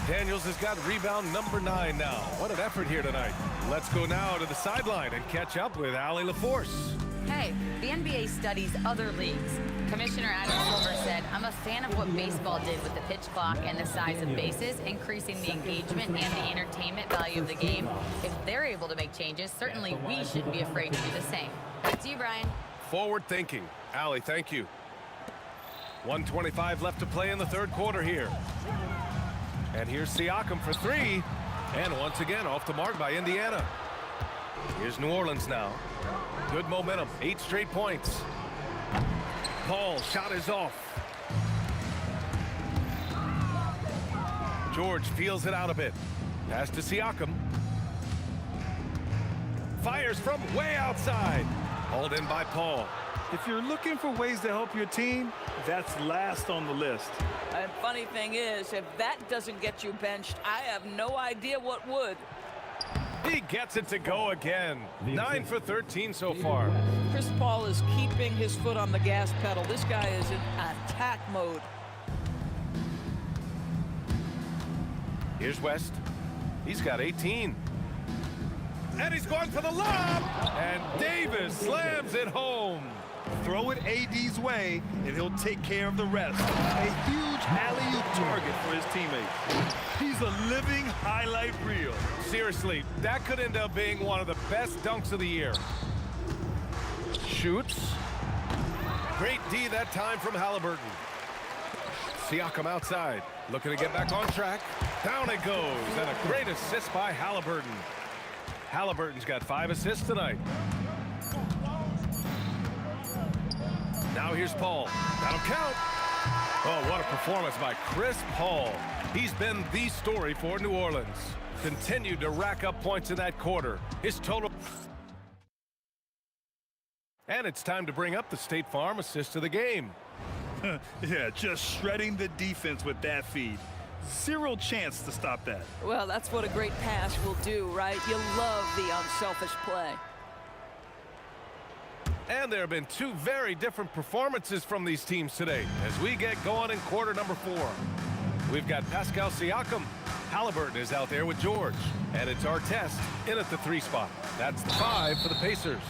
Daniels has got rebound number 9 now. What an effort here tonight. Let's go now to the sideline and catch up with Allie LaForce. Hey, the NBA studies other leagues. Commissioner Adam Silver said, I'm a fan of what baseball did with the pitch clock and the size of bases, increasing the engagement and the entertainment value of the game. If they're able to make changes, certainly we shouldn't be afraid to do the same. Back to you, Brian. Forward thinking. Allie, thank you. 1:25 left to play in the third quarter here. And here's Siakam for three. And once again off the mark by Indiana. Here's New Orleans now. Good momentum, 8 straight points. Paul shot is off. George feels it out a bit. Pass to Siakam. Fires from way outside. Hauled in by Paul. If you're looking for ways to help your team, that's last on the list. And funny thing is, if that doesn't get you benched, I have no idea what would. He gets it to go again. 9 for 13 so far. Chris Paul is keeping his foot on the gas pedal. This guy is in attack mode. Here's West. He's got 18. And he's going for the lob. And Davis slams it home. Throw it AD's way, and he'll take care of the rest. A huge alley-oop target for his teammates. He's a living highlight reel. Seriously, that could end up being one of the best dunks of the year. Shoots. Great D that time from Halliburton. Siakam outside, looking to get back on track. Down it goes, and a great assist by Halliburton. Halliburton's got 5 assists tonight. Now here's Paul. That'll count. Oh, what a performance by Chris Paul. He's been the story for New Orleans. Continued to rack up points in that quarter. His total. And it's time to bring up the State Farm assist of the game. Yeah, just shredding the defense with that feed. Zero chance to stop that. Well, that's what a great pass will do, right? You love the unselfish play. And there have been 2 very different performances from these teams today as we get going in quarter number 4. We've got Pascal Siakam. Halliburton is out there with George. And it's Artest in at the 3 spot. That's the 5 for the Pacers.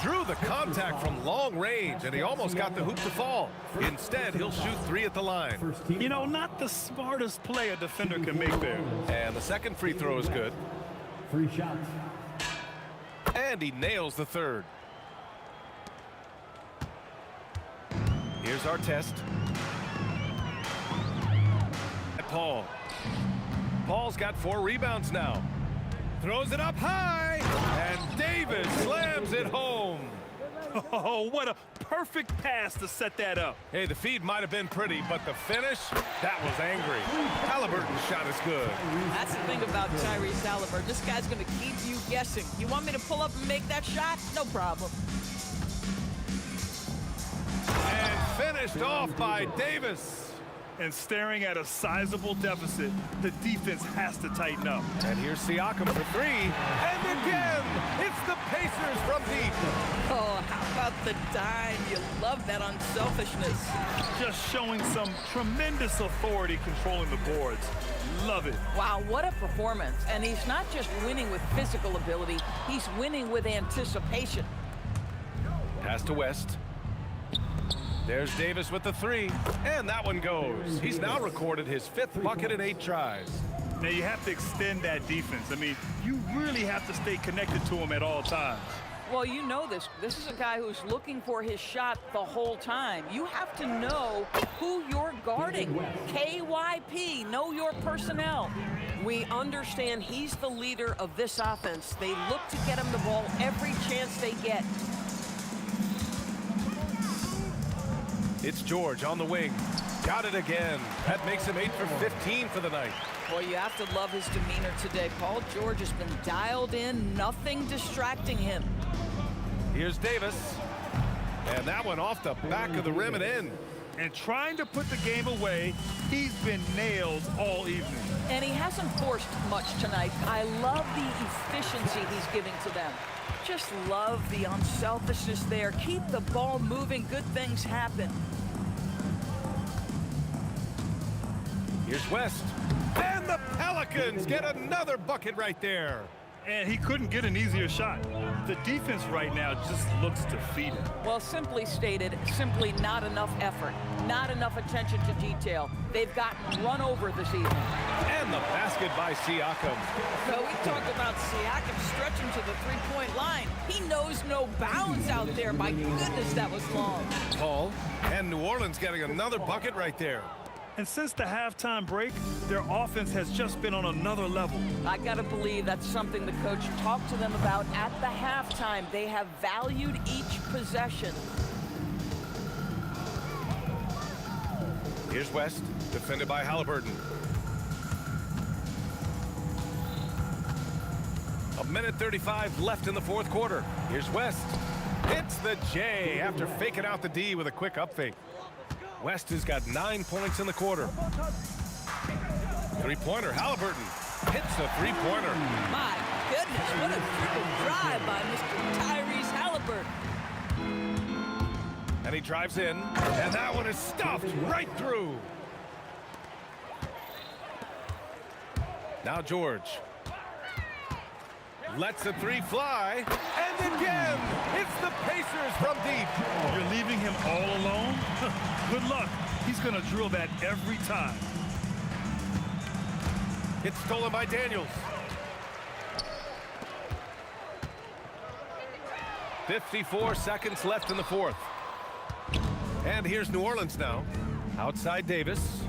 Drew the contact from long range, and he almost got the hoop to fall. Instead, he'll shoot 3 at the line. You know, not the smartest play a defender can make there. And the second free throw is good. 3 shots. And he nails the third. Here's Artest. Paul. Paul's got 4 rebounds now. Throws it up high, and Davis slams it home. Oh, what a perfect pass to set that up. Hey, the feed might have been pretty, but the finish, that was angry. Halliburton's shot is good. That's the thing about Tyrese Halliburton. This guy's going to keep you guessing. You want me to pull up and make that shot? No problem. And finished off by Davis. And staring at a sizable deficit, the defense has to tighten up. And here's Siakam for 3. And again, it's the Pacers from deep. Oh, how about the dime? You love that unselfishness. Just showing some tremendous authority controlling the boards. Love it. Wow, what a performance. And he's not just winning with physical ability, he's winning with anticipation. Pass to West. There's Davis with the 3, and that one goes. He's now recorded his 5th bucket in 8 tries. Now you have to extend that defense. I mean, you really have to stay connected to him at all times. Well, you know this. This is a guy who's looking for his shot the whole time. You have to know who you're guarding. KYP, know your personnel. We understand he's the leader of this offense. They look to get him the ball every chance they get. It's George on the wing. Got it again. That makes him 8 for 15 for the night. Well, you have to love his demeanor today. Paul George has been dialed in, nothing distracting him. Here's Davis. And that one off the back of the rim and in. And trying to put the game away, he's been nailed all evening. And he hasn't forced much tonight. I love the efficiency he's giving to them. Just love the unselfishness there. Keep the ball moving. Good things happen. Here's West. And the Pelicans get another bucket right there. And he couldn't get an easier shot. The defense right now just looks defeated. Well, simply stated, simply not enough effort, not enough attention to detail. They've gotten run over this evening. And the basket by Siakam. So we talked about Siakam stretching to the three-point line. He knows no bounds out there. My goodness, that was long. Paul, and New Orleans getting another bucket right there. And since the halftime break, their offense has just been on another level. I gotta believe that's something the coach talked to them about at the halftime. They have valued each possession. Here's West, defended by Halliburton. A minute 35 left in the fourth quarter. Here's West. Hits the J after faking out the D with a quick up fake. West has got 9 points in the quarter. Three-pointer, Halliburton hits a three-pointer. My goodness, what a triple drive by Mr. Tyrese Halliburton. And he drives in, and that one is stuffed right through. Now George lets the three fly, and again, it's the Pacers from deep. You're leaving him all alone? Good luck. He's going to drill that every time. It's stolen by Daniels. 54 seconds left in the fourth. And here's New Orleans now. Outside Davis.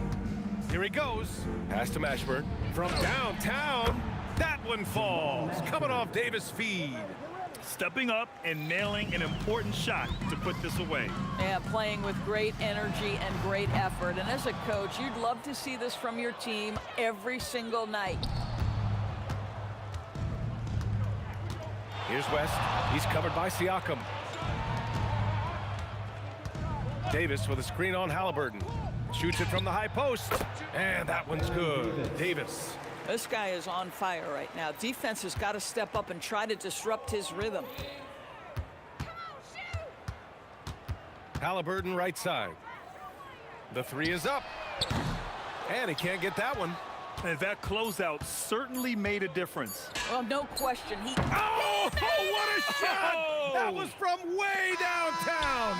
Here he goes. Pass to Mashburn. From downtown. That one falls. Coming off Davis' feed. Stepping up and nailing an important shot to put this away. Yeah, playing with great energy and great effort. And as a coach, you'd love to see this from your team every single night. Here's West. He's covered by Siakam. Davis with a screen on Halliburton. Shoots it from the high post. And that one's good. Davis. This guy is on fire right now. Defense has got to step up and try to disrupt his rhythm. Halliburton right side. The three is up. And he can't get that one. And that closeout certainly made a difference. Well, no question. Oh, what a shot! That was from way downtown.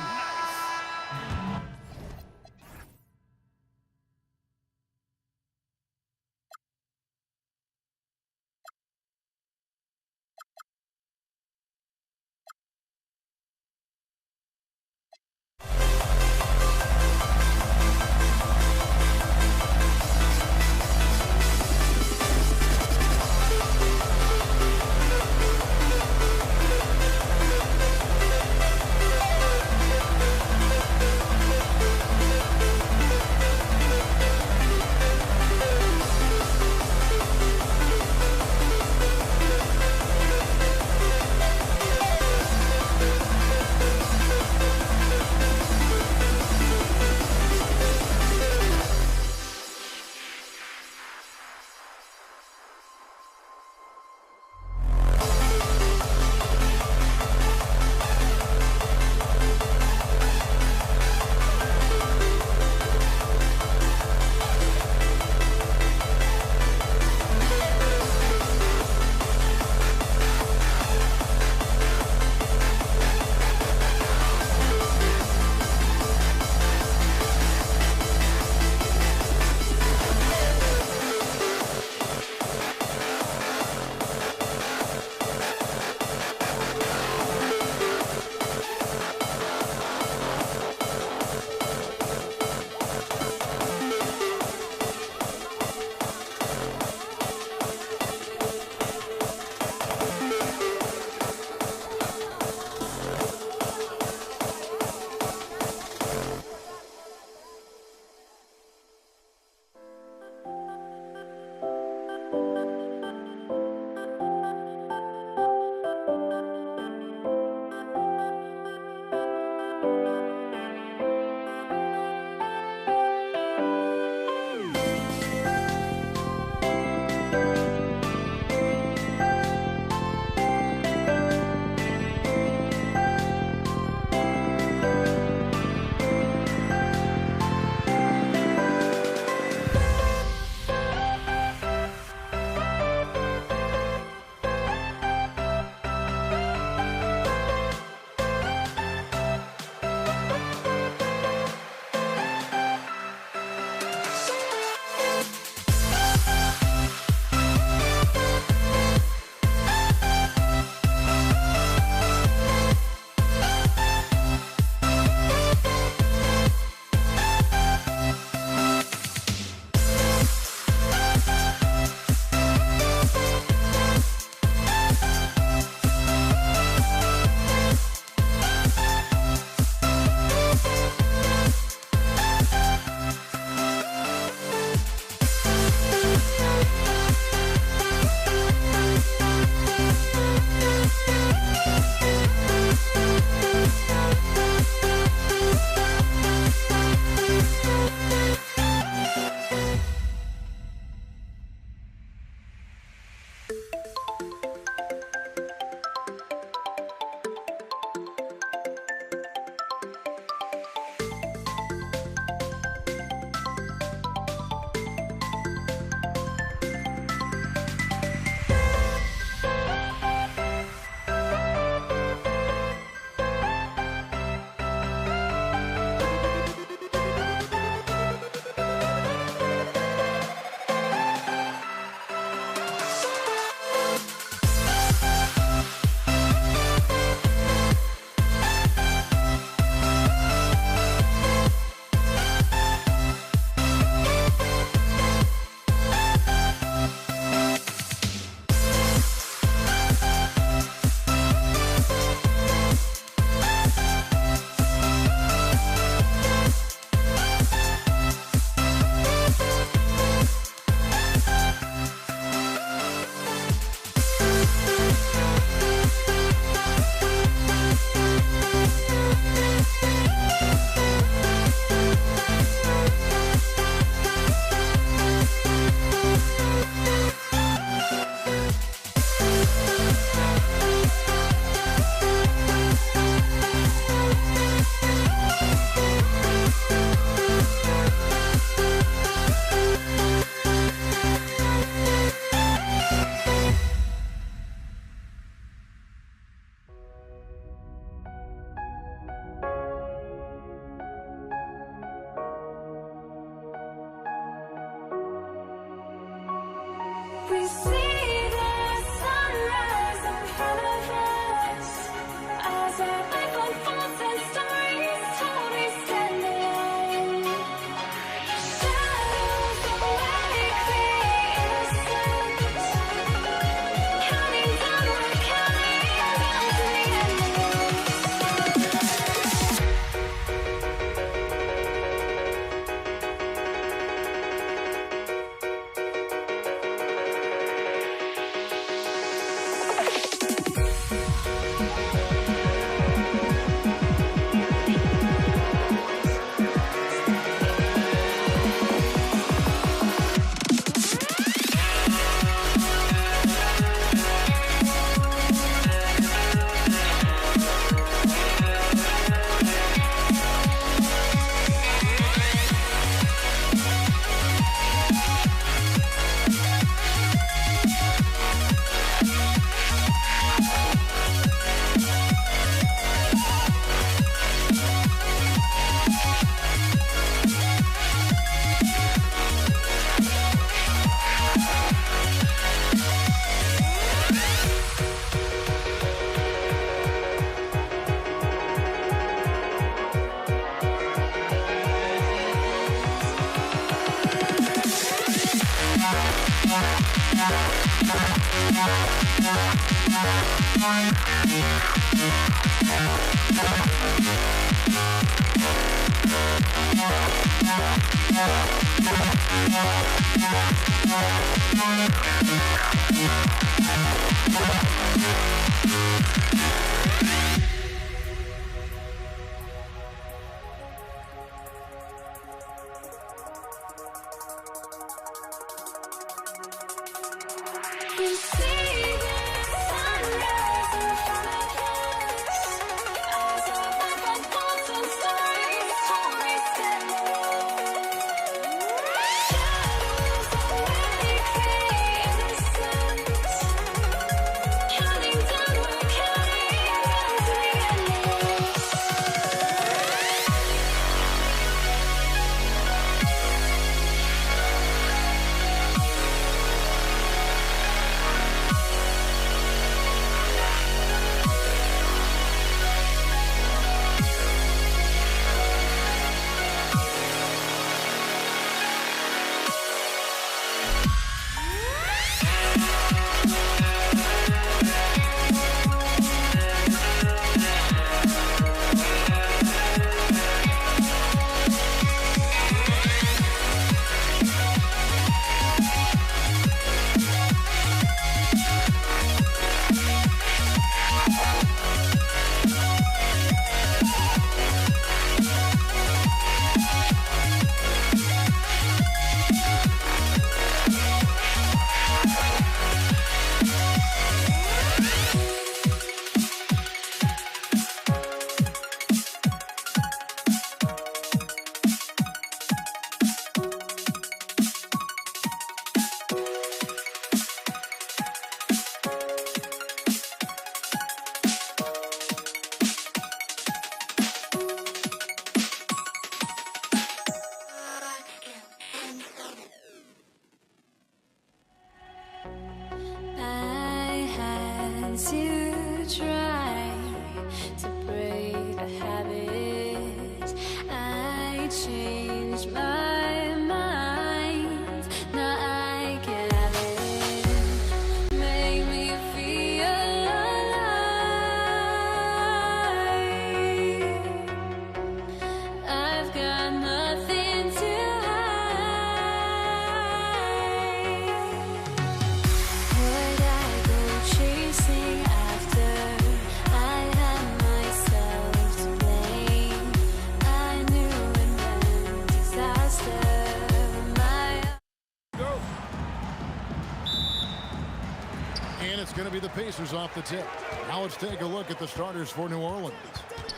Going to be the Pacers off the tip. Now let's take a look at the starters for New Orleans.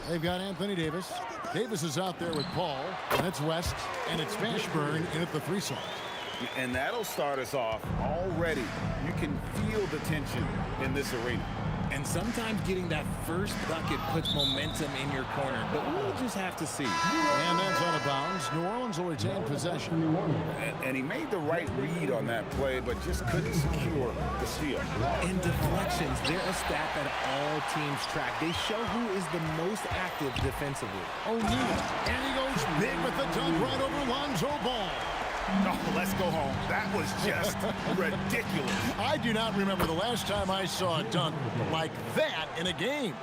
They've got Anthony Davis. Davis is out there with Paul, and it's West, and it's Mashburn in at the 3 slot. And that'll start us off already. You can feel the tension in this arena. And sometimes getting that first bucket puts momentum in your corner, but we'll just have to see. And that's out of bounds. New Orleans will retain possession. And he made the right read on that play, but just couldn't secure the steal. In deflections, they're a stat that all teams track. They show who is the most active defensively. O'Neal, and he goes big with the dunk right over Lonzo Ball. No, let's go home. That was just ridiculous. I do not remember the last time I saw a dunk like that in a game.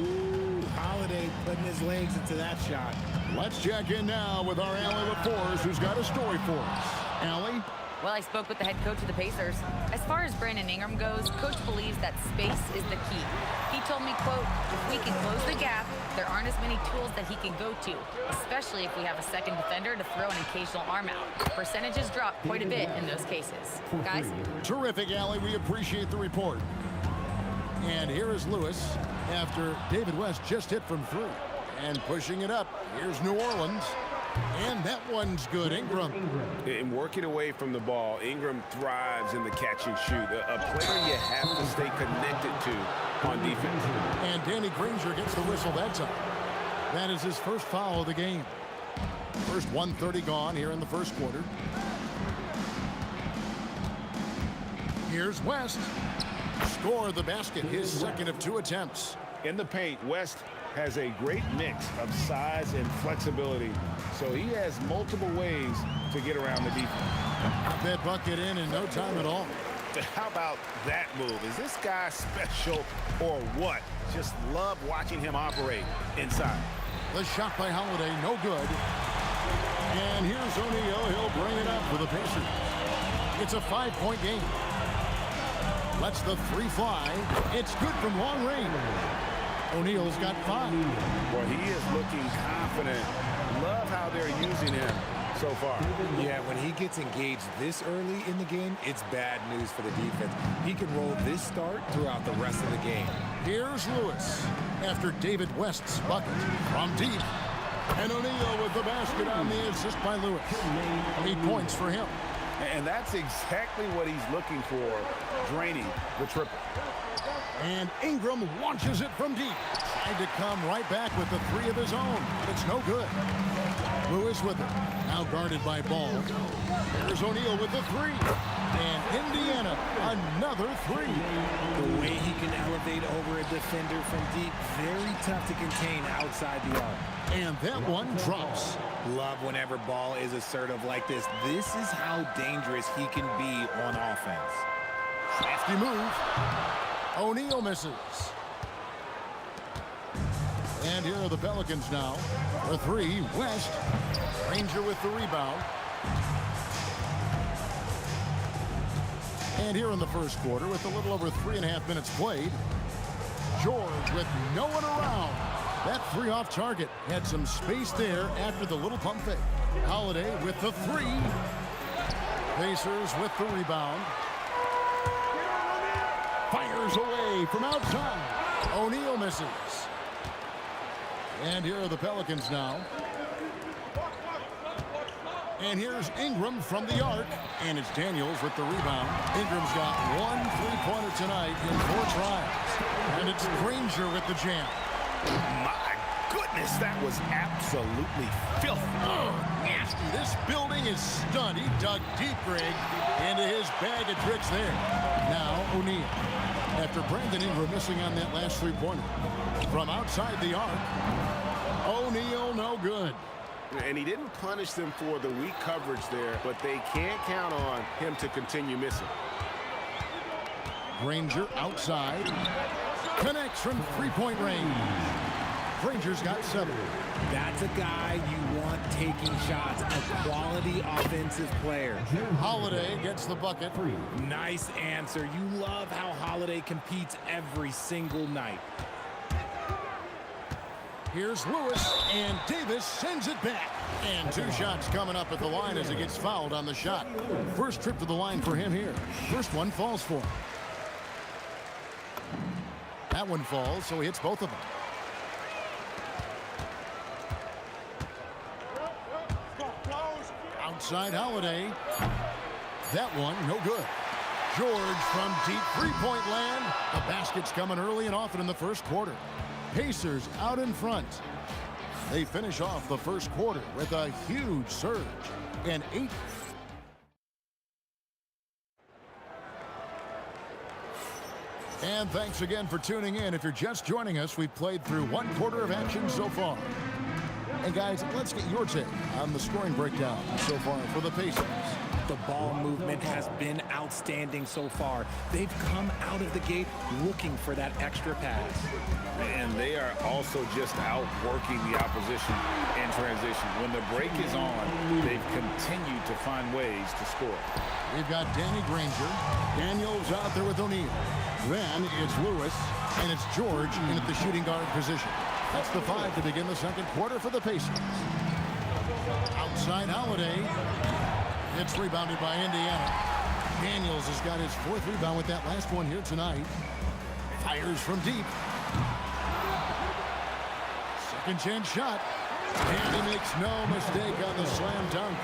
Ooh, Holiday putting his legs into that shot. Let's check in now with our Allie LaForce, who's got a story for us. Allie? Well, I spoke with the head coach of the Pacers. As far as Brandon Ingram goes, coach believes that space is the key. He told me, quote, if we can close the gap, there aren't as many tools that he can go to, especially if we have a second defender to throw an occasional arm out. Percentages drop quite a bit in those cases. Guys? Terrific, Allie. We appreciate the report. And here is Lewis after David West just hit from 3. And pushing it up, here's New Orleans. And that one's good. Ingram. In working away from the ball, Ingram thrives in the catch and shoot. A player you have to stay connected to on defense. And Danny Granger gets the whistle that time. That is his first foul of the game. First 1:30 gone here in the first quarter. Here's West. Score the basket, his second of 2 attempts. In the paint, West has a great mix of size and flexibility, so he has multiple ways to get around the defense. Got that bucket in no time at all. How about that move? Is this guy special or what? Just love watching him operate inside. The shot by Holiday, no good. And here's O'Neal. He'll bring it up for the Pacers. It's a 5-point game. Lets the three fly. It's good from long range. O'Neal's got 5. Well, he is looking confident. Love how they're using him so far. Yeah, when he gets engaged this early in the game, it's bad news for the defense. He can roll this start throughout the rest of the game. Here's Lewis after David West's bucket from deep. And O'Neal with the basket on the assist by Lewis. 8 points for him. And that's exactly what he's looking for, draining the triple. And Ingram launches it from deep. Tried to come right back with the 3 of his own. It's no good. Lewis with it. Now guarded by Ball. There's O'Neal with the 3. And Indiana, another 3. The way he can elevate over a defender from deep, very tough to contain outside the arc. And that one drops. Love whenever Ball is assertive like this. This is how dangerous he can be on offense. Crafty move. O'Neal misses. And here are the Pelicans now. The 3, West. Ranger with the rebound. And here in the first quarter, with a little over 3.5 minutes played, George with no one around. That 3 off target. Had some space there after the little pump fake. Holiday with the 3. Pacers with the rebound. Fires away from outside. O'Neal misses. And here are the Pelicans now. And here's Ingram from the arc. And it's Daniels with the rebound. Ingram's got 1 3-pointer tonight in 4 tries. And it's Granger with the jam. My goodness, that was absolutely filthy. Oh, nasty. This building is stunned. He dug deep, Greg, into his bag of tricks there. Now O'Neal. After Brandon Ingram missing on that last 3-pointer. From outside the arc, O'Neal no good. And he didn't punish them for the weak coverage there, but they can't count on him to continue missing. Granger outside. Connects from 3-point range. Granger's got 7. That's a guy you want taking shots, a quality offensive player. Holiday gets the bucket. Nice answer. You love how Holiday competes every single night. Here's Lewis, and Davis sends it back. And 2 shots coming up at the line as he gets fouled on the shot. First trip to the line for him here. First one falls for him. That one falls, so he hits both of them. Outside Holiday. That one, no good. George from deep 3-point land. The basket's coming early and often in the first quarter. Pacers out in front. They finish off the first quarter with a huge surge. And 8. And thanks again for tuning in. If you're just joining us, we've played through 1 quarter of action so far. And guys, let's get your take on the scoring breakdown so far for the Pacers. The ball movement has been outstanding so far. They've come out of the gate looking for that extra pass. And they are also just outworking the opposition in transition. When the break is on, they've continued to find ways to score. We've got Danny Granger. Daniels out there with O'Neal. Then it's Lewis, and it's George in at the shooting guard position. That's the 5 to begin the second quarter for the Pacers. Outside Holiday. It's rebounded by Indiana. Daniels has got his 4th rebound with that last one here tonight. Fires from deep. Second chance shot. And he makes no mistake on the slam dunk.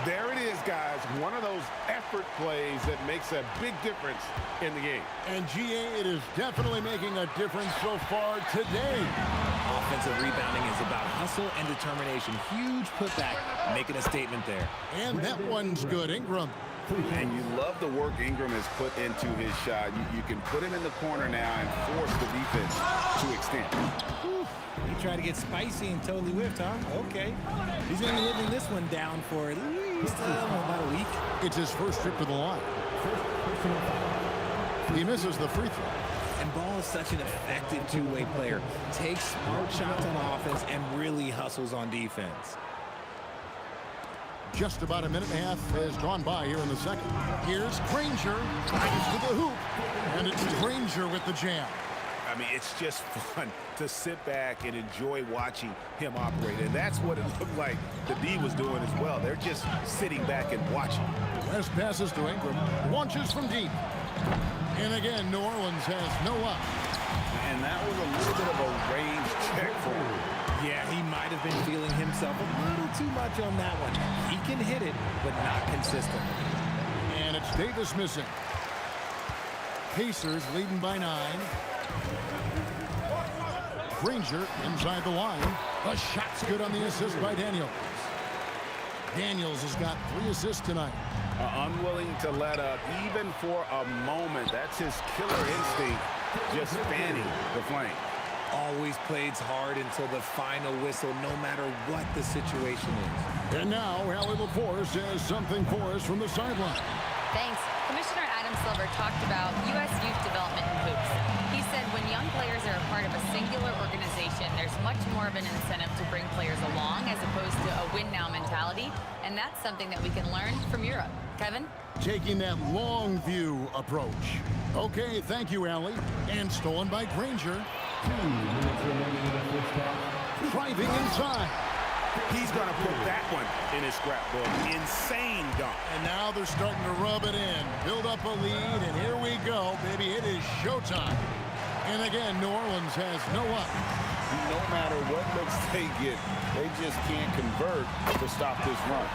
There it is, guys. One of those effort plays that makes a big difference in the game. And GA, it is definitely making a difference so far today. Offensive rebounding is about hustle and determination. Huge putback, making a statement there. And that one's good. Ingram. And you love the work Ingram has put into his shot. You can put him in the corner now and force the defense to extend. He tried to get spicy and totally whiffed, huh? Okay. He's going to be living this one down for at least about a week. It's his first trip to the line. personal foul. He misses the free throw. And Ball is such an effective two-way player. Takes smart shots on offense and really hustles on defense. Just about a minute and a half has gone by here in the second. Here's Granger. Drives to the hoop. And it's Granger with the jam. I mean, it's just fun to sit back and enjoy watching him operate. And that's what it looked like the D was doing as well. They're just sitting back and watching. West passes to Ingram. Launches from deep. And again, New Orleans has no up. And that was a little bit of a range check for him. Yeah, he might have been feeling himself a little too much on that one. He can hit it, but not consistently. And it's Davis missing. Pacers leading by 9. Granger inside the line. A shot's good on the assist by Daniels. Daniels has got 3 assists tonight. Unwilling to let up even for a moment. That's his killer instinct, just fanning the flame. Always plays hard until the final whistle, no matter what the situation is. And now, Allie LaForce has something for us from the sideline. Thanks. Commissioner Adam Silver talked about U.S. youth development in hoops. He said when young players are a part of a singular organization, there's much more of an incentive to bring players along as opposed to a win-now mentality, and that's something that we can learn from Europe. Kevin? Taking that long view approach. Okay, thank you, Allie. And stolen by Granger. 2 minutes remaining in the first half. Driving inside. He's going to put that one in his scrapbook. Insane dunk. And now they're starting to rub it in. Build up a lead, and here we go, baby. It is showtime. And again, New Orleans has no up. No matter what looks they get, they just can't convert to stop this run.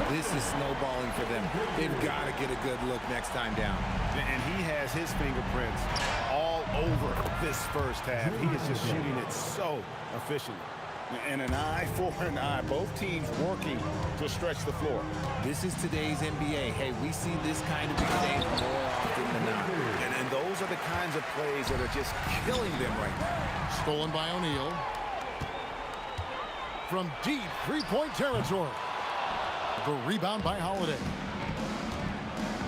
This is snowballing for them. They've got to get a good look next time down. And he has his fingerprints all over this first half. He is just shooting it so efficiently. And an eye for an eye. Both teams working to stretch the floor. This is today's NBA. Hey, we see this kind of exchange more often than not. And those are the kinds of plays that are just killing them right now. Stolen by O'Neal. From deep three-point territory. The rebound by Holiday.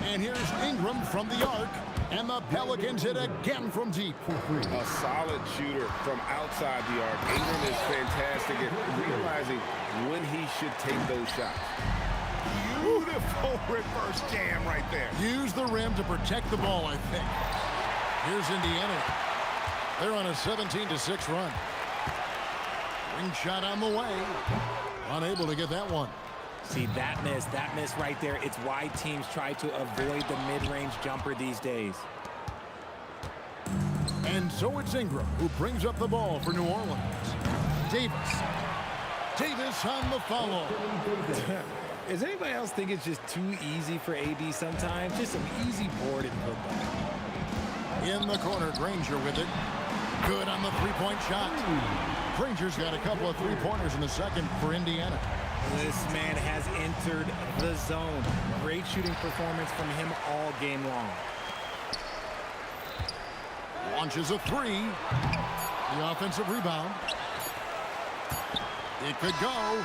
And here's Ingram from the arc. And the Pelicans hit again from deep. A solid shooter from outside the arc. Ingram is fantastic at realizing when he should take those shots. Beautiful reverse jam right there. Use the rim to protect the ball, I think. Here's Indiana. They're on a 17-6 run. Ring shot on the way. Unable to get that one. See, that miss right there. It's why teams try to avoid the mid-range jumper these days. And so it's Ingram who brings up the ball for New Orleans. Davis. Davis on the follow. Does anybody else think it's just too easy for AD sometimes? Just some easy board and putback. In the corner, Granger with it. Good on the three-point shot. Granger's got a couple of three-pointers in the second for Indiana. This man has entered the zone. Great shooting performance from him all game long. Launches a three. The offensive rebound. It could go.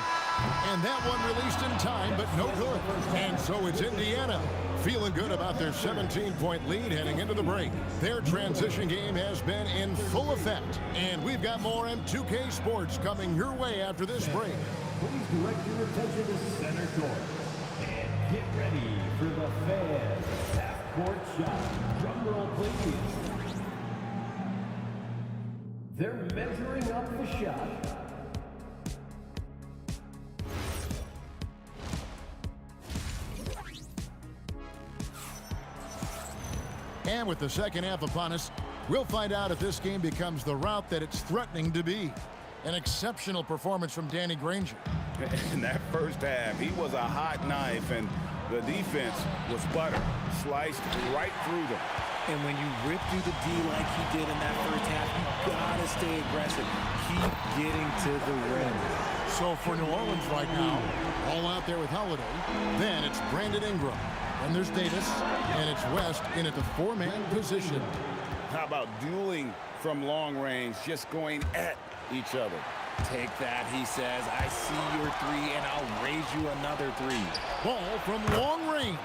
And that one released in time, but no good. And so it's Indiana feeling good about their 17-point lead heading into the break. Their transition game has been in full effect. And we've got more M2K Sports coming your way after this break. Please direct your attention to center court. And get ready for the fans. Half-court shot. Drum roll, please. They're measuring up the shot. And with the second half upon us, we'll find out if this game becomes the route that it's threatening to be. An exceptional performance from Danny Granger. In that first half, he was a hot knife, and the defense was butter, sliced right through them. And when you rip through the D like he did in that first half, you gotta stay aggressive. Keep getting to the rim. So for New Orleans right now, all out there with Holiday. Then it's Brandon Ingram. And there's Davis, and it's West in at the four-man position. How about dueling from long range, just going at each other? Take that, he says. I see your three, and I'll raise you another three. Ball from long range.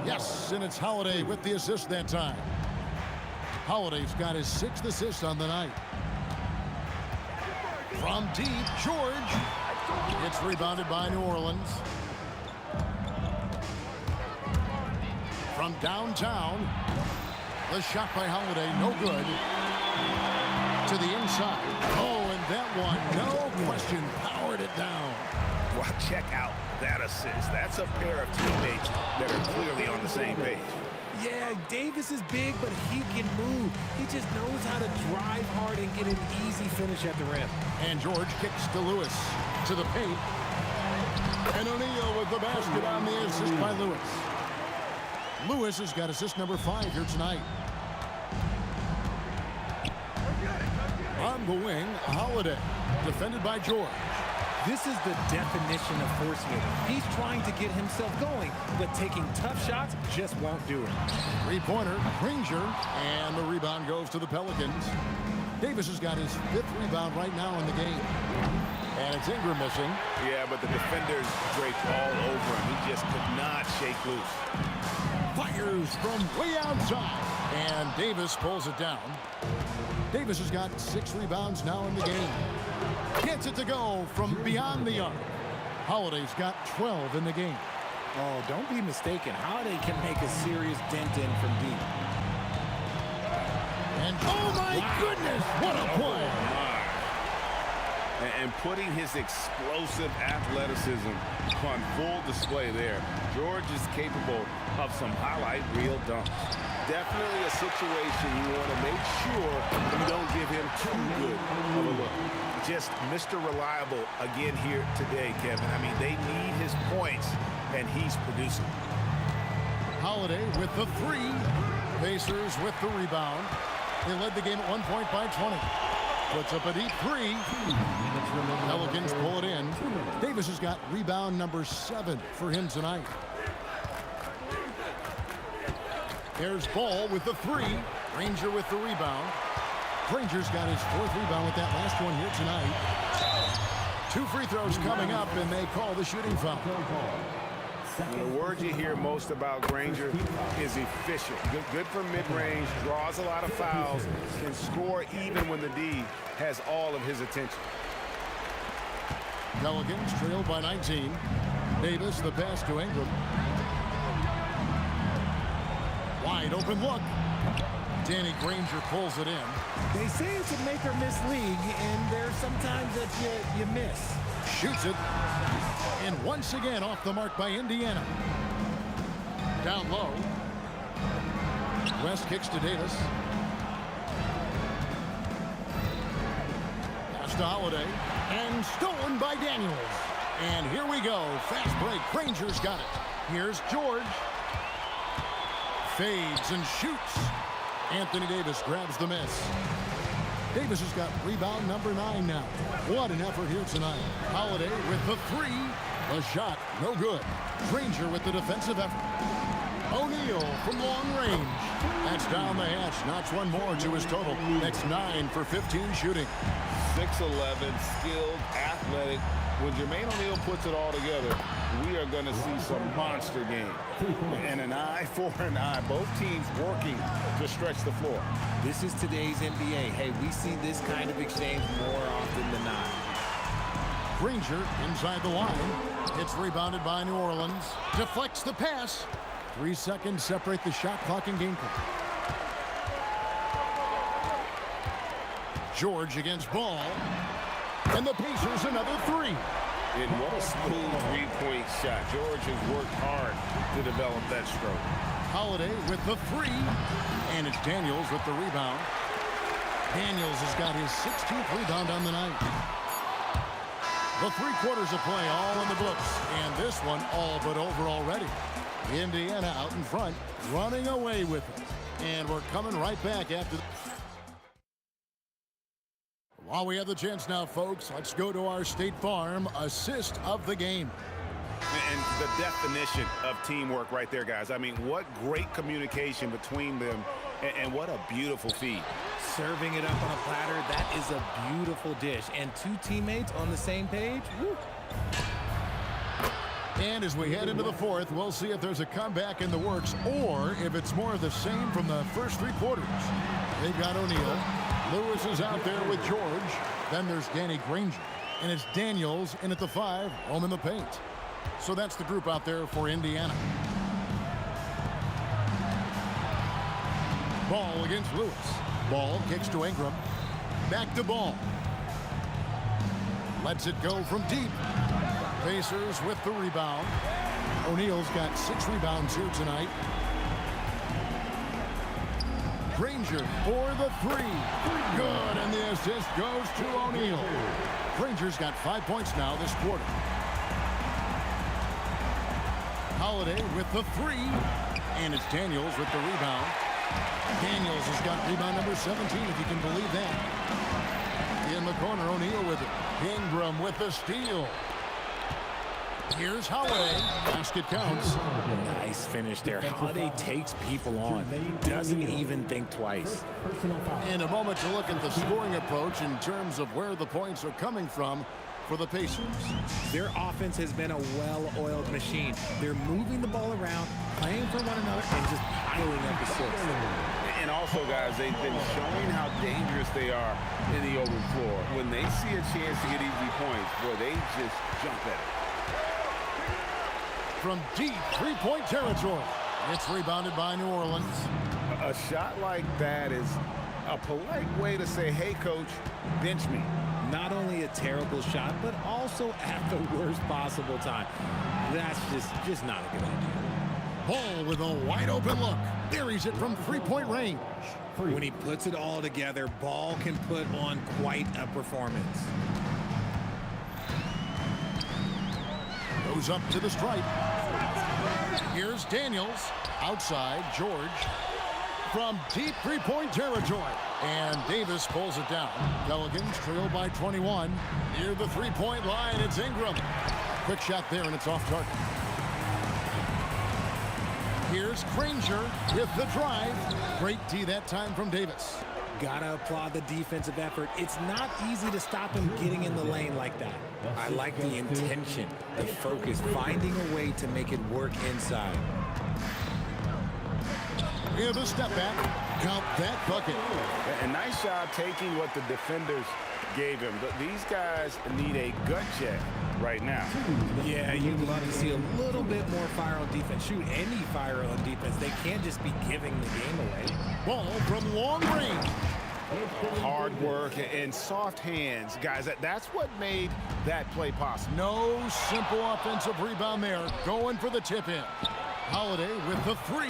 Yes, and it's Holiday with the assist that time. Holiday's got his 6th assist on the night. From deep, George. It's rebounded by New Orleans. From downtown, the shot by Holiday, no good. To the inside. Oh, and that one, no question, powered it down. Well, check out that assist. That's a pair of teammates that are clearly on the same page. Yeah, Davis is big, but he can move. He just knows how to drive hard and get an easy finish at the rim. And George kicks to Lewis. To the paint. And O'Neal with the basket on the assist by Lewis. Lewis has got assist number 5 here tonight. On the wing, Holiday. Defended by George. This is the definition of forcing. He's trying to get himself going, but taking tough shots just won't do it. Three-pointer, Granger, and the rebound goes to the Pelicans. Davis has got his 5th rebound right now in the game. And it's Ingram missing. Yeah, but the defenders draped all over him. He just could not shake loose. Fires from way outside. And Davis pulls it down. Davis has got 6 rebounds now in the game. Gets it to go from beyond the arc. Holiday's got 12 in the game. Oh, don't be mistaken. Holiday can make a serious dent in from deep. And oh my goodness, what a play! And putting his explosive athleticism on full display there. George is capable of some highlight reel dunks. Definitely a situation you want to make sure you don't give him too good of a look. Just Mr. Reliable again here today, Kevin. I mean, they need his points, and he's producing. Holiday with the 3. Pacers with the rebound. They led the game at 1 point by 20. Puts up a deep 3. Pelicans pull it in. Davis has got rebound number 7 for him tonight. There's Ball with the 3. Granger with the rebound. Granger's got his 4th rebound with that last one here tonight. 2 free throws coming up, and they call the shooting foul. The word you hear most about Granger is efficient. Good from mid-range, draws a lot of fouls, can score even when the D has all of his attention. Pelicans trailed by 19. Davis, the pass to Ingram. Wide open look. Danny Granger pulls it in. They say it's a make or miss league, and there's sometimes that you miss. Shoots it. And once again off the mark by Indiana. Down low. West kicks to Davis. Pass to Holiday. And stolen by Daniels. And here we go. Fast break. Granger's got it. Here's George. Fades and shoots. Anthony Davis grabs the miss. Davis has got rebound number 9 now. What an effort here tonight. Holiday with the 3. The shot, no good. Granger with the defensive effort. O'Neal from long range. That's down the hatch. Knocks one more to his total. That's 9 for 15 shooting. 6'11", skilled, athletic. When Jermaine O'Neal puts it all together, we are going to see some monster game. And an eye for an eye. Both teams working to stretch the floor. This is today's NBA. Hey, we see this kind of exchange more often than not. Granger inside the line. It's rebounded by New Orleans. Deflects the pass. 3 seconds separate the shot clock and game clock. George against Ball. And the Pacers another 3. And what a smooth three-point shot. George has worked hard to develop that stroke. Holiday with the 3. And it's Daniels with the rebound. Daniels has got his 16th rebound on the night. The 3 quarters of play all in the books. And this one all but over already. Indiana out in front, running away with it. And we're coming right back after the... While we have the chance now, folks, let's go to our State Farm assist of the game. And the definition of teamwork right there, guys. I mean, what great communication between them, and what a beautiful feed. serving it up on a platter. That is a beautiful dish. And two teammates on the same page. Woo. And as we head into the fourth, we'll see if there's a comeback in the works or if it's more of the same from the first three quarters. They've got O'Neal. Lewis is out there with George. Then there's Danny Granger. And it's Daniels in at the 5, home in the paint. So that's the group out there for Indiana. Ball against Lewis. Ball kicks to Ingram. Back to Ball. Lets it go from deep. Pacers with the rebound. O'Neal's got 6 rebounds here tonight. Granger for the 3. Good, and the assist goes to O'Neal. Granger's got 5 points now this quarter. Holiday with the 3. And it's Daniels with the rebound. Daniels has got rebound number 17, if you can believe that. In the corner, O'Neal with it. Ingram with the steal. Here's Holiday. Basket counts. Nice finish there. Holiday takes people on. Doesn't even think twice. In a moment to look at the scoring approach in terms of where the points are coming from for the Pacers. Their offense has been a well-oiled machine. They're moving the ball around, playing for one another, and just piling up assists. And also, guys, they've been showing how dangerous they are in the open floor. When they see a chance to get easy points, boy, they just jump at it. From deep three-point territory. It's rebounded by New Orleans. A shot like that is a polite way to say, hey, coach, bench me. Not only a terrible shot, but also at the worst possible time. That's just not a good idea. Ball with a wide-open look. Buries it from three-point range. When he puts it all together, Ball can put on quite a performance. Goes up to the stripe. Here's Daniels. Outside, George. From deep three-point territory. And Davis pulls it down. Pelicans trail by 21. Near the three-point line, it's Ingram. Quick shot there, and it's off target. Here's Granger with the drive. Great D that time from Davis. Gotta applaud the defensive effort. It's not easy to stop him getting in the lane like that. I like the intention, the focus, finding a way to make it work inside. We have a step back. Count that bucket. A nice job taking what the defenders gave him. But these guys need a gut check right now. Yeah, you'd love to see a little bit more fire on defense. Shoot, any fire on defense. They can't just be giving the game away. Ball from long range. Hard work and soft hands. Guys, that's what made that play possible. No simple offensive rebound there. Going for the tip-in. Holiday with the 3.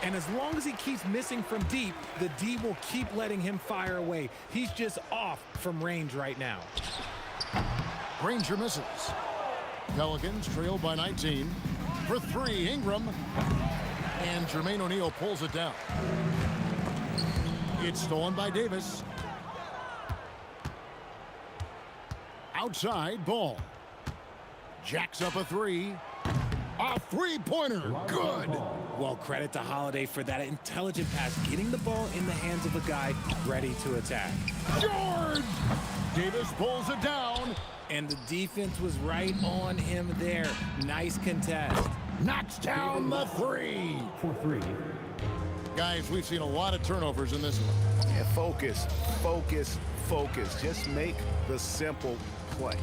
And as long as he keeps missing from deep, the D will keep letting him fire away. He's just off from range right now. Granger misses. Pelicans trail by 19. For 3, Ingram. And Jermaine O'Neal pulls it down. It's stolen by Davis. Outside, Ball. Jacks up a 3. A three-pointer. Good. Well, credit to Holiday for that intelligent pass, getting the ball in the hands of a guy ready to attack. George! Davis pulls it down. And the defense was right on him there. Nice contest. Knocks down the 3. For 3. Guys, we've seen a lot of turnovers in this one. Yeah, focus, focus, focus. Just make the simple play.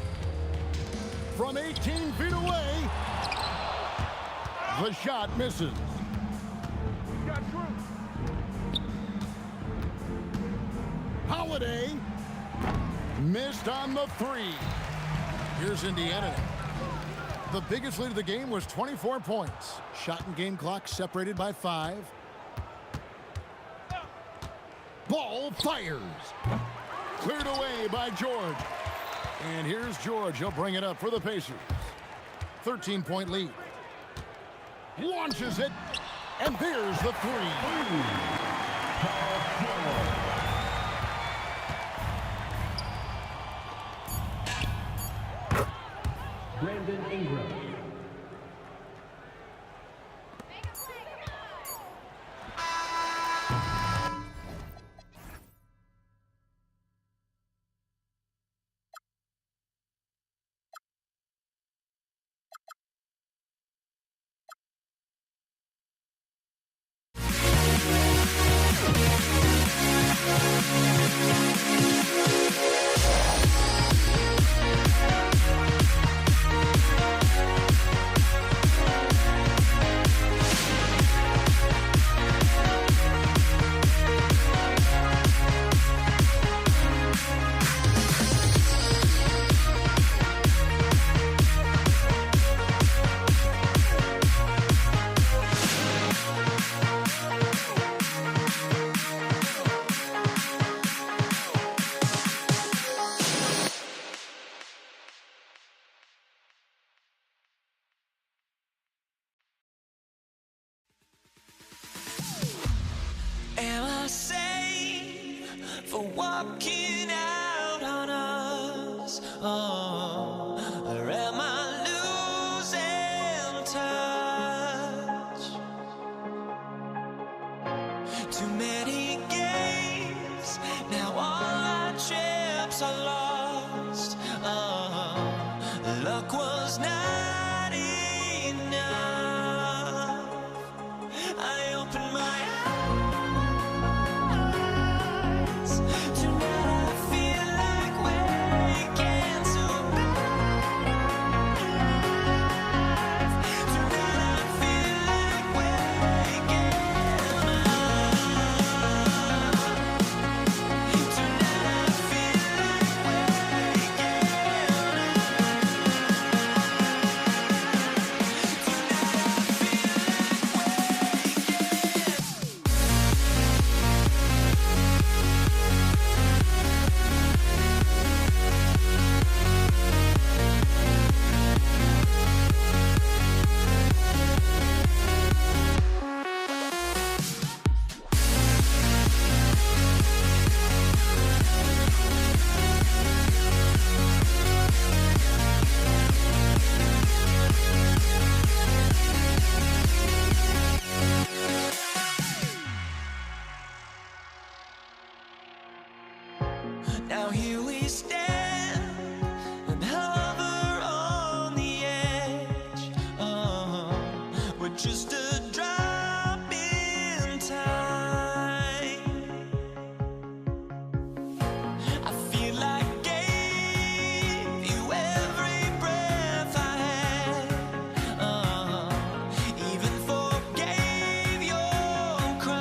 From 18 feet away, the shot misses. Holiday missed on the 3. Here's Indiana. The biggest lead of the game was 24 points. Shot and game clock separated by 5. Ball fires. Cleared away by George. And here's George. He'll bring it up for the Pacers. 13-point lead. Launches it. And there's the 3. Brandon Ingram. for walking out on us. Oh, or am I losing touch? Too many games, now all our chips are lost. Oh, luck was not enough. I opened my eyes. Tonight I feel like waking to a better life. Tonight I feel like waking up. Tonight I feel like waking Now here we stand and hover on the edge. Oh, we're just a drop in time. I feel like I gave you every breath I had. Oh, even forgave your crimes.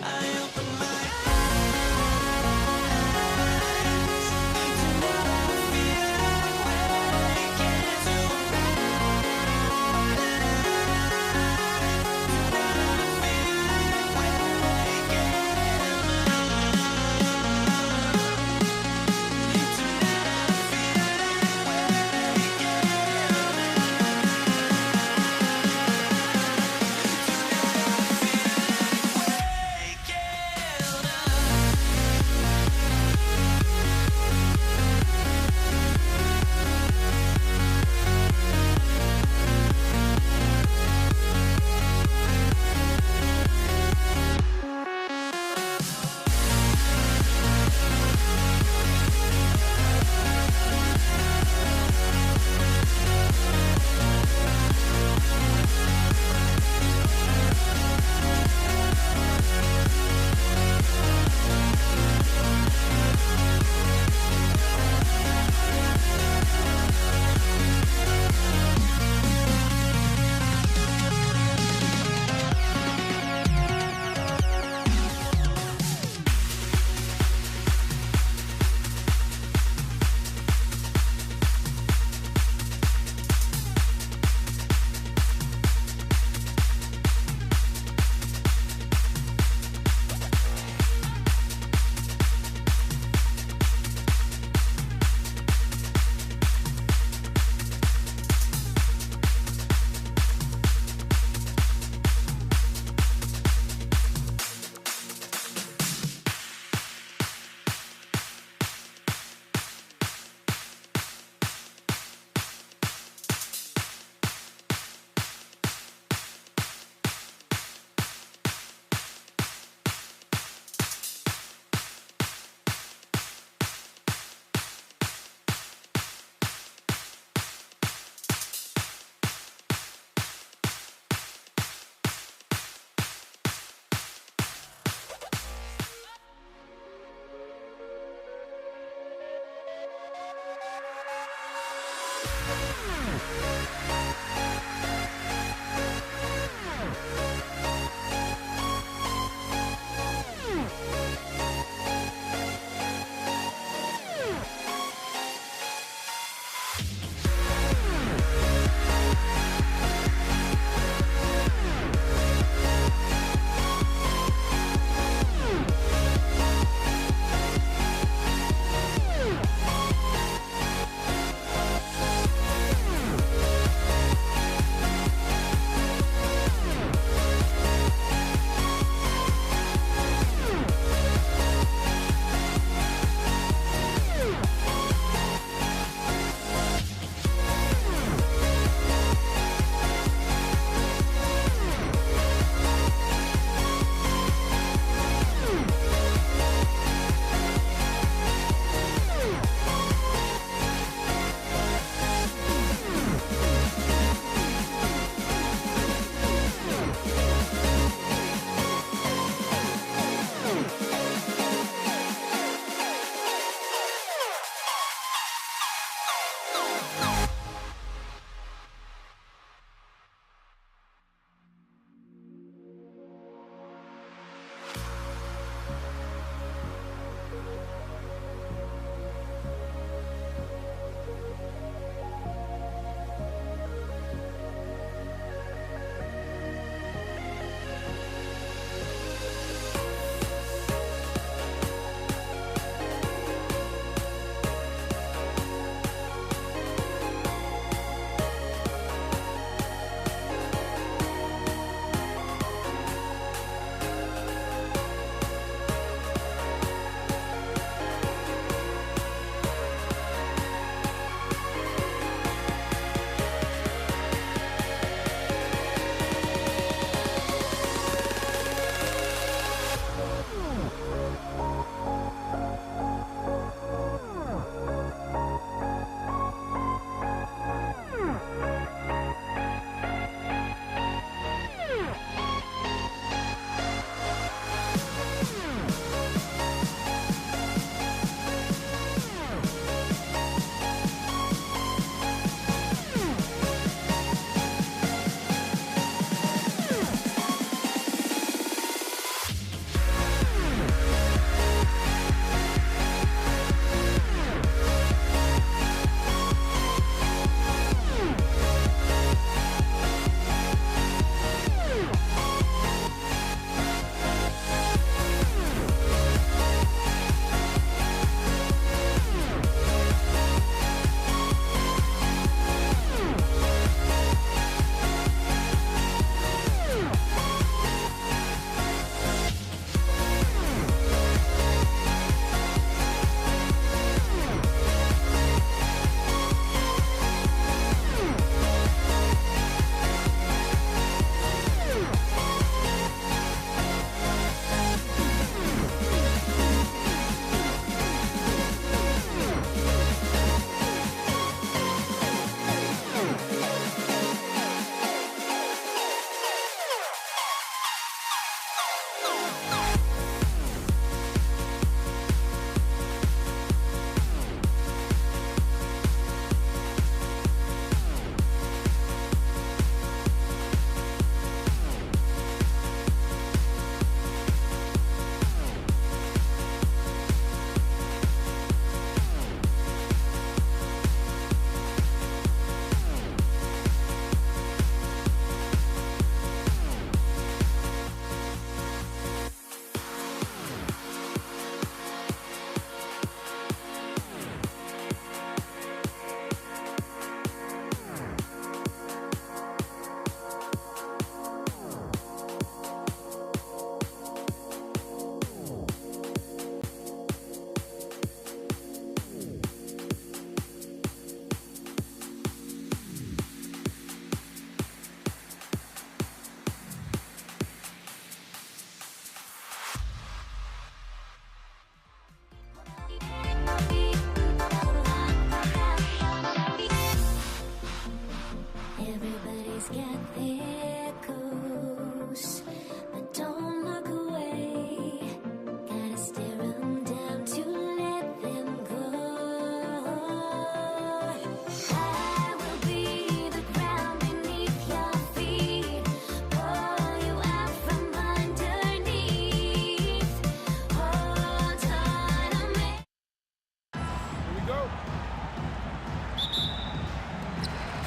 I opened my eyes.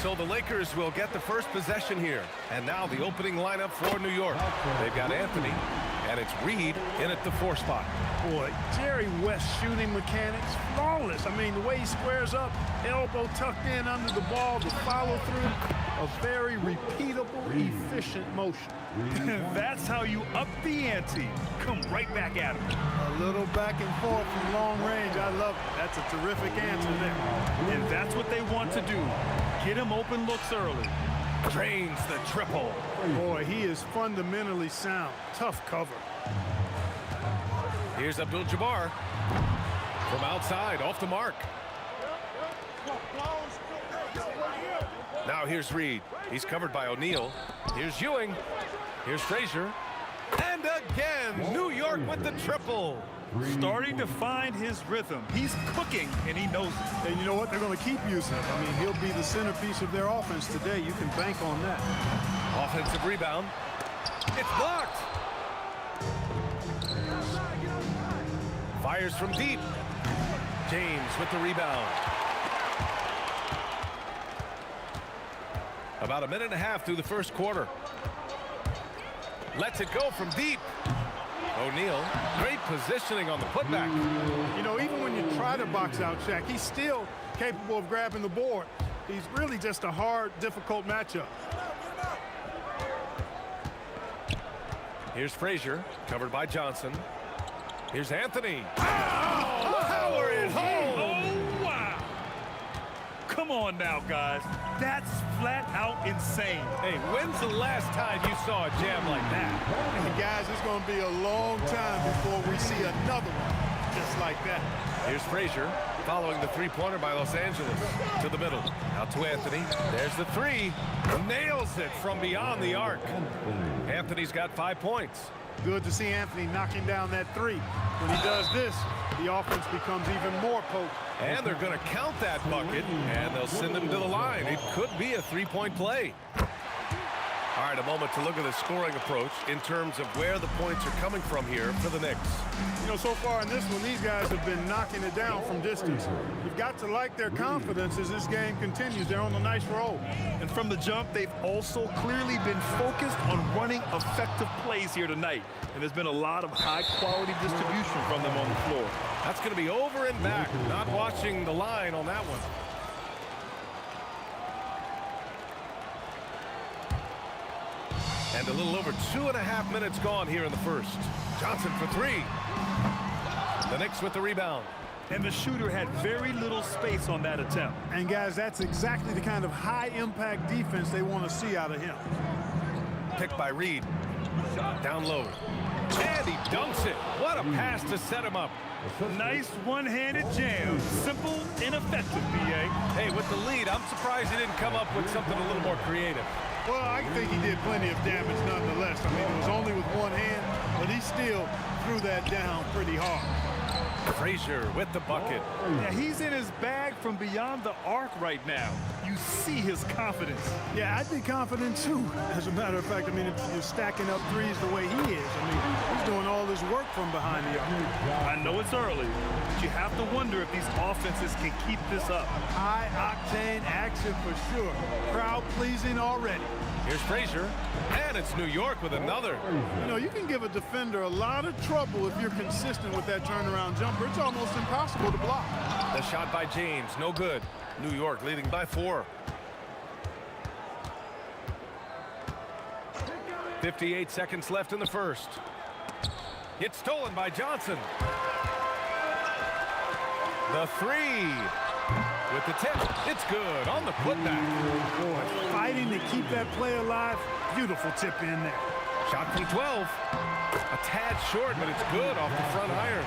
So the Lakers will get the first possession here. And now the opening lineup for New York. They've got Anthony, and it's Reed in at the 4 spot. Boy, Jerry West's shooting mechanics, flawless. I mean, the way he squares up, elbow tucked in under the ball, the follow through, a very repeatable, efficient motion. That's how you up the ante. Come right back at him. A little back and forth from long range. I love it. That's a terrific answer there. And that's what they want to do. Get him open looks early. Drains the triple. Boy, he is fundamentally sound. Tough cover. Here's Abdul-Jabbar from outside, off the mark. Now here's Reed. He's covered by O'Neal. Here's Ewing. Here's Frazier. And again, New York with the triple. Starting to find his rhythm. He's cooking, and he knows it. And you know what? They're going to keep using him. I mean, he'll be the centerpiece of their offense today. You can bank on that. Offensive rebound. It's blocked. Fires from deep. James with the rebound. About a minute and a half through the first quarter. Lets it go from deep. O'Neal, great positioning on the putback. You know, even when you try to box out Shaq, he's still capable of grabbing the board. He's really just a hard, difficult matchup. Here's Frazier, covered by Johnson. Here's Anthony. Power it home. Oh, wow. Come on now, guys. That's flat out insane. Hey, when's the last time you saw a jam like that? And guys, it's going to be a long time before we see another one just like that. Here's Frazier, following the three-pointer by Los Angeles. To the middle, out to Anthony. There's the three. Nails it from beyond the arc. Anthony's got 5 points. Good to see Anthony knocking down that three. When he does this, the offense becomes even more potent. And they're going to count that bucket, and they'll send him to the line. It could be a three-point play. All right, a moment to look at the scoring approach in terms of where the points are coming from here for the Knicks. You know, so far in this one, these guys have been knocking it down from distance. You've got to like their confidence as this game continues. They're on a nice roll. And from the jump, they've also clearly been focused on running effective plays here tonight. And there's been a lot of high-quality distribution from them on the floor. That's going to be over and back. Not watching the line on that one. And a little over 2.5 minutes gone here in the first. Johnson for three. The Knicks with the rebound. And the shooter had very little space on that attempt. And guys, that's exactly the kind of high-impact defense they want to see out of him. Picked by Reed. Down low. And he dunks it. What a pass to set him up. Nice one-handed jam. Simple and effective, B.A. Hey, with the lead, I'm surprised he didn't come up with something a little more creative. Well, I think he did plenty of damage nonetheless. I mean, it was only with one hand, but he still threw that down pretty hard. Frazier with the bucket. Yeah, he's in his bag from beyond the arc right now. You see his confidence. Yeah, I'd be confident too. As a matter of fact, I mean, if you're stacking up threes the way he is, I mean, he's doing all this work from behind the arc. I know it's early, but you have to wonder if these offenses can keep this up. High-octane action for sure. Crowd-pleasing already. Here's Frazier, and it's New York with another. You know, you can give a defender a lot of trouble if you're consistent with that turnaround jumper. It's almost impossible to block. The shot by James, no good. New York leading by 4. 58 seconds left in the first. It's stolen by Johnson. The three. With the tip, it's good on the putback. Boy, fighting to keep that play alive. Beautiful tip in there. Shot from 12. A tad short, but it's good off the front iron.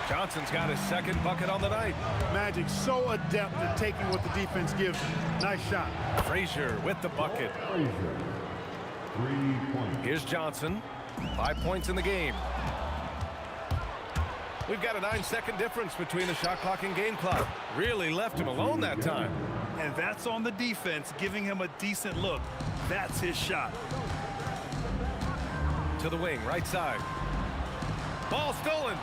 Johnson's got his second bucket on the night. Magic so adept at taking what the defense gives him. Nice shot. Frazier with the bucket. 3 points. Here's Johnson. 5 points in the game. We've got a 9-second difference between the shot clock and game clock. Really left him alone that time. And that's on the defense, giving him a decent look. That's his shot. To the wing, right side. Ball stolen.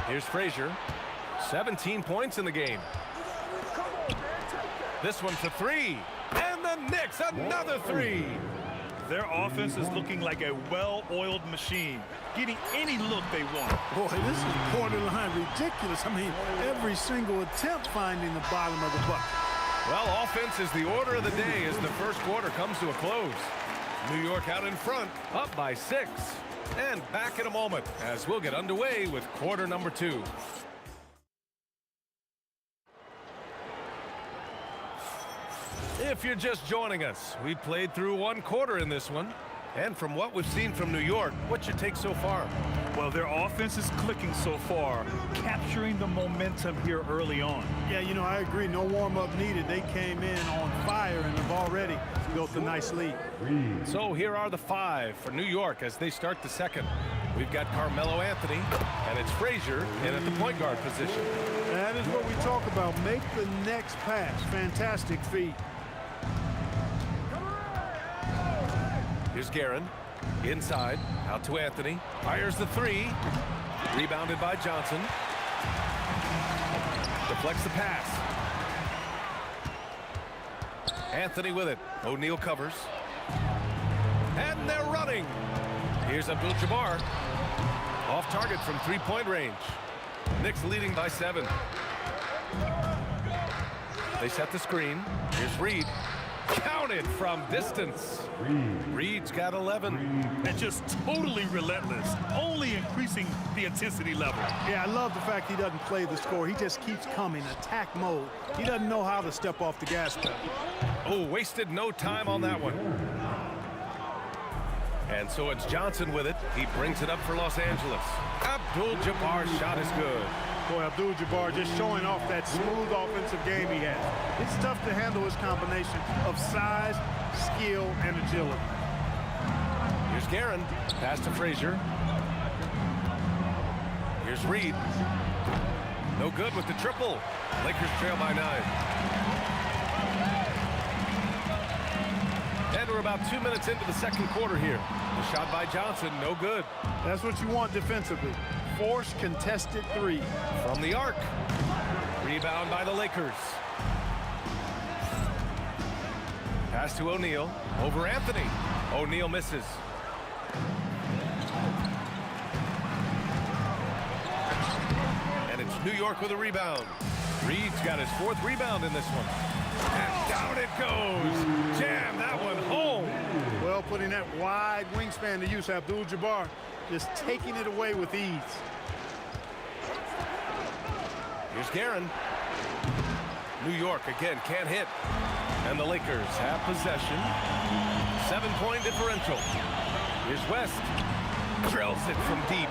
Here's Frazier. 17 points in the game. This one for three. And the Knicks, another three. Their offense is looking like a well-oiled machine, getting any look they want. Boy, this is borderline ridiculous. I mean, every single attempt finding the bottom of the bucket. Well, offense is the order of the day as the first quarter comes to a close. New York out in front, up by 6. And back in a moment as we'll get underway with quarter number 2. If you're just joining us, we played through one quarter in this one. And from what we've seen from New York, what's your take so far? Well, their offense is clicking so far, capturing the momentum here early on. Yeah, you know, I agree. No warm-up needed. They came in on fire and have already built a nice lead. So here are the 5 for New York as they start the second. We've got Carmelo Anthony, and it's Frazier in at the point guard position. That is what we talk about. Make the next pass. Fantastic feed. Here's Guerin, inside, out to Anthony, fires the 3, rebounded by Johnson, deflects the pass. Anthony with it, O'Neal covers, and they're running. Here's Abdul-Jabbar, off target from 3-point range. Knicks leading by 7. They set the screen, here's Reed. Counted from distance. Reed's got 11. And just totally relentless, only increasing the intensity level. Yeah, I love the fact he doesn't play the score. He just keeps coming, attack mode. He doesn't know how to step off the gas pedal. Oh, wasted no time on that one. And so it's Johnson with it. He brings it up for Los Angeles. Abdul-Jabbar's shot is good. Boy, Abdul-Jabbar just showing off that smooth offensive game he has. It's tough to handle his combination of size, skill, and agility. Here's Guerin. Pass to Frazier. Here's Reed. No good with the triple. Lakers trail by 9. And we're about 2 minutes into the second quarter here. The shot by Johnson, no good. That's what you want defensively. Force contested 3. From the arc. Rebound by the Lakers. Pass to O'Neal. Over Anthony. O'Neal misses. And it's New York with a rebound. Reed's got his 4th rebound in this one. And down it goes. Jam that one home. Well, putting that wide wingspan to use, Abdul-Jabbar just taking it away with ease. Here's Guerin. New York again can't hit. And the Lakers have possession. 7-point differential. Here's West. Drills it from deep.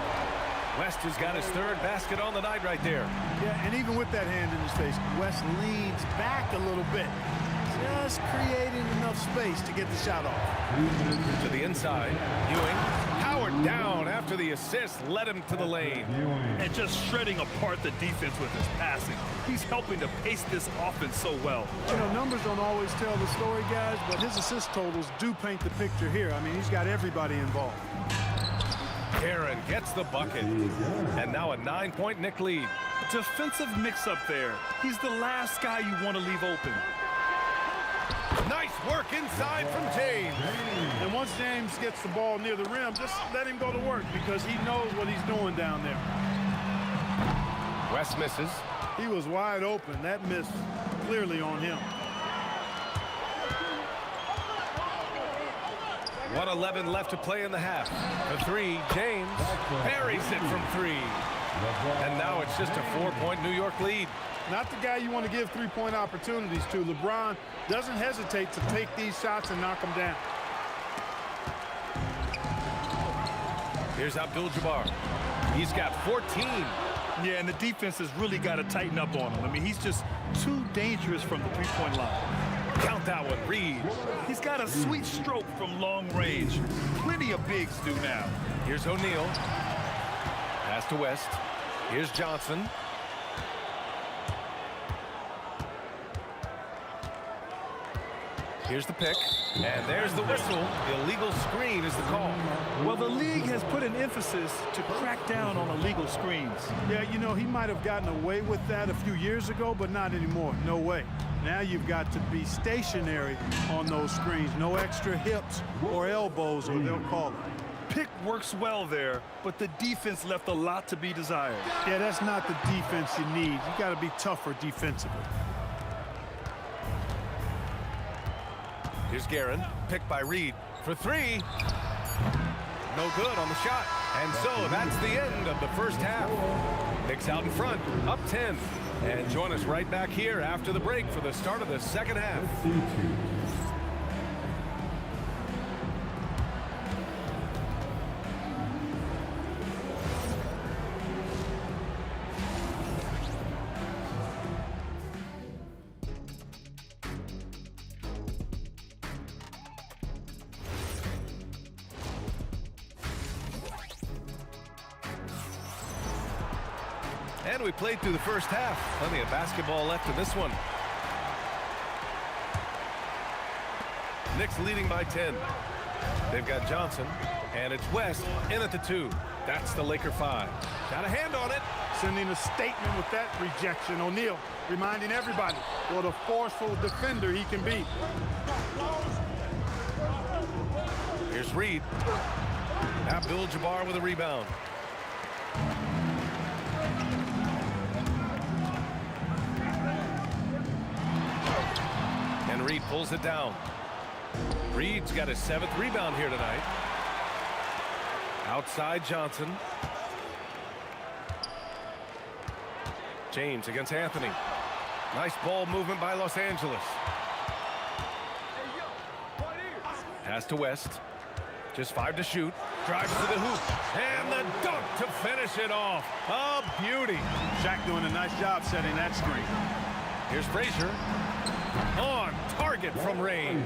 West has got his 3rd basket on the night right there. Yeah, and even with that hand in his face, West leans back a little bit. Just creating enough space to get the shot off. To the inside. Ewing powered down after the assist led him to the lane. And just shredding apart the defense with his passing. He's helping to pace this offense so well. You know, numbers don't always tell the story, guys, but his assist totals do paint the picture here. I mean, he's got everybody involved. Guerin gets the bucket. And now a 9-point Knick lead. Defensive mix-up there. He's the last guy you want to leave open. Nice work inside from James. And once James gets the ball near the rim, just let him go to work because he knows what he's doing down there. West misses. He was wide open. That miss clearly on him. 1:11 left to play in the half. The 3, James buries it from 3. And now it's just a 4-point New York lead. Not the guy you want to give 3-point opportunities to. LeBron doesn't hesitate to take these shots and knock them down. Here's Abdul-Jabbar. He's got 14. Yeah, and the defense has really got to tighten up on him. I mean, he's just too dangerous from the 3-point line. Count that one, Reed. He's got a sweet stroke from long range. Plenty of bigs do now. Here's O'Neal. Pass to West. Here's Johnson. Here's the pick, and there's the whistle. Illegal screen is the call. Well, the league has put an emphasis to crack down on illegal screens. Yeah, you know, he might have gotten away with that a few years ago, but not anymore. No way. Now you've got to be stationary on those screens. No extra hips or elbows, or they'll call it. Pick works well there, but the defense left a lot to be desired. Yeah, that's not the defense you need. You got to be tougher defensively. Here's Guerin, picked by Reed for three. No good on the shot. And so that's the end of the first half. Knicks out in front, up 10. And join us right back here after the break for the start of the second half. And we played through the first half. Plenty of basketball left in this one. Knicks leading by 10. They've got Johnson, and it's West in at the 2. That's the Laker 5. Got a hand on it. Sending a statement with that rejection. O'Neal reminding everybody what a forceful defender he can be. Here's Reed. Abdul-Jabbar with a rebound. And Reed pulls it down. Reed's got his 7th rebound here tonight. Outside Johnson. James against Anthony. Nice ball movement by Los Angeles. Pass to West. Just 5 to shoot. Drives to the hoop. And the dunk to finish it off. A beauty. Shaq doing a nice job setting that screen. Here's Frazier. On target from range.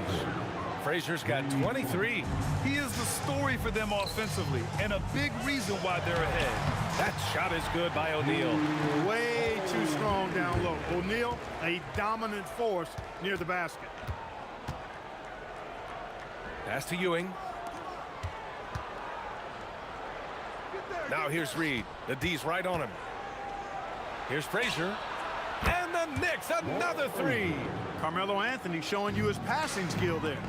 Frazier's got 23. He is the story for them offensively, and a big reason why they're ahead. That shot is good by O'Neal. Way too strong down low. O'Neal, a dominant force near the basket. Pass to Ewing. Now here's Reed. The D's right on him. Here's Frazier. And the Knicks, another 3. Carmelo Anthony showing you his passing skill there.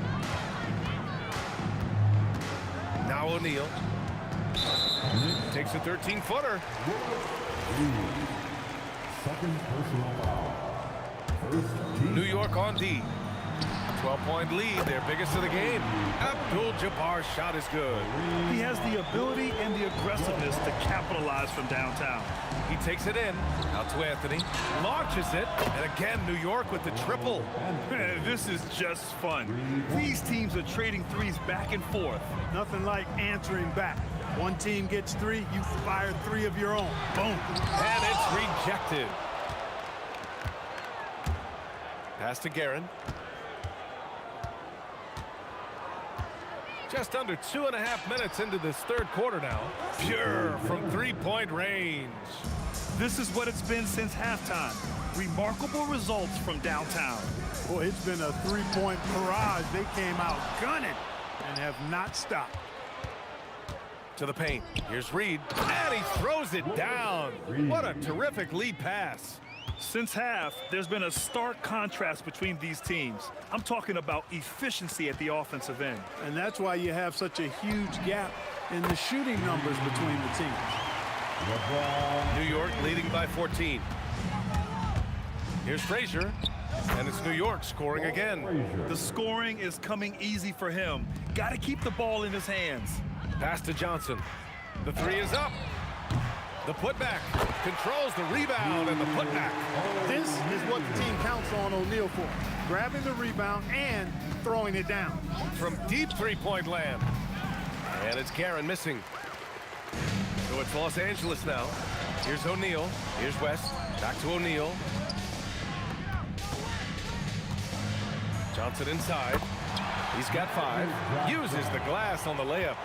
Now O'Neal. Takes a 13-footer. Second personal foul. New York on D. 12-point lead, their biggest of the game. Abdul-Jabbar's shot is good. He has the ability and the aggressiveness to capitalize from downtown. He takes it in. Out to Anthony. Launches it. And again, New York with the triple. This is just fun. These teams are trading threes back and forth. Nothing like answering back. One team gets 3, you fire 3 of your own. Boom. And it's rejected. Pass to Guerin. Just under 2.5 minutes into this third quarter now. Pure from 3-point range. This is what it's been since halftime. Remarkable results from downtown. Boy, it's been a 3-point barrage. They came out gunning and have not stopped. To the paint. Here's Reed. And he throws it down. What a terrific lead pass. Since half, there's been a stark contrast between these teams. I'm talking about efficiency at the offensive end. And that's why you have such a huge gap in the shooting numbers between the teams. New York leading by 14. Here's Frazier. And it's New York scoring again. The scoring is coming easy for him. Got to keep the ball in his hands. Pass to Johnson. The 3 is up. The putback controls the rebound and the putback. This is what the team counts on O'Neal for. Grabbing the rebound and throwing it down. From deep 3-point land. And it's Guerin missing. So it's Los Angeles now. Here's O'Neal. Here's West. Back to O'Neal. Johnson inside. He's got 5. Uses the glass on the layup.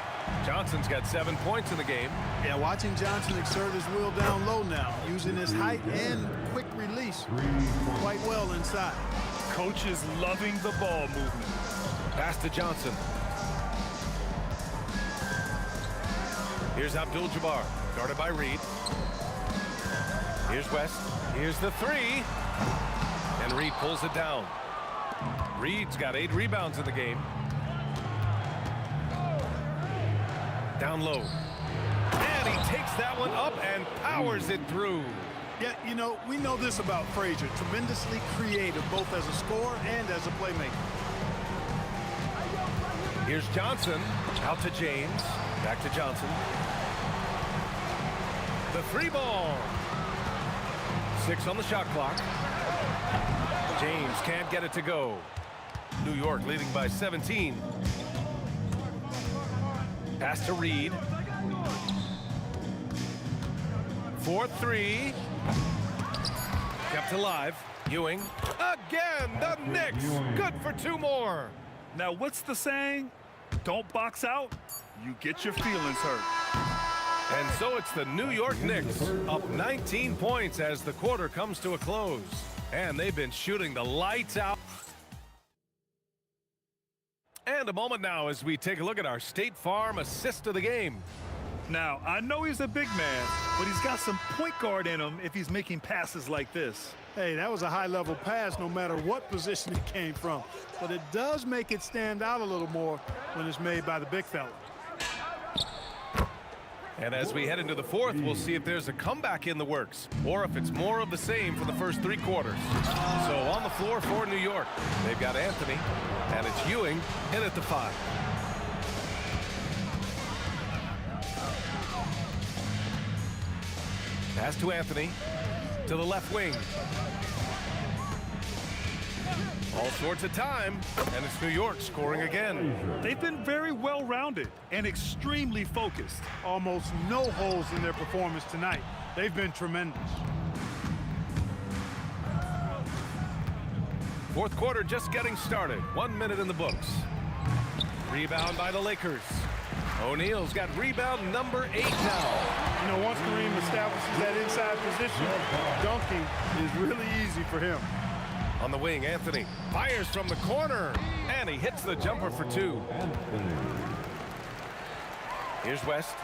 Johnson's got 7 points in the game. Yeah, watching Johnson exert his will down low now, using his height and quick release quite well inside. Coach is loving the ball movement. Pass to Johnson. Here's Abdul-Jabbar, guarded by Reed. Here's West. Here's the three. And Reed pulls it down. Reed's got 8 rebounds in the game. Down low. And he takes that one up and powers it through. Yeah, you know, we know this about Frazier. Tremendously creative, both as a scorer and as a playmaker. Here's Johnson. Out to James. Back to Johnson. The 3 ball. 6 on the shot clock. James can't get it to go. New York leading by 17. Pass to Reed. 4-3. Kept alive. Ewing. Again, the Knicks. Good for 2 more. Now, what's the saying? Don't box out, you get your feelings hurt. And so it's the New York Knicks up 19 points as the quarter comes to a close. And they've been shooting the lights out. And a moment now as we take a look at our State Farm assist of the game. Now, I know he's a big man, but he's got some point guard in him if he's making passes like this. Hey, that was a high-level pass no matter what position it came from. But it does make it stand out a little more when it's made by the big fella. And as we head into the fourth, we'll see if there's a comeback in the works or if it's more of the same for the first 3 quarters. So on the floor for New York, they've got Anthony, and it's Ewing in at the 5. Pass to Anthony, to the left wing. All sorts of time, and it's New York scoring again. They've been very well-rounded and extremely focused. Almost no holes in their performance tonight. They've been tremendous. Fourth quarter just getting started. 1 minute in the books. Rebound by the Lakers. O'Neal's got rebound number 8 now. You know, once Kareem establishes that inside position, dunking is really easy for him. On the wing, Anthony fires from the corner, and he hits the jumper for 2. Here's West.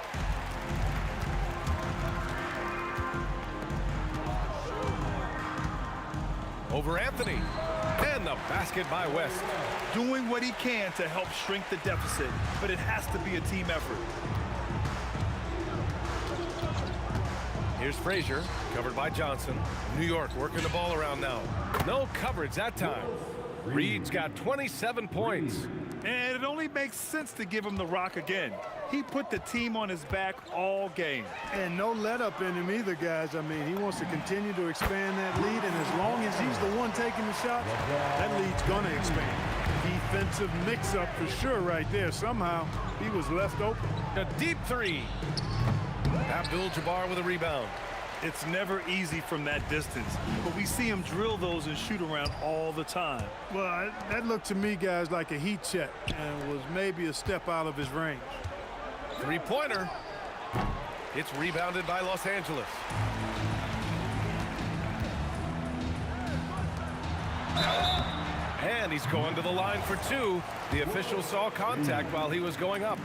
Over Anthony, and the basket by West. Doing what he can to help shrink the deficit, but it has to be a team effort. Here's Frazier, covered by Johnson. New York working the ball around now. No coverage that time. Reed's got 27 points. And it only makes sense to give him the rock again. He put the team on his back all game. And no let-up in him either, guys. I mean, he wants to continue to expand that lead, and as long as he's the one taking the shot, that lead's going to expand. Defensive mix-up for sure right there. Somehow, he was left open. A deep 3. Abdul-Jabbar with a rebound. It's never easy from that distance, but we see him drill those and shoot around all the time. Well, that looked to me, guys, like a heat check and was maybe a step out of his range. 3-pointer. It's rebounded by Los Angeles. And he's going to the line for 2. The official saw contact while he was going up.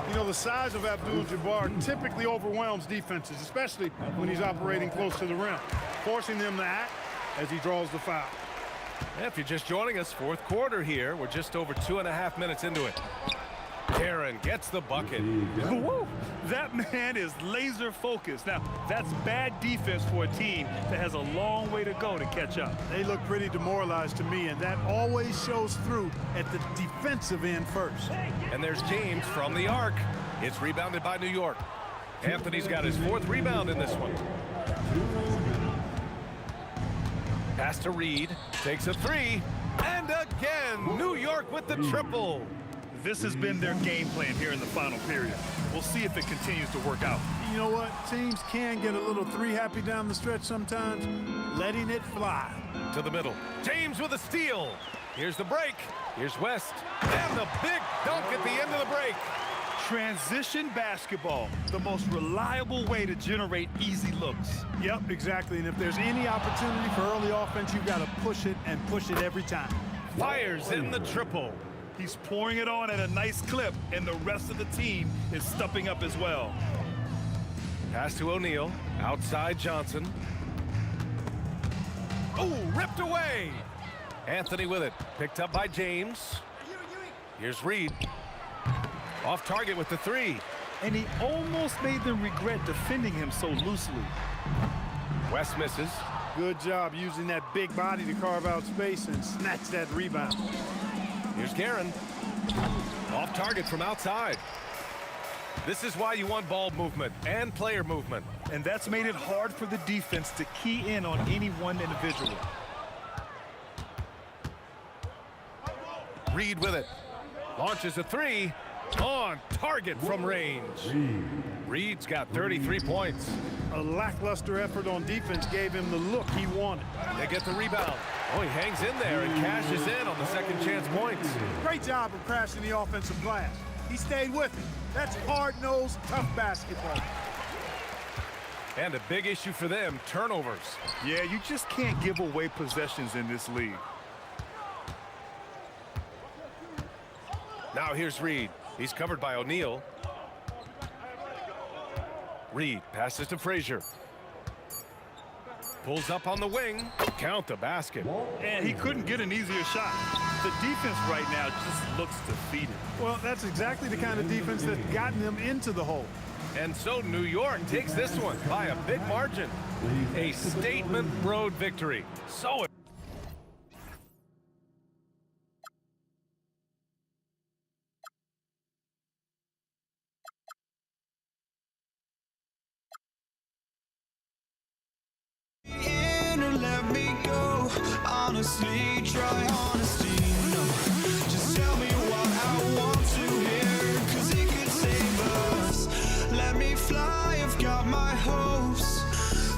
You know, the size of Abdul-Jabbar typically overwhelms defenses, especially when he's operating close to the rim, forcing them to act as he draws the foul. If you're just joining us, fourth quarter here. We're just over 2.5 minutes into it. Karen gets the bucket. Woo! That man is laser focused. Now, that's bad defense for a team that has a long way to go to catch up. They look pretty demoralized to me, and that always shows through at the defensive end first. And there's James from the arc. It's rebounded by New York. Anthony's got his 4th rebound in this one. Pass to Reed. Takes a 3. And again, New York with the triple. This has been their game plan here in the final period. We'll see if it continues to work out. You know what? Teams can get a little 3-happy down the stretch sometimes. Letting it fly. To the middle. James with a steal. Here's the break. Here's West. And the big dunk at the end of the break. Transition basketball, the most reliable way to generate easy looks. Yep, exactly. And if there's any opportunity for early offense, you've got to push it and push it every time. Fires in the triple. He's pouring it on at a nice clip, and the rest of the team is stepping up as well. Pass to O'Neal. Outside Johnson. Oh, ripped away. Anthony with it. Picked up by James. Here's Reed. Off target with the three. And he almost made them regret defending him so loosely. West misses. Good job using that big body to carve out space and snatch that rebound. Here's Guerin. Off target from outside. This is why you want ball movement and player movement. And that's made it hard for the defense to key in on any one individual. Reed with it. Launches a three. On target from range. Reed's got 33 points. A lackluster effort on defense gave him the look he wanted. They get the rebound. Oh, he hangs in there and cashes in on the second chance points. Great job of crashing the offensive glass. He stayed with it. That's hard-nosed, tough basketball. And a big issue for them, turnovers. Yeah, you just can't give away possessions in this league. Now here's Reed. He's covered by O'Neal. Reed passes to Frazier. Pulls up on the wing. Count the basket. And he couldn't get an easier shot. The defense right now just looks defeated. Well, that's exactly the kind of defense that's gotten them into the hole. And so New York takes this one by a big margin. A statement road victory. So Let me go. Honestly, try honesty. No, just tell me what I want to hear, 'cause it could save us. Let me fly, I've got my hopes,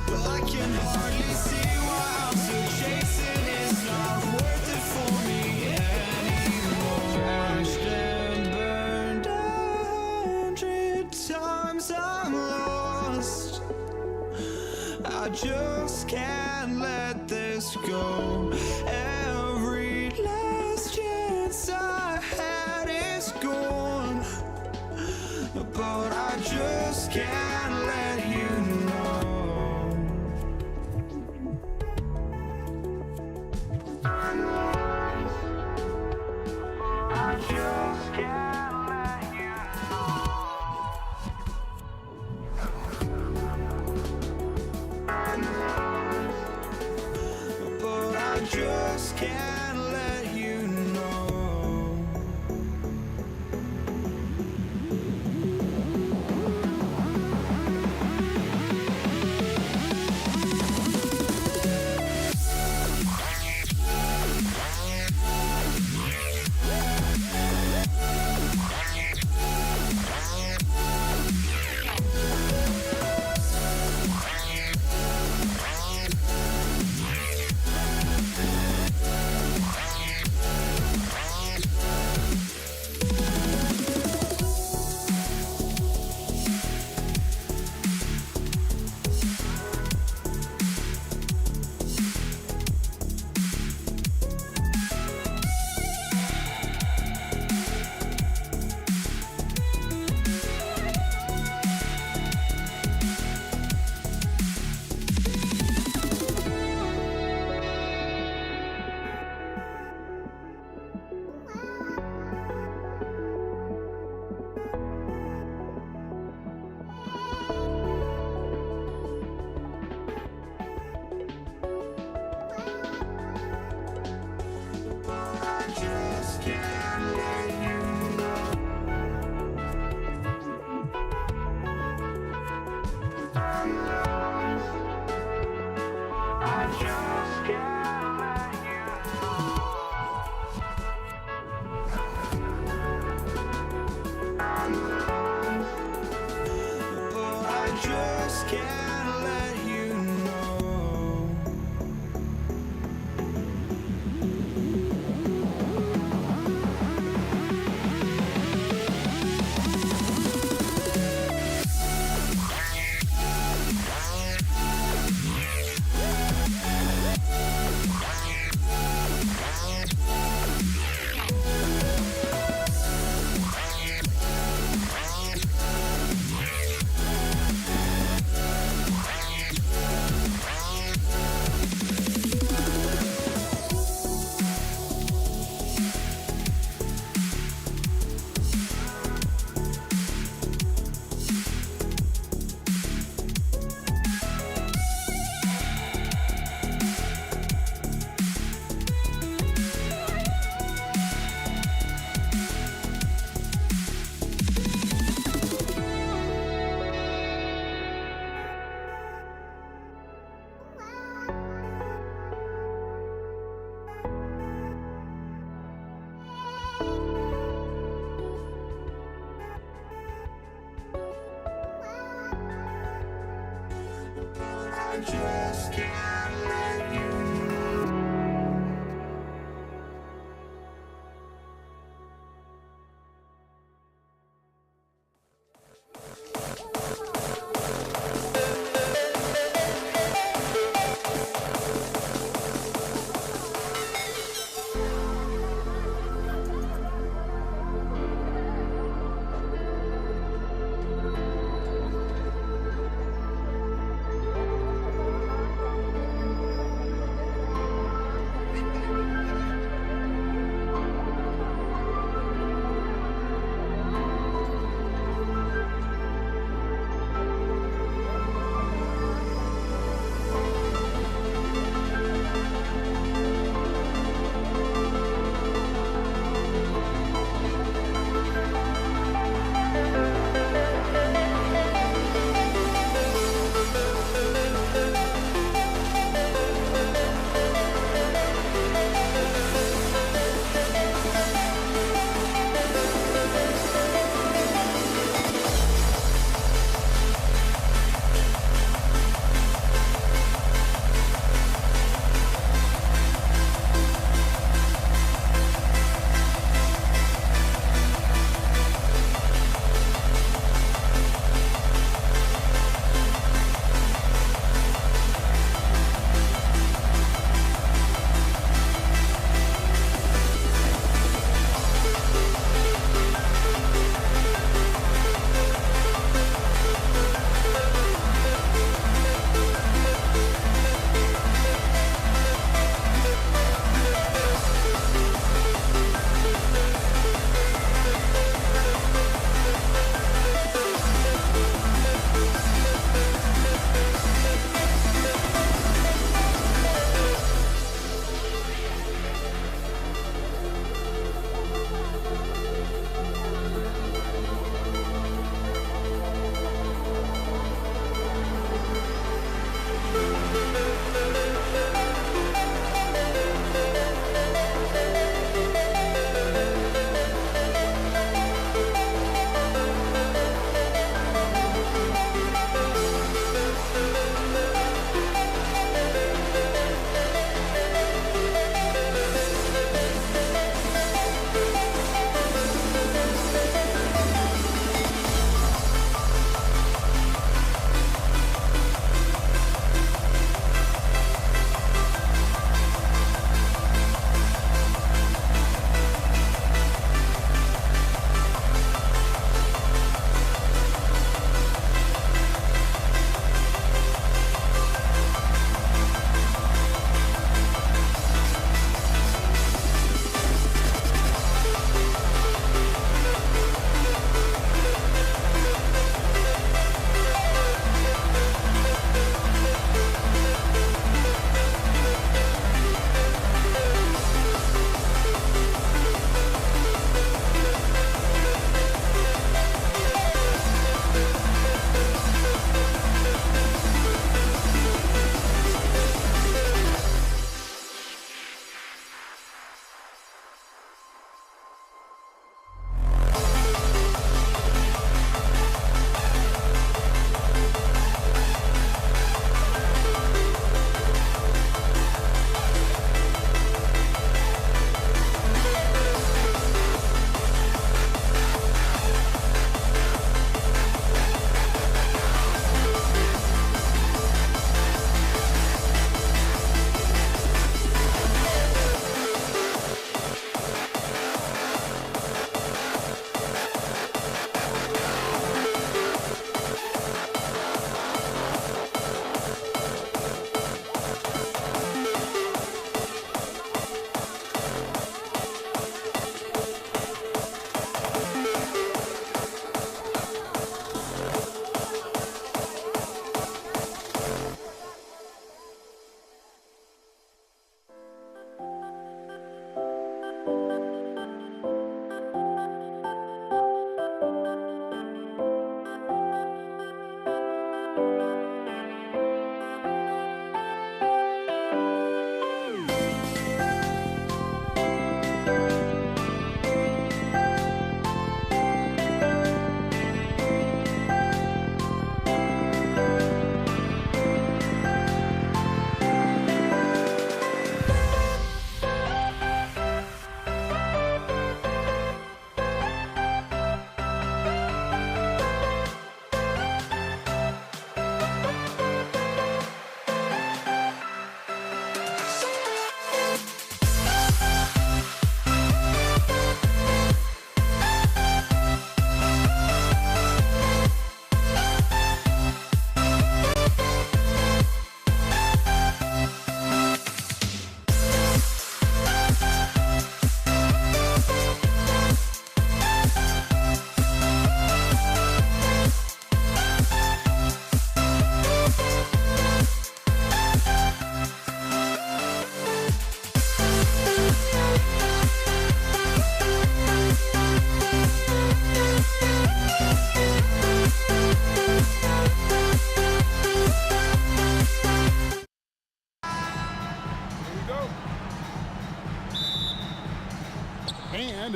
but I can hardly see why I'm still chasing. It's not worth it for me anymore. Crashed and burned 100 times, I'm lost. I just can't let this go. Every last chance I had is gone, but I just can't let you know. I just can't let you but I just can't let you know. I just can't let you.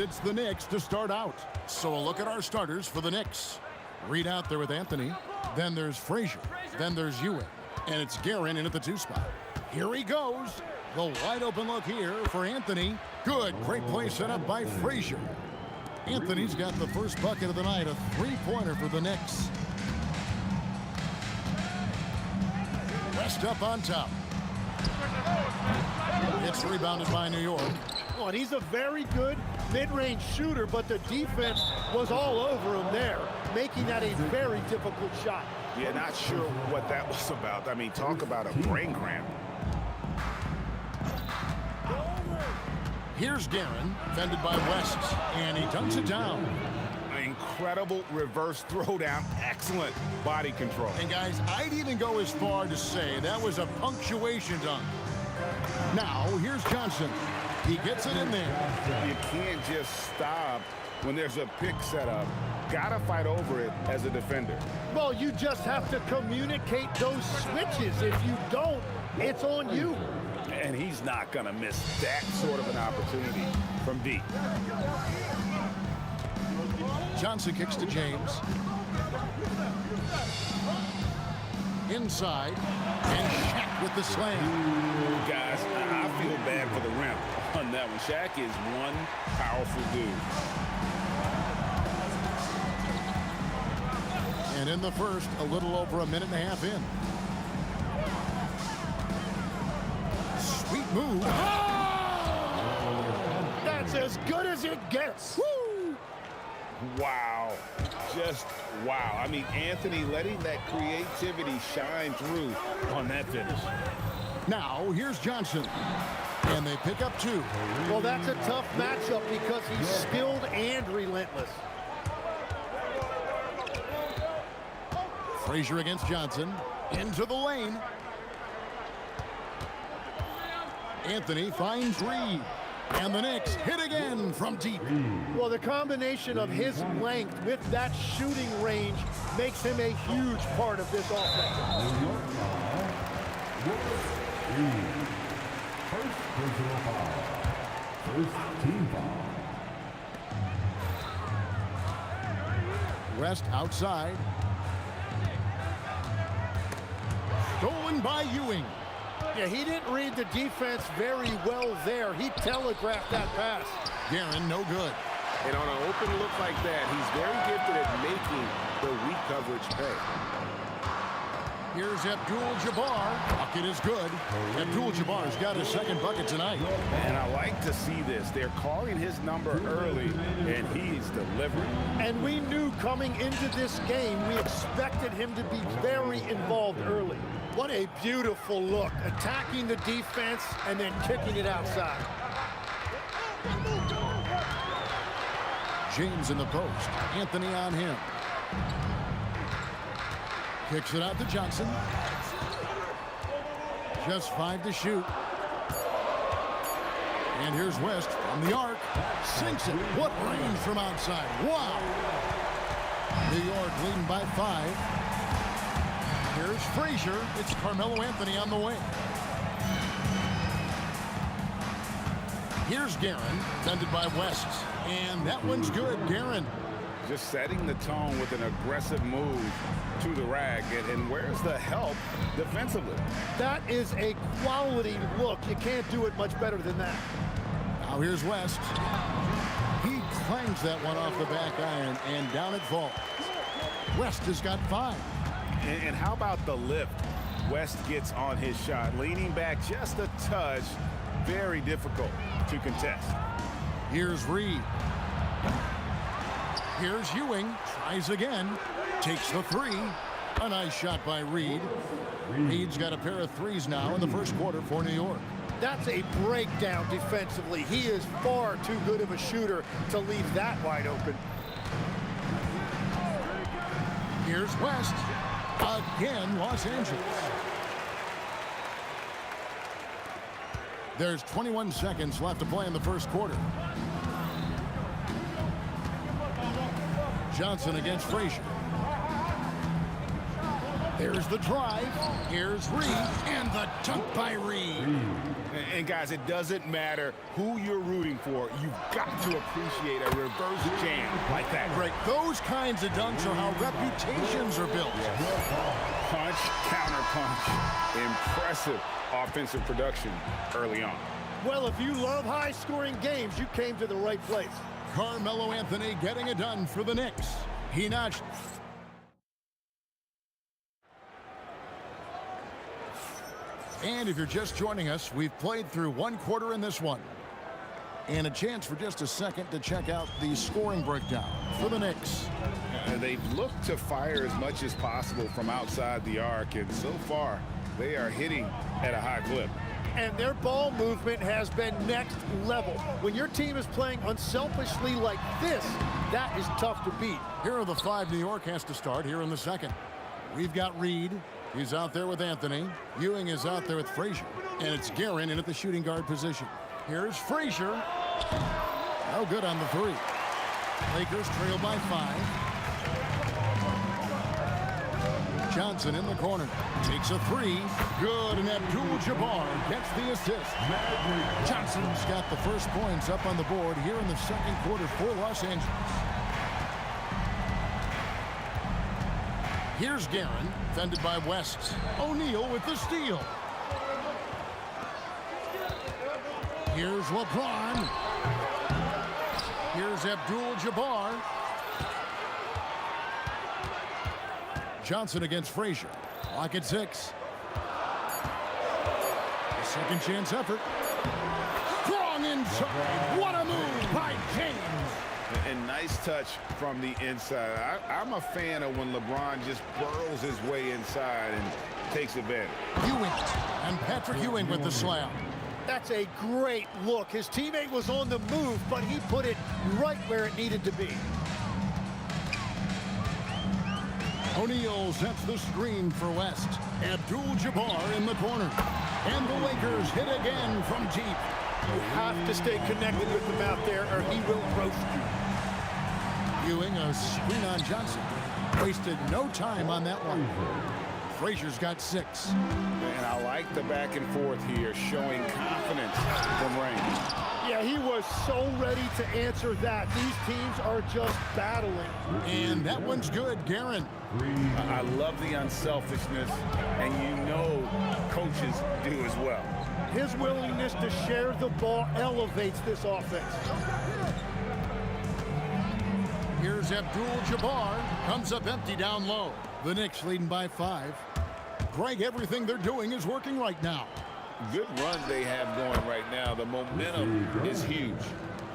it's the Knicks to start out. So a look at our starters for the Knicks. Reed out there with Anthony. Then there's Frazier. Then there's Ewing. And it's Guerin in at the 2 spot. Here he goes. The wide open look here for Anthony. Good. Great play set up by Frazier. Anthony's got the first bucket of the night, a 3-pointer for the Knicks. West up on top. It's rebounded by New York. Oh, and he's a very good mid-range shooter, but the defense was all over him there, making that a very difficult shot. Yeah, not sure what that was about. I mean, talk about a brain cramp. Here's Guerin, fended by West, and he dunks it down. Incredible reverse throwdown. Excellent body control. And guys, I'd even go as far to say that was a punctuation dunk. Now, here's Johnson. He gets it in there. You can't just stop when there's a pick set up. Gotta fight over it as a defender. Well, you just have to communicate those switches. If you don't, it's on you. And he's not gonna miss that sort of an opportunity from deep. Johnson kicks to James. Inside, and Shaq with the slam. Guys, I feel bad for the rim on that one. Shaq is one powerful dude. And in the first, a little over a minute and a half in. Sweet move. Oh! That's as good as it gets. Woo! Wow. Just wow. I mean, Anthony letting that creativity shine through on that finish. Now, here's Johnson. And they pick up 2. Well, that's a tough matchup because he's skilled and relentless. Frazier against Johnson. Into the lane. Anthony finds Reed. And the Knicks hit again from deep. Well, the combination of his length with that shooting range makes him a huge part of this offense. First personal foul. First team foul. West outside. Stolen by Ewing. Yeah, he didn't read the defense very well there. He telegraphed that pass. Guerin, no good. And on an open look like that, he's very gifted at making the weak coverage pay. Here's Abdul-Jabbar. Bucket is good. Abdul-Jabbar's got his second bucket tonight. And I like to see this. They're calling his number early, and he's delivering. And we knew coming into this game, we expected him to be very involved early. What a beautiful look, attacking the defense and then kicking it outside. James in the post. Anthony on him. Kicks it out to Johnson. Just 5 to shoot. And here's West from the arc. Sinks it. What range from outside. Wow. New York leading by 5. Here's Frazier. It's Carmelo Anthony on the way. Here's Guerin, fended by West. And that one's good. Guerin. Just setting the tone with an aggressive move to the rack. And where's the help defensively? That is a quality look. You can't do it much better than that. Now here's West. He clangs that one off the back iron, and down it falls. West has got 5. And how about the lift West gets on his shot? Leaning back just a touch. Very difficult to contest. Here's Reed. Here's Ewing. Tries again. Takes the 3. A nice shot by Reed. Reed's got a pair of 3s now in the first quarter for New York. That's a breakdown defensively. He is far too good of a shooter to leave that wide open. Here's West. Again, Los Angeles. There's 21 seconds left to play in the first quarter. Johnson against Frazier. There's the drive. Here's Reed. And the dunk by Reed. And guys, it doesn't matter who you're rooting for. You've got to appreciate a reverse jam like that. Right. Those kinds of dunks are how reputations are built. Punch, counter punch. Impressive offensive production early on. Well, if you love high-scoring games, you came to the right place. Carmelo Anthony getting it done for the Knicks. He notched. And if you're just joining us, we've played through one quarter in this one. And a chance for just a second to check out the scoring breakdown for the Knicks. They've looked to fire as much as possible from outside the arc, and so far, they are hitting at a high clip. And their ball movement has been next level. When your team is playing unselfishly like this, that is tough to beat. Here are the 5 New York has to start here in the second. We've got Reed. He's out there with Anthony. Ewing is out there with Frazier. And it's Guerin in at the shooting guard position. Here's Frazier. No good on the 3. Lakers trail by 5. Johnson in the corner. Takes a 3. Good, and Abdul-Jabbar gets the assist. Johnson's got the first points up on the board here in the second quarter for Los Angeles. Here's Guerin, defended by West. O'Neal with the steal. Here's LeBron. Here's Abdul-Jabbar. Johnson against Frazier. Lock at 6. A second chance effort. Strong inside. What a move by James. And nice touch from the inside. I'm a fan of when LeBron just burrows his way inside and takes advantage. Ewing and Patrick Ewing with the slam. That's a great look. His teammate was on the move, but he put it right where it needed to be. O'Neal sets the screen for West. Abdul-Jabbar in the corner. And the Lakers hit again from deep. You have to stay connected with him out there or he will roast you. Ewing a screen on Johnson. Wasted no time on that one. Frazier's got 6. And I like the back and forth here, showing confidence from range. Yeah, he was so ready to answer that. These teams are just battling. And that one's good, Guerin. I love the unselfishness, and you know coaches do as well. His willingness to share the ball elevates this offense. Here's Abdul-Jabbar. Comes up empty down low. The Knicks leading by 5. Greg, everything they're doing is working right now. Good run they have going right now. The momentum is huge.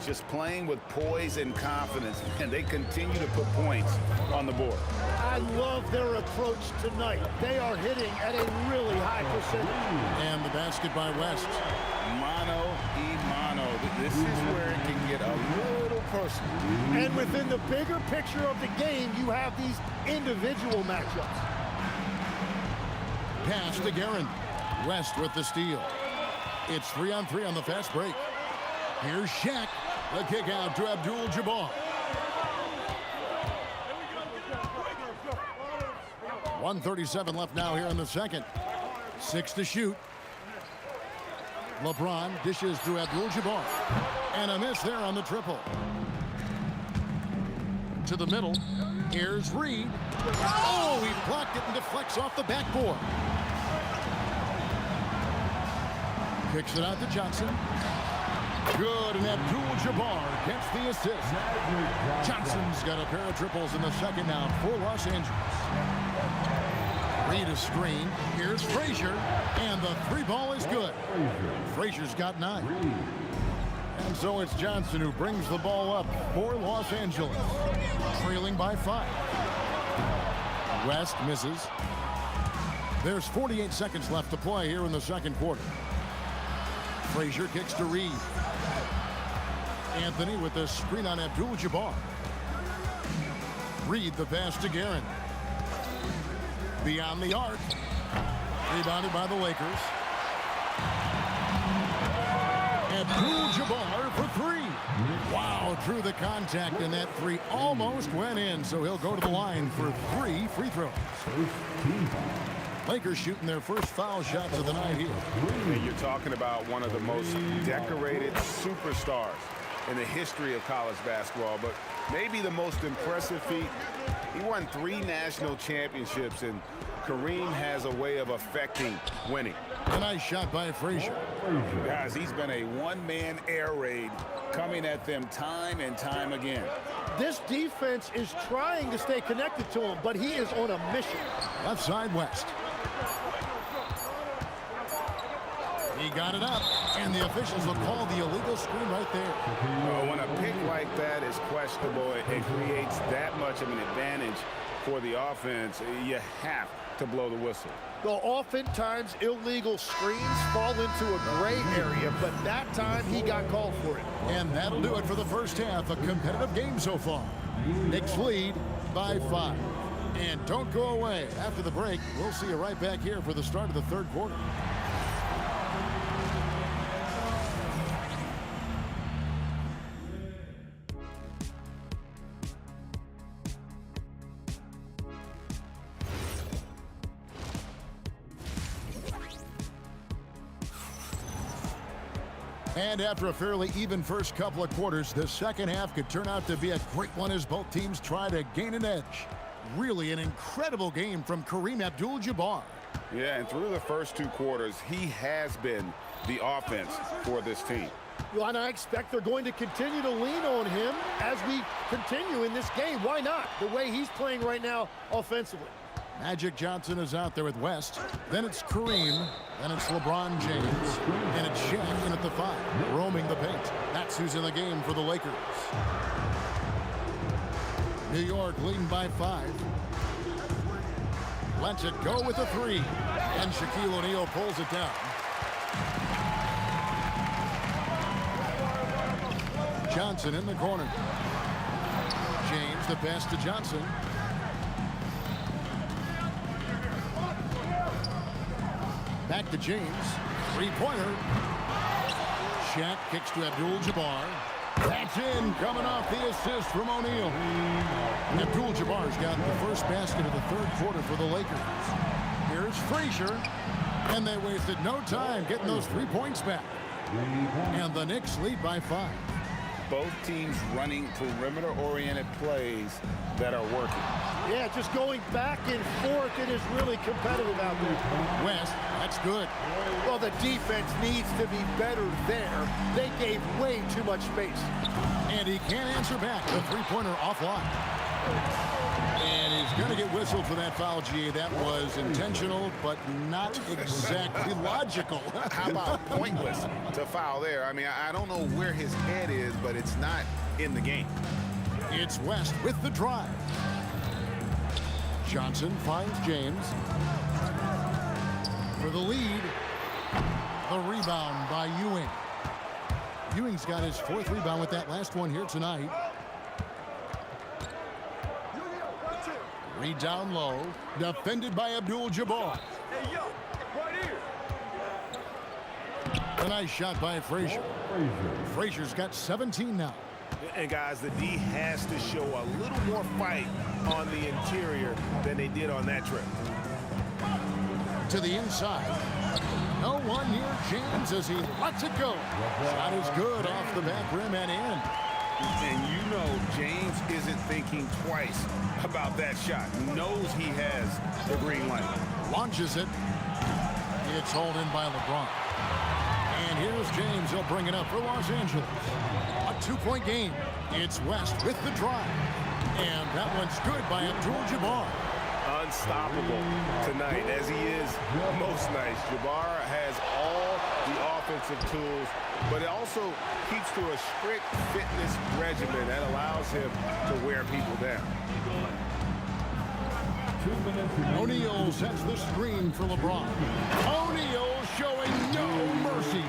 Just playing with poise and confidence, and they continue to put points on the board. I love their approach tonight. They are hitting at a really high percentage. And the basket by West. Mano y mano. This is where it can get a little personal. And within the bigger picture of the game, you have these individual matchups. Pass to Guerin. West with the steal. It's 3-on-3 on the fast break. Here's Shaq. The kick out to Abdul-Jabbar. 1:37 left now here in the second. 6 to shoot. LeBron dishes to Abdul-Jabbar. And a miss there on the triple. To the middle. Here's Reed. Oh, he blocked it and deflects off the backboard. Kicks it out to Johnson. Good, and Abdul-Jabbar gets the assist. Johnson's got a pair of triples in the second now for Los Angeles. Reed a screen. Here's Frazier, and the 3 ball is good. Frazier's got 9. And so it's Johnson who brings the ball up for Los Angeles, trailing by 5. West misses. There's 48 seconds left to play here in the second quarter. Frazier kicks to Reed. Anthony with the screen on Abdul-Jabbar. Reed the pass to Guerin. Beyond the arc. Rebounded by the Lakers. Abdul-Jabbar for 3. Wow, through the contact, and that three almost went in, so he'll go to the line for 3 free throws. Lakers shooting their first foul shots of the night here. And you're talking about one of the most decorated superstars in the history of college basketball, but maybe the most impressive feat. He won 3 national championships, and Kareem has a way of affecting winning. A nice shot by Frazier. Guys, he's been a one-man air raid coming at them time and time again. This defense is trying to stay connected to him, but he is on a mission. Left side, West. He got it up, and the officials will call the illegal screen right there. Well, when a pick like that is questionable, it creates that much of an advantage for the offense. You have to blow the whistle. Well, oftentimes illegal screens fall into a gray area, but that time he got called for it. And that'll do it for the first half. A competitive game so far. Knicks lead by 5. And don't go away. After the break, we'll see you right back here for the start of the third quarter. And after a fairly even first couple of quarters, the second half could turn out to be a great one as both teams try to gain an edge. Really an incredible game from Kareem Abdul-Jabbar. Yeah, and through the first 2 quarters, he has been the offense for this team. Well, and I expect they're going to continue to lean on him as we continue in this game. Why not? The way he's playing right now offensively. Magic Johnson is out there with West. Then it's Kareem. Then it's LeBron James. And it's Shaq in at the 5, roaming the paint. That's who's in the game for the Lakers. New York leading by 5. Lets it go with the 3. And Shaquille O'Neal pulls it down. Johnson in the corner. James, the pass to Johnson. Back to James. 3-pointer. Shaq kicks to Abdul-Jabbar. That's in, coming off the assist from O'Neal. Abdul-Jabbar's got the first basket of the third quarter for the Lakers. Here's Frazier. And they wasted no time getting those 3 points back. And the Knicks lead by 5. Both teams running perimeter-oriented plays that are working. Yeah, just going back and forth. It is really competitive out there. West, that's good. Well, the defense needs to be better there. They gave way too much space. And he can't answer back. The 3-pointer offline. And he's going to get whistled for that foul, GA. That was intentional, but not exactly logical. How about pointless to foul there? I mean, I don't know where his head is, but it's not in the game. It's West with the drive. Johnson finds James. For the lead, the rebound by Ewing. Ewing's got his 4th rebound with that last one here tonight. Reed down low, defended by Abdul-Jabbar. Hey, yo, right here. A nice shot by Frazier. Frazier's got 17 now. And guys, the D has to show a little more fight on the interior than they did on that trip. To the inside. No one near James as he lets it go. Shot is good off the back rim and in. And you know James isn't thinking twice about that shot. Knows he has the green light. Launches it. It's hauled in by LeBron. And here's James. He'll bring it up for Los Angeles. A 2-point game. It's West with the drive. And that one's good by Abdul-Jabbar. Unstoppable tonight, as he is most nights. Jabbar has all the offensive tools, but it also keeps to a strict fitness regimen that allows him to wear people down. O'Neal sets the screen for LeBron. O'Neal showing no mercy.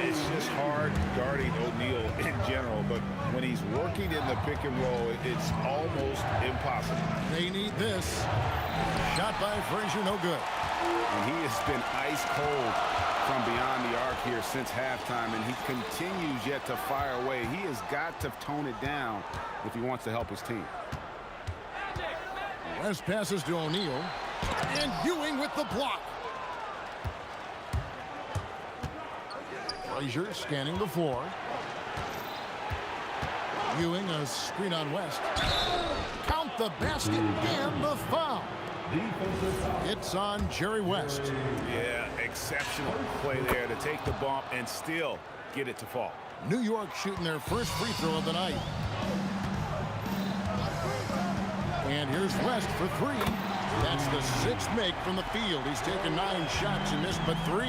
It's just hard guarding O'Neal in general, but when he's working in the pick and roll, it's almost impossible. They need this. Shot by Frazier, no good. And he has been ice cold from beyond the arc here since halftime, and he continues yet to fire away. He has got to tone it down if he wants to help his team. West passes to O'Neal, and Ewing with the block. Frazier scanning the floor. Ewing a screen on West. Count the basket and the foul. It's on Jerry West. Yeah, exceptional play there to take the bump and still get it to fall. New York shooting their first free throw of the night. And here's West for three. That's the sixth make from the field. He's taken 9 shots and missed but 3.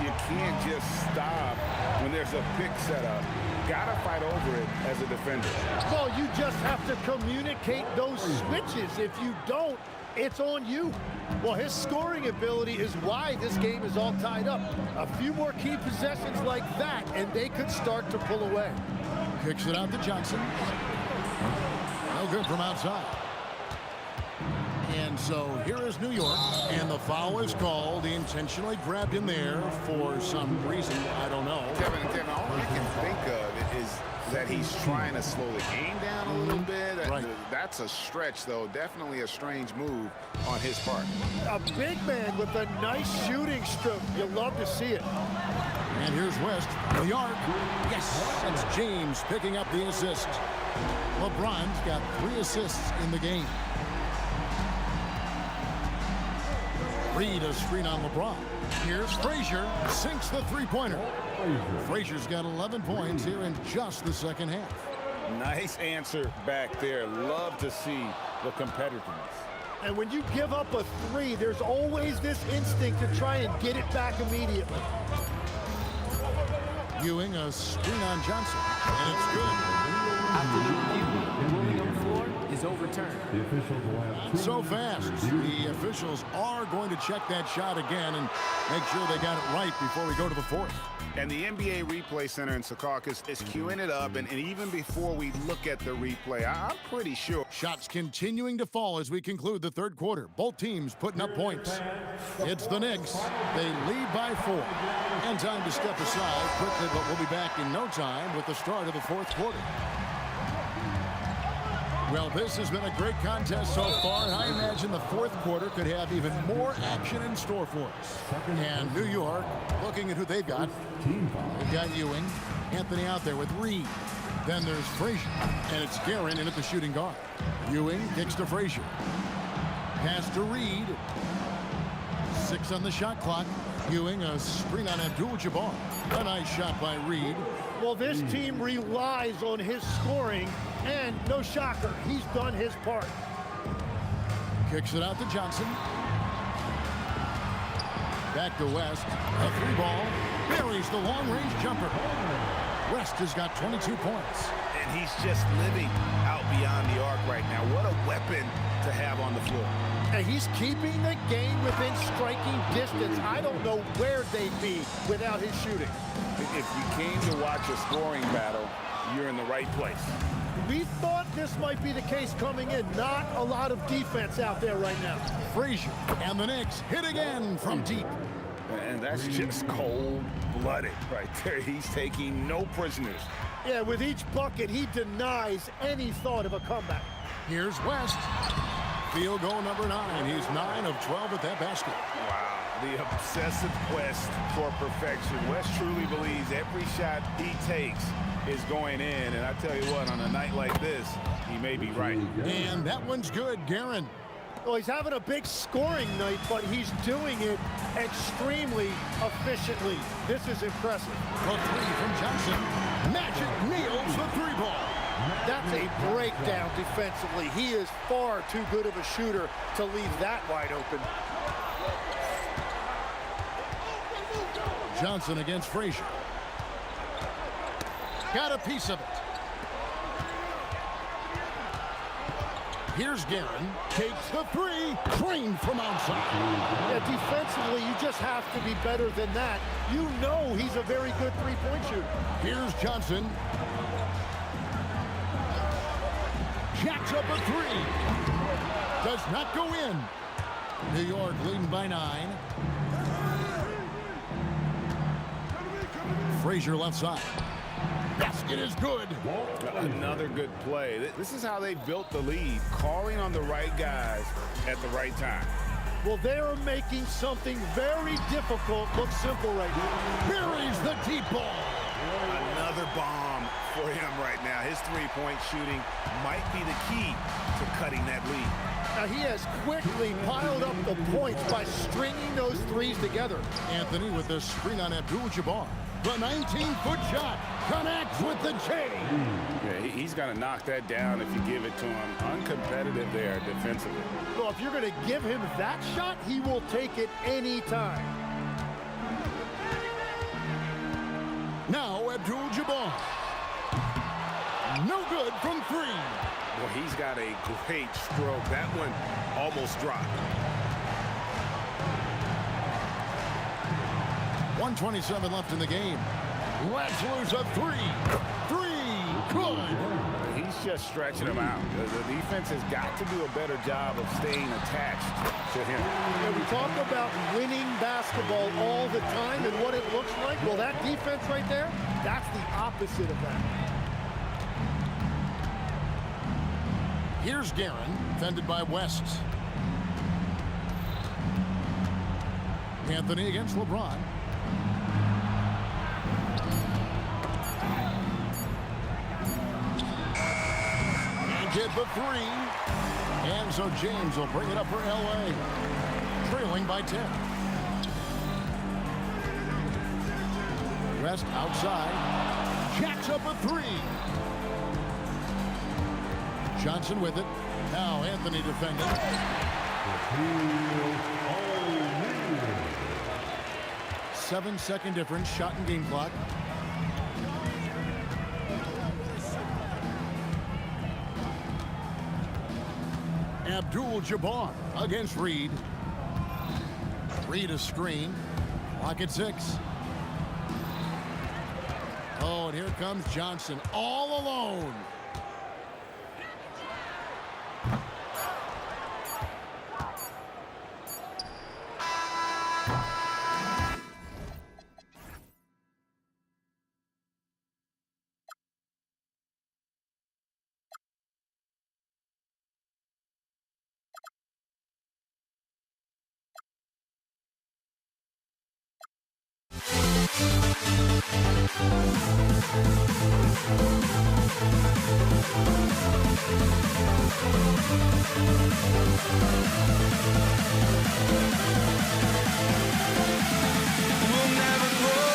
You can't just stop when there's a pick set up. Gotta fight over it as a defender. Well, you just have to communicate those switches. If you don't, it's on you. Well, his scoring ability is why this game is all tied up. A few more key possessions like that, and they could start to pull away. Kicks it out to Johnson. No good from outside. And so here is New York, and the foul is called. He intentionally grabbed him there for some reason. I don't know. Kevin, all I can think of is that he's trying to slow the game down a little bit. Right. That's a stretch, though. Definitely a strange move on his part. A big man with a nice shooting stroke. You love to see it. And here's West. The arc. Yes, it's James picking up the assist. LeBron's got 3 assists in the game. Reed a screen on LeBron. Here's Frazier. Sinks the three-pointer. Frazier's got 11 points here in just the second half. Nice answer back there. Love to see the competitiveness. And when you give up a 3, there's always this instinct to try and get it back immediately. Ewing a screen on Johnson. And it's good. After the review, the ruling on the floor is overturned. The officials will have so fast. The officials are going to check that shot again and make sure they got it right before we go to the fourth. And the NBA Replay Center in Secaucus is queuing it up, and even before we look at the replay, I'm pretty sure. Shots continuing to fall as we conclude the third quarter. Both teams putting up points. It's the Knicks. They lead by 4. And time to step aside quickly, but we'll be back in no time with the start of the fourth quarter. Well, this has been a great contest so far, and I imagine the fourth quarter could have even more action in store for us. And New York, looking at who they've got. They've got Ewing, Anthony out there with Reed. Then there's Frazier, and it's Guerin in at the shooting guard. Ewing kicks to Frazier. Pass to Reed. 6 on the shot clock. Ewing a screen on Abdul-Jabbar. A nice shot by Reed. Well, this team relies on his scoring, and no shocker, he's done his part. Kicks it out to Johnson. Back to West. A 3-ball. Buries the long-range jumper. West has got 22 points. And he's just living out beyond the arc right now. What a weapon to have on the floor. And he's keeping the game within striking distance. I don't know where they'd be without his shooting. If you came to watch a scoring battle, you're in the right place. We thought this might be the case coming in. Not a lot of defense out there right now. Frazier and the Knicks hit again from deep. And that's just cold-blooded right there. He's taking no prisoners. Yeah, with each bucket, he denies any thought of a comeback. Here's West. Field goal number 9. He's 9 of 12 at that basket. Wow, the obsessive quest for perfection. West truly believes every shot he takes is going in. And I tell you what, on a night like this, he may be right. And that one's good, Guerin. Well, he's having a big scoring night, but he's doing it extremely efficiently. This is impressive. The 3 from Johnson. Magic nails the 3-ball. That's a breakdown defensively. He is far too good of a shooter to leave that wide open. Johnson against Frazier. Got a piece of it. Here's Guerin. Takes the 3. Drained from outside. Yeah, defensively, you just have to be better than that. You know he's a very good three-point shooter. Here's Johnson. Jacks up a 3. Does not go in. New York leading by 9. Frazier left side. Basket is good. Another good play. This is how they built the lead, calling on the right guys at the right time. Well, they are making something very difficult look simple right now. Buries the deep ball. Another bomb for him right now. His three-point shooting might be the key to cutting that lead. Now, he has quickly piled up the points by stringing those threes together. Anthony with the screen on Abdul-Jabbar. The 19-foot shot connects with the J. Yeah, he's going to knock that down if you give it to him. Uncompetitive there defensively. Well, if you're going to give him that shot, he will take it any time. Now Abdul-Jabbar. No good from three. Well, he's got a great stroke. That one almost dropped. 1:27 left in the game. Let's lose a three. Good. He's just stretching him out. The defense has got to do a better job of staying attached to him. We talk about winning basketball all the time and what it looks like. Well, that defense right there, that's the opposite of that. Here's Guerin, defended by West. Anthony against LeBron. Hit the three. And so James will bring it up for LA. Trailing by 10. West outside. Jacks up a three. Johnson with it. Now Anthony defending. 7-second difference. Shot and game clock. Abdul-Jabbar against Reed. Reed a screen. Clock at 6. Oh, and here comes Johnson all alone. We'll never grow.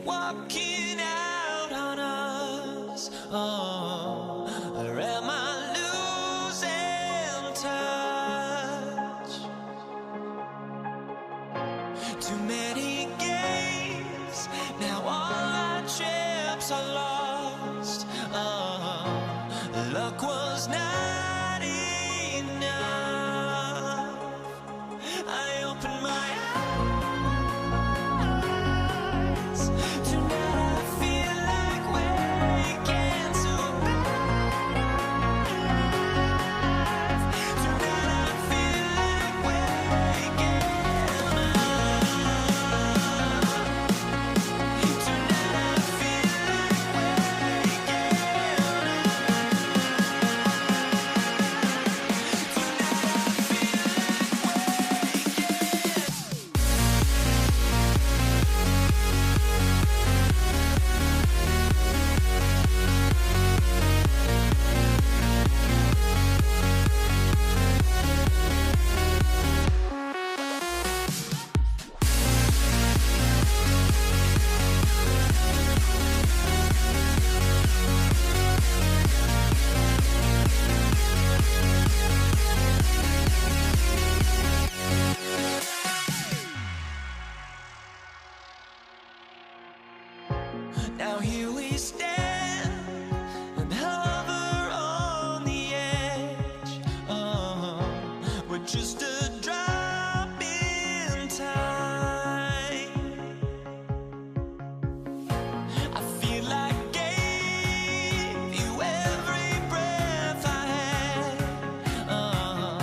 walking out on us? Oh, or am I losing touch? Too many games, now all our chips are lost. Oh, luck was not enough. I opened my eyes. Tonight I feel like waking to life. Tonight I feel like waking up. Tonight I feel like now here we stand and hover on the edge. Oh, we're just a drop in time. I feel like I gave you every breath I had. Oh,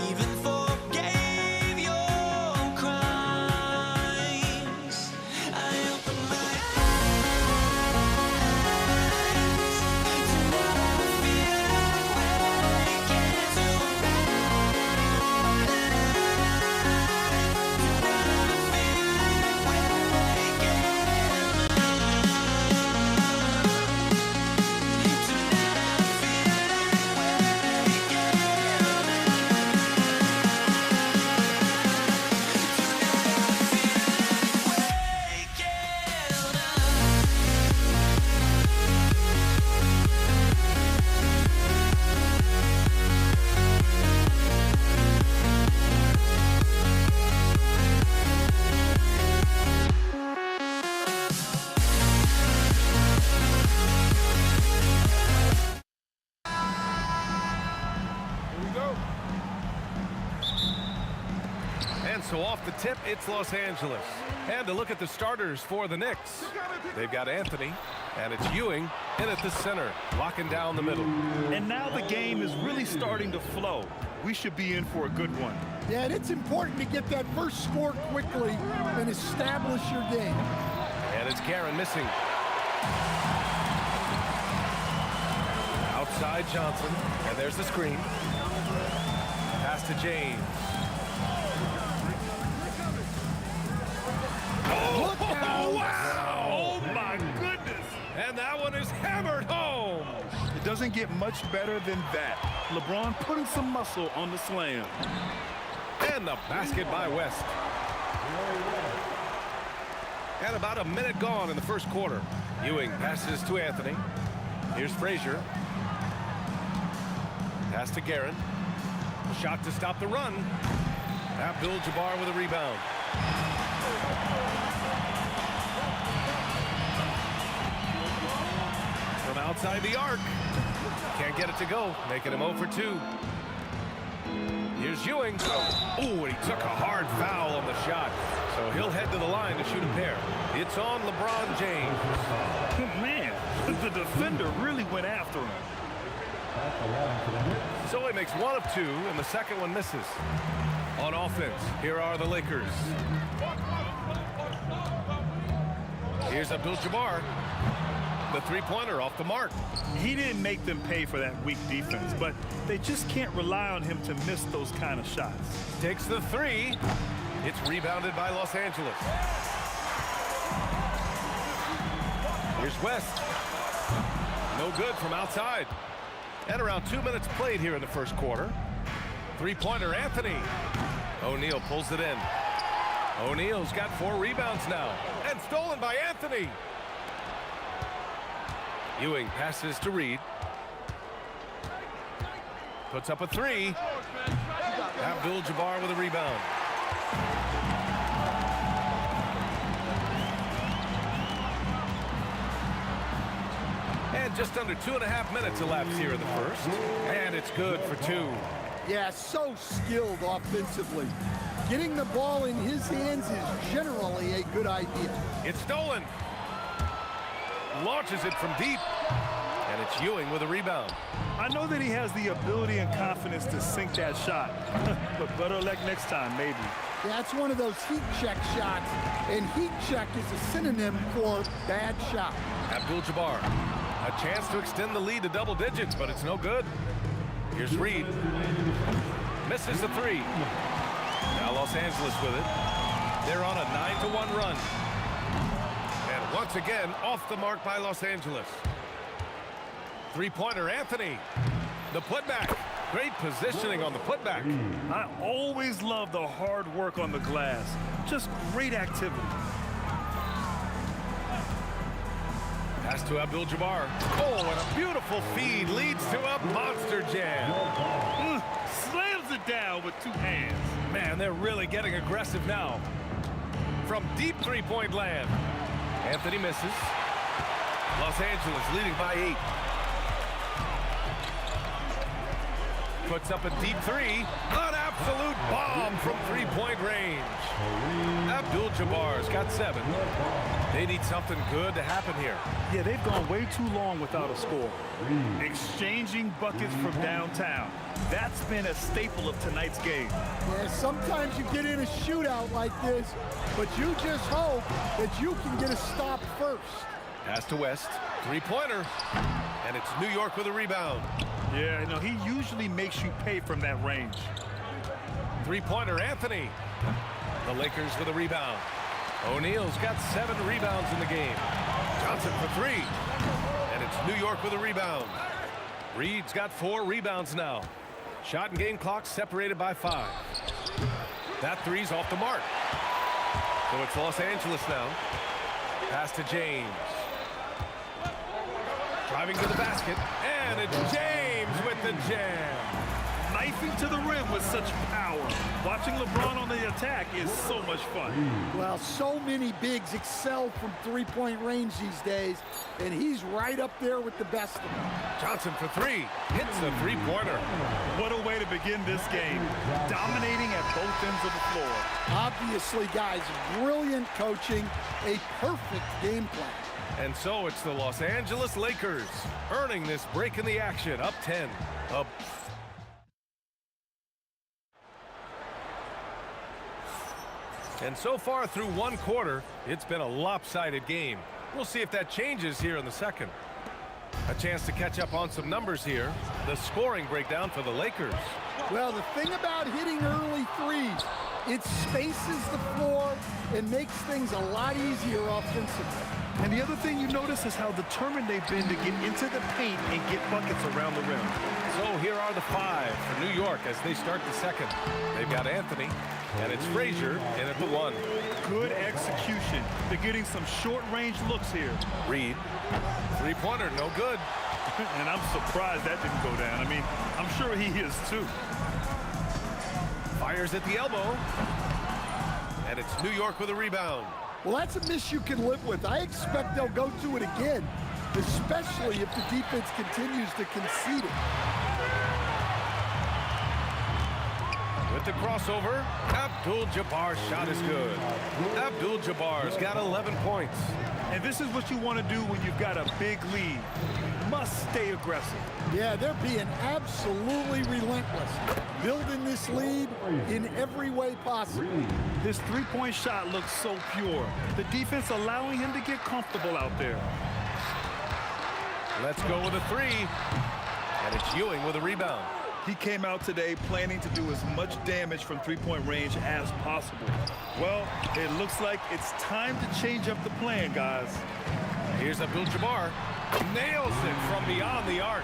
even forgave your crimes. I opened my And so off the tip, it's Los Angeles. And to look at the starters for the Knicks. They've got Anthony, and it's Ewing in at the center, locking down the middle. And now the game is really starting to flow. We should be in for a good one. Yeah, and it's important to get that first score quickly and establish your game. And it's Guerin missing. Outside Johnson, and there's the screen. Pass to James. Look out! Wow! Oh my goodness! And that one is hammered home. It doesn't get much better than that. LeBron putting some muscle on the slam. And the basket by West. And about a minute gone in the first quarter. Ewing passes to Anthony. Here's Frazier. Pass to Guerin. Shot to stop the run. Abdul-Jabbar with a rebound. From outside the arc. Can't get it to go. Making him 0 for 2. Here's Ewing. Ooh, and he took a hard foul on the shot. So he'll head to the line to shoot a pair. It's on LeBron James. Man, the defender really went after him. So he makes 1 of 2, and the second one misses. On offense, here are the Lakers. Here's Abdul-Jabbar. The three-pointer off the mark. He didn't make them pay for that weak defense, but they just can't rely on him to miss those kind of shots. Takes the three. It's rebounded by Los Angeles. Here's West. No good from outside. And around 2 minutes played here in the first quarter. Three-pointer, Anthony. O'Neal pulls it in. O'Neal's got 4 rebounds now. And stolen by Anthony. Ewing passes to Reed. Puts up a three. Abdul-Jabbar with a rebound. And just under 2.5 minutes elapsed here in the first. And it's good for two. Yeah, so skilled offensively. Getting the ball in his hands is generally a good idea. It's stolen. Launches it from deep. And it's Ewing with a rebound. I know that he has the ability and confidence to sink that shot. But better luck next time, maybe. That's one of those heat check shots. And heat check is a synonym for bad shot. Abdul-Jabbar. A chance to extend the lead to double digits, but it's no good. Here's Reed. Misses the three. Now Los Angeles with it. They're on a 9-1 run. And once again, off the mark by Los Angeles. Three-pointer, Anthony. The putback. Great positioning on the putback. I always love the hard work on the glass. Just great activity. Pass to Abdul-Jabbar. Oh, and a beautiful feed leads to a monster jam. Slams it down with two hands. Man, they're really getting aggressive now. From deep three-point land. Anthony misses. Los Angeles leading by 8. Puts up a deep three. An absolute bomb from three-point range. Abdul-Jabbar's got 7. They need something good to happen here. Yeah, they've gone way too long without a score. Exchanging buckets from downtown. That's been a staple of tonight's game. Yeah, sometimes you get in a shootout like this, but you just hope that you can get a stop first. Pass to West. Three-pointer. And it's New York with a rebound. Yeah, you know, he usually makes you pay from that range. Three-pointer, Anthony. The Lakers with a rebound. O'Neal's got 7 rebounds in the game. Johnson for 3. And it's New York with a rebound. Reed's got 4 rebounds now. Shot and game clock separated by 5. That three's off the mark. So it's Los Angeles now. Pass to James. Driving to the basket. And it's James with the jam. Knifing to the rim with such power. Watching LeBron on the attack is so much fun. Well, so many bigs excel from three-point range these days, and he's right up there with the best of them. Johnson for 3. Hits the three-pointer. What a way to begin this game. Dominating at both ends of the floor. Obviously, guys, brilliant coaching, a perfect game plan. And so it's the Los Angeles Lakers earning this break in the action, up 10. And so far through one quarter, it's been a lopsided game. We'll see if that changes here in the second. A chance to catch up on some numbers here. The scoring breakdown for the Lakers. Well, the thing about hitting early threes, it spaces the floor and makes things a lot easier offensively. And the other thing you notice is how determined they've been to get into the paint and get buckets around the rim. So here are the 5 for New York as they start the second. They've got Anthony, and it's Frazier in at the 1. Good execution. They're getting some short-range looks here. Reed, three-pointer, no good. And I'm surprised that didn't go down. I mean, I'm sure he is too. Fires at the elbow. And it's New York with a rebound. Well, that's a miss you can live with. I expect they'll go to it again, especially if the defense continues to concede it. With the crossover, Abdul-Jabbar's shot is good. Abdul-Jabbar's got 11 points. And this is what you want to do when you've got a big lead. Must stay aggressive. Yeah, they're being absolutely relentless, building this lead in every way possible. His three-point shot looks so pure. The defense allowing him to get comfortable out there. Let's go with a 3. And it's Ewing with a rebound. He came out today planning to do as much damage from three-point range as possible. Well, it looks like it's time to change up the plan, guys. Here's Abdul-Jabbar. Nails it from beyond the arc.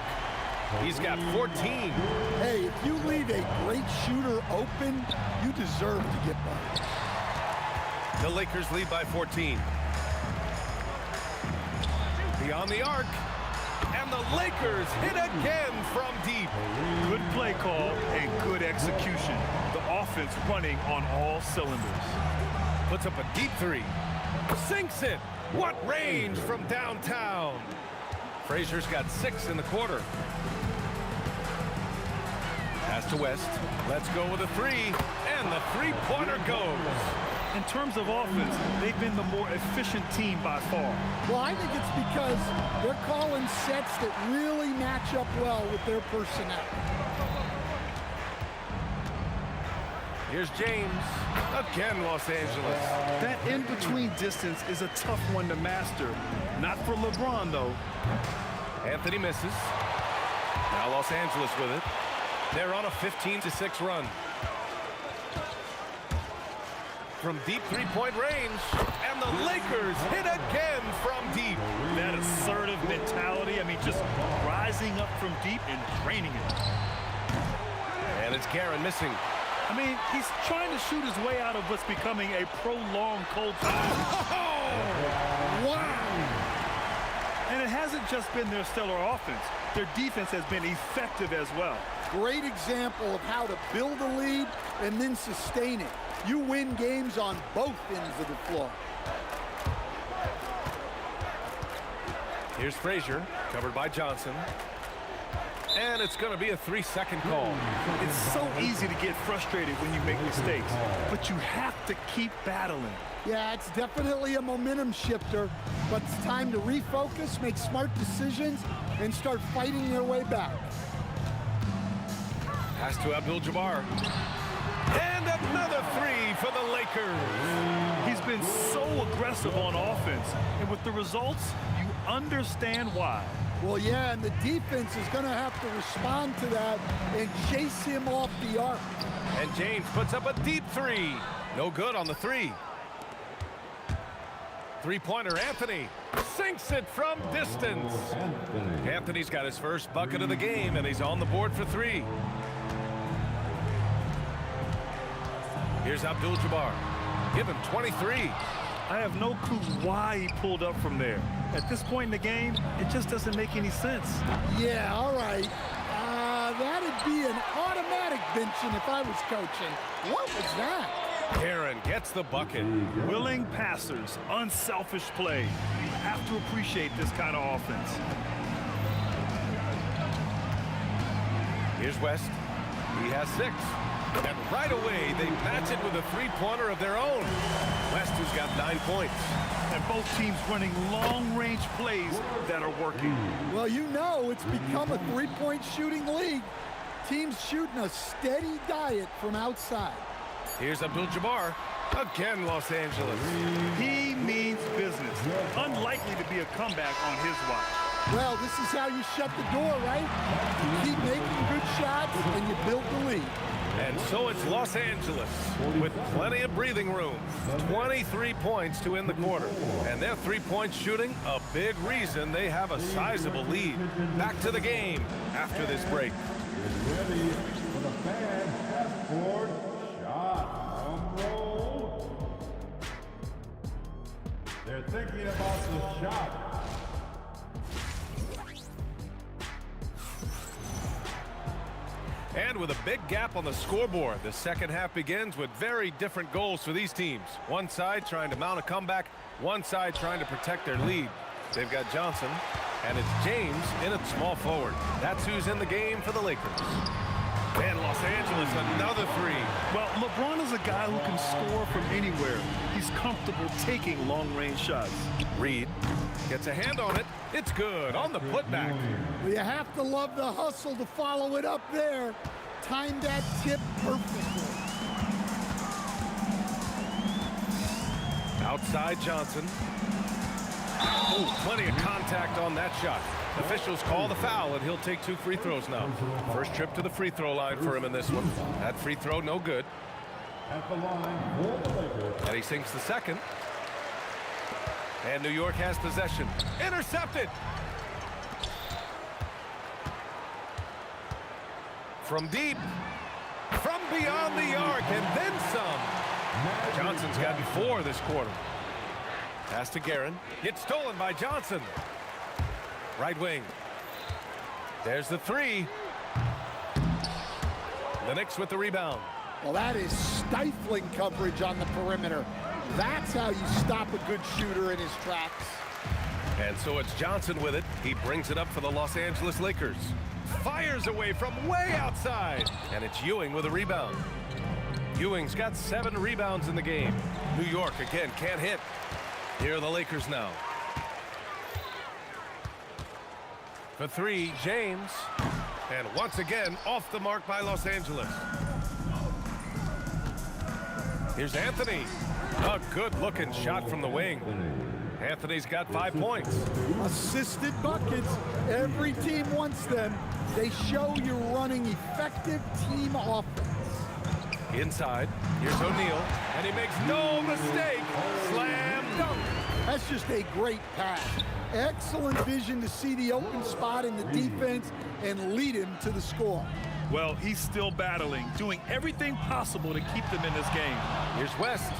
He's got 14. Hey, if you leave a great shooter open, you deserve to get by. The Lakers lead by 14. Beyond the arc. And the Lakers hit again from deep. Good play call and good execution. The offense running on all cylinders. Puts up a deep three. Sinks it. What range from downtown. Frazier's got 6 in the quarter. Pass to West. Let's go with a 3. And the three-pointer goes. In terms of offense, they've been the more efficient team by far. Well, I think it's because they're calling sets that really match up well with their personnel. Here's James. Again, Los Angeles. That in-between distance is a tough one to master. Not for LeBron, though. Anthony misses. Now Los Angeles with it. They're on a 15-6 run. From deep three-point range, and the Lakers hit again from deep. That assertive mentality, I mean, just rising up from deep and draining it. And it's Guerin missing. I mean, he's trying to shoot his way out of what's becoming a prolonged cold spell. Wow! And it hasn't just been their stellar offense. Their defense has been effective as well. Great example of how to build a lead and then sustain it. You win games on both ends of the floor. Here's Frazier, covered by Johnson. And it's going to be a 3-second call. It's so easy to get frustrated when you make mistakes, but you have to keep battling. Yeah, it's definitely a momentum shifter, but it's time to refocus, make smart decisions, and start fighting their way back. Pass to Abdul-Jabbar. And another 3 for the Lakers. He's been so aggressive on offense, and with the results, you understand why. Well, yeah, and the defense is going to have to respond to that and chase him off the arc. And James puts up a deep 3. No good on the 3. Three-pointer, Anthony sinks it from distance. Anthony's got his first bucket of the game, and he's on the board for 3. Here's Abdul-Jabbar. Give him 23. I have no clue why he pulled up from there. At this point in the game, it just doesn't make any sense. Yeah, all right. That'd be an automatic benching if I was coaching. What was that? Guerin gets the bucket. Willing passers, unselfish play. You have to appreciate this kind of offense. Here's West. He has 6. And right away, they match it with a three-pointer of their own. West has got 9 points. And both teams running long-range plays that are working. Well, you know it's become a three-point shooting league. Teams shooting a steady diet from outside. Here's Abdul-Jabbar. Again, Los Angeles. He means business. Unlikely to be a comeback on his watch. Well, this is how you shut the door, right? You keep making good shots and you build the lead. And so it's Los Angeles with plenty of breathing room. 23 points to end the quarter. And their three-point shooting, a big reason they have a sizable lead. Back to the game after this break. Ready for the fan half-court shot. Drum roll. They're thinking about the shot. And with a big gap on the scoreboard, the second half begins with very different goals for these teams. One side trying to mount a comeback, one side trying to protect their lead. They've got Johnson, and it's James in at small forward. That's who's in the game for the Lakers. And Los Angeles, another 3. Well, LeBron is a guy who can score from anywhere. He's comfortable taking long-range shots. Reed gets a hand on it. It's good on the putback. Well, you have to love the hustle to follow it up there. Timed that tip perfectly. Outside Johnson. Oh, plenty of contact on that shot. Officials call the foul, and he'll take 2 free throws now. First trip to the free throw line for him in this one. That free throw, no good. At the line for the Lakers. And he sinks the second. And New York has possession. Intercepted. From deep. From beyond the arc, and then some. Johnson's gotten 4 this quarter. Pass to Guerin. It's stolen by Johnson. Right wing. There's the three. The Knicks with the rebound. Well, that is stifling coverage on the perimeter. That's how you stop a good shooter in his tracks. And so it's Johnson with it. He brings it up for the Los Angeles Lakers. Fires away from way outside. And it's Ewing with a rebound. Ewing's got 7 rebounds in the game. New York, again, can't hit. Here are the Lakers now. For 3, James. And once again, off the mark by Los Angeles. Here's Anthony. A good-looking shot from the wing. Anthony's got 5 points. Assisted buckets. Every team wants them. They show you're running effective team offense. Inside, here's O'Neal, and he makes no mistake. Slam dunk. That's just a great pass. Excellent vision to see the open spot in the defense and lead him to the score. Well, he's still battling, doing everything possible to keep them in this game. Here's West.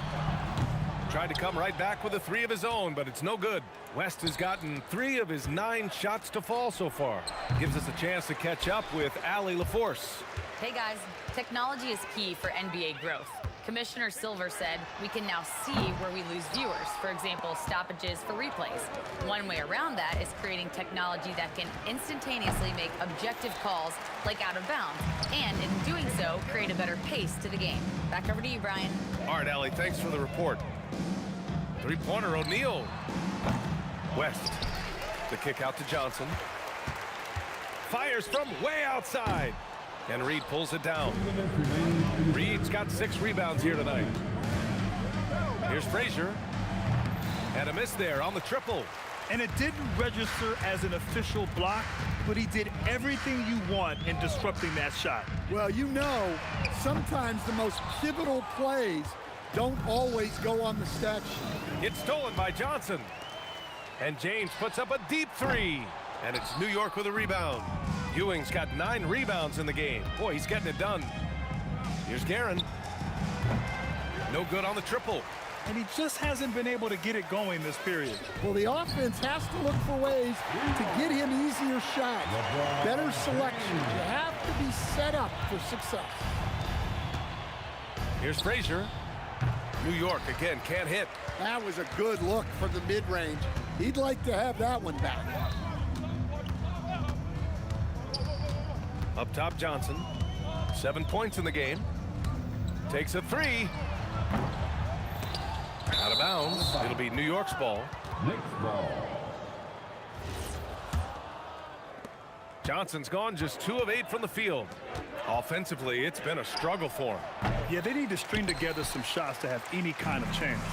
Tried to come right back with a 3 of his own, but it's no good. West has gotten 3 of his 9 shots to fall so far. Gives us a chance to catch up with Allie LaForce. Hey guys, technology is key for NBA growth. Commissioner Silver said we can now see where we lose viewers, for example, stoppages for replays. One way around that is creating technology that can instantaneously make objective calls like out of bounds, and in doing so, create a better pace to the game. Back over to you, Brian. All right, Allie, thanks for the report. 3-pointer, O'Neal. West. The kick out to Johnson. Fires from way outside. And Reed pulls it down. Reed's got 6 rebounds here tonight. Here's Frazier. And a miss there on the triple. And it didn't register as an official block, but he did everything you want in disrupting that shot. Well, you know, sometimes the most pivotal plays don't always go on the stat sheet. It's stolen by Johnson. And James puts up a deep 3. And it's New York with a rebound. Ewing's got 9 rebounds in the game. Boy, he's getting it done. Here's Guerin. No good on the triple. And he just hasn't been able to get it going this period. Well, the offense has to look for ways to get him easier shots, better selection. You have to be set up for success. Here's Frazier. New York, again, can't hit. That was a good look for the mid-range. He'd like to have that one back. Up top, Johnson. 7 points in the game. Takes a 3. Out of bounds. It'll be New York's ball. Knicks ball. Johnson's gone just 2 of 8 from the field. Offensively, it's been a struggle for him. Yeah, they need to string together some shots to have any kind of chance.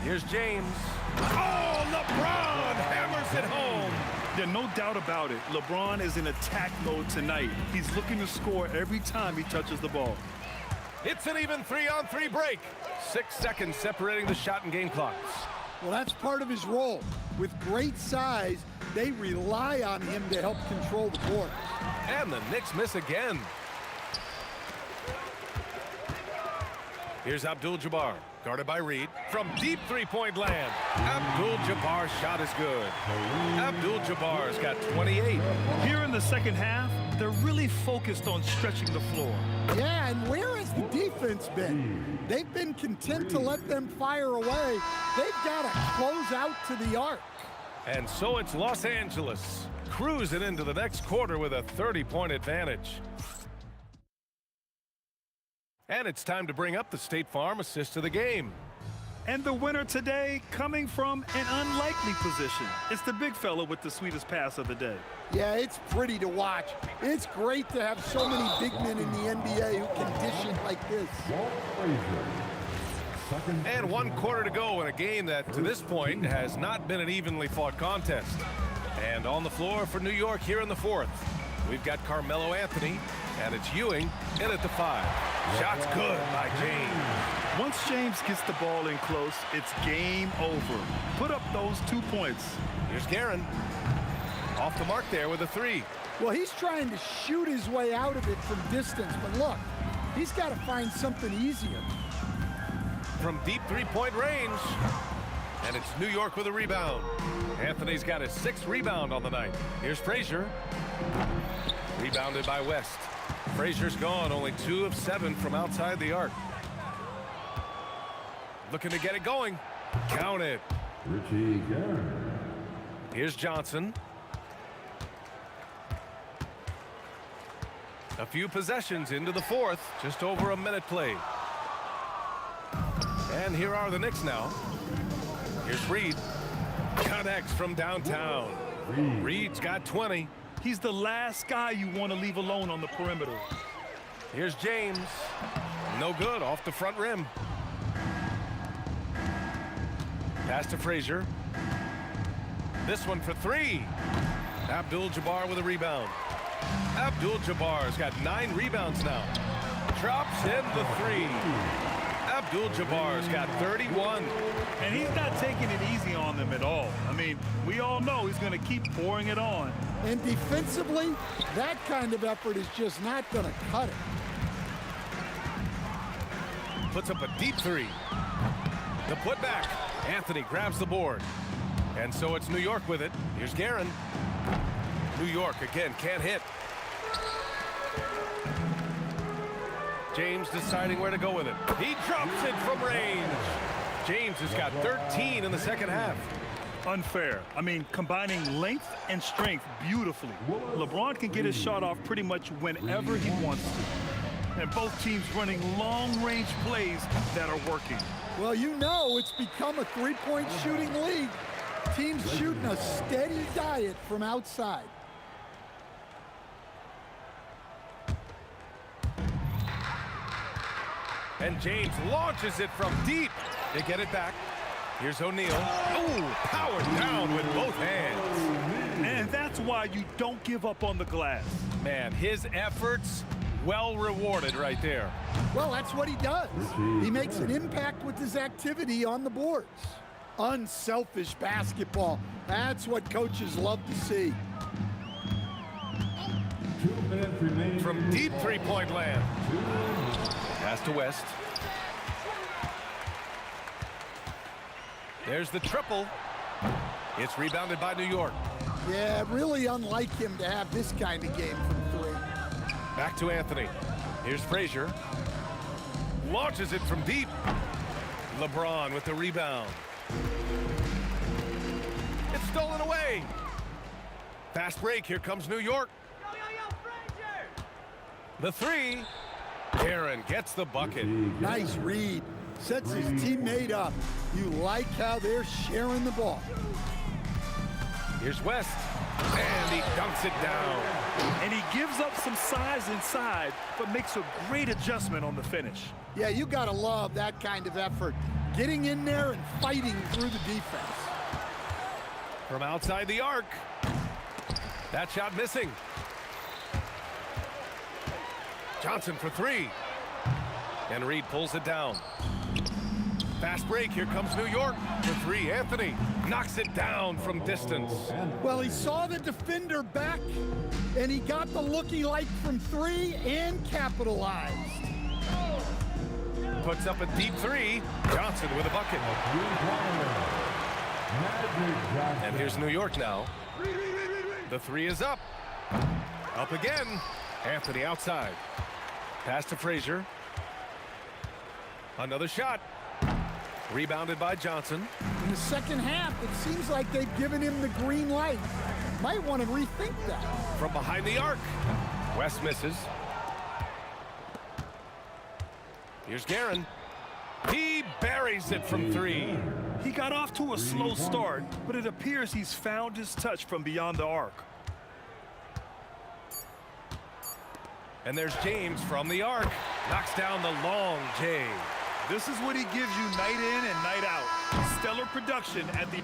Here's James. Oh, LeBron hammers it home. Yeah, no doubt about it. LeBron is in attack mode tonight. He's looking to score every time he touches the ball. It's an even 3-on-3 break. 6 seconds separating the shot and game clocks. Well, that's part of his role. With great size, they rely on him to help control the court. And the Knicks miss again. Here's Abdul-Jabbar, guarded by Reed. From deep 3-point land, Abdul-Jabbar's shot is good. Abdul-Jabbar's got 28. Here in the second half, they're really focused on stretching the floor. Yeah, and where has the defense been? They've been content to let them fire away. They've got to close out to the arc. And so it's Los Angeles cruising into the next quarter with a 30-point advantage. And it's time to bring up the State Farm assist of the game. And the winner today coming from an unlikely position. It's the big fella with the sweetest pass of the day. Yeah, it's pretty to watch. It's great to have so many big men in the NBA who can dish it like this. And 1 quarter to go in a game that, to this point, has not been an evenly fought contest. And on the floor for New York here in the 4th, we've got Carmelo Anthony, and it's Ewing in at the 5. Shot's good by James. Once James gets the ball in close, it's game over. Put up those 2 points. Here's Guerin. Off the mark there with a 3. Well, he's trying to shoot his way out of it from distance, but look, he's got to find something easier. From deep 3-point range. And it's New York with a rebound. Anthony's got his 6th rebound on the night. Here's Frazier. Rebounded by West. Frazier's gone, only 2 of 7 from outside the arc. Looking to get it going. Count it. Richie Garrett. Here's Johnson. A few possessions into the 4th. Just over a minute played. And here are the Knicks now. Here's Reed. Connects from downtown. Reed's got 20. He's the last guy you want to leave alone on the perimeter. Here's James. No good, off the front rim. Pass to Frazier. This one for 3. Abdul-Jabbar with a rebound. Abdul-Jabbar's got 9 rebounds now. Drops in the 3. Abdul-Jabbar's got 31. And he's not taking it easy on them at all. I mean, we all know he's going to keep pouring it on. And defensively, that kind of effort is just not going to cut it. Puts up a deep 3. The putback. Anthony grabs the board. And so it's New York with it. Here's Guerin. New York again can't hit. James deciding where to go with it. He drops it from range. James has got 13 in the second half. Unfair. I mean, combining length and strength beautifully. LeBron can get his shot off pretty much whenever he wants to. And both teams running long-range plays that are working. Well, you know it's become a three-point shooting league. Teams shooting a steady diet from outside. And James launches it from deep. They get it back. Here's O'Neal. Oh, powered down with both hands. And that's why you don't give up on the glass. Man, his efforts well rewarded right there. Well, that's what he does. He makes an impact with his activity on the boards. Unselfish basketball. That's what coaches love to see. 2 minutes remaining. From deep three-point land. Pass to West. There's the triple. It's rebounded by New York. Yeah, really unlike him to have this kind of game from 3. Back to Anthony. Here's Frazier. Launches it from deep. LeBron with the rebound. It's stolen away. Fast break. Here comes New York. The 3. Guerin gets the bucket. Nice read. Sets his teammate up. You like how they're sharing the ball. Here's West. And he dunks it down. And he gives up some size inside, but makes a great adjustment on the finish. Yeah, you got to love that kind of effort. Getting in there and fighting through the defense. From outside the arc. That shot missing. Johnson for 3. And Reed pulls it down. Fast break. Here comes New York for 3. Anthony knocks it down from distance. Well, he saw the defender back, and he got the look he liked from 3 and capitalized. Puts up a deep 3. Johnson with a bucket. And here's New York now. The 3 is up. Up again. Anthony outside. Pass to Frazier. Another shot. Rebounded by Johnson. In the second half, it seems like they've given him the green light. Might want to rethink that. From behind the arc. West misses. Here's Guerin. He buries it from 3. He got off to a slow start, but it appears he's found his touch from beyond the arc. And there's James from the arc. Knocks down the long J. This is what he gives you night in and night out. Stellar production at the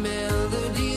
melody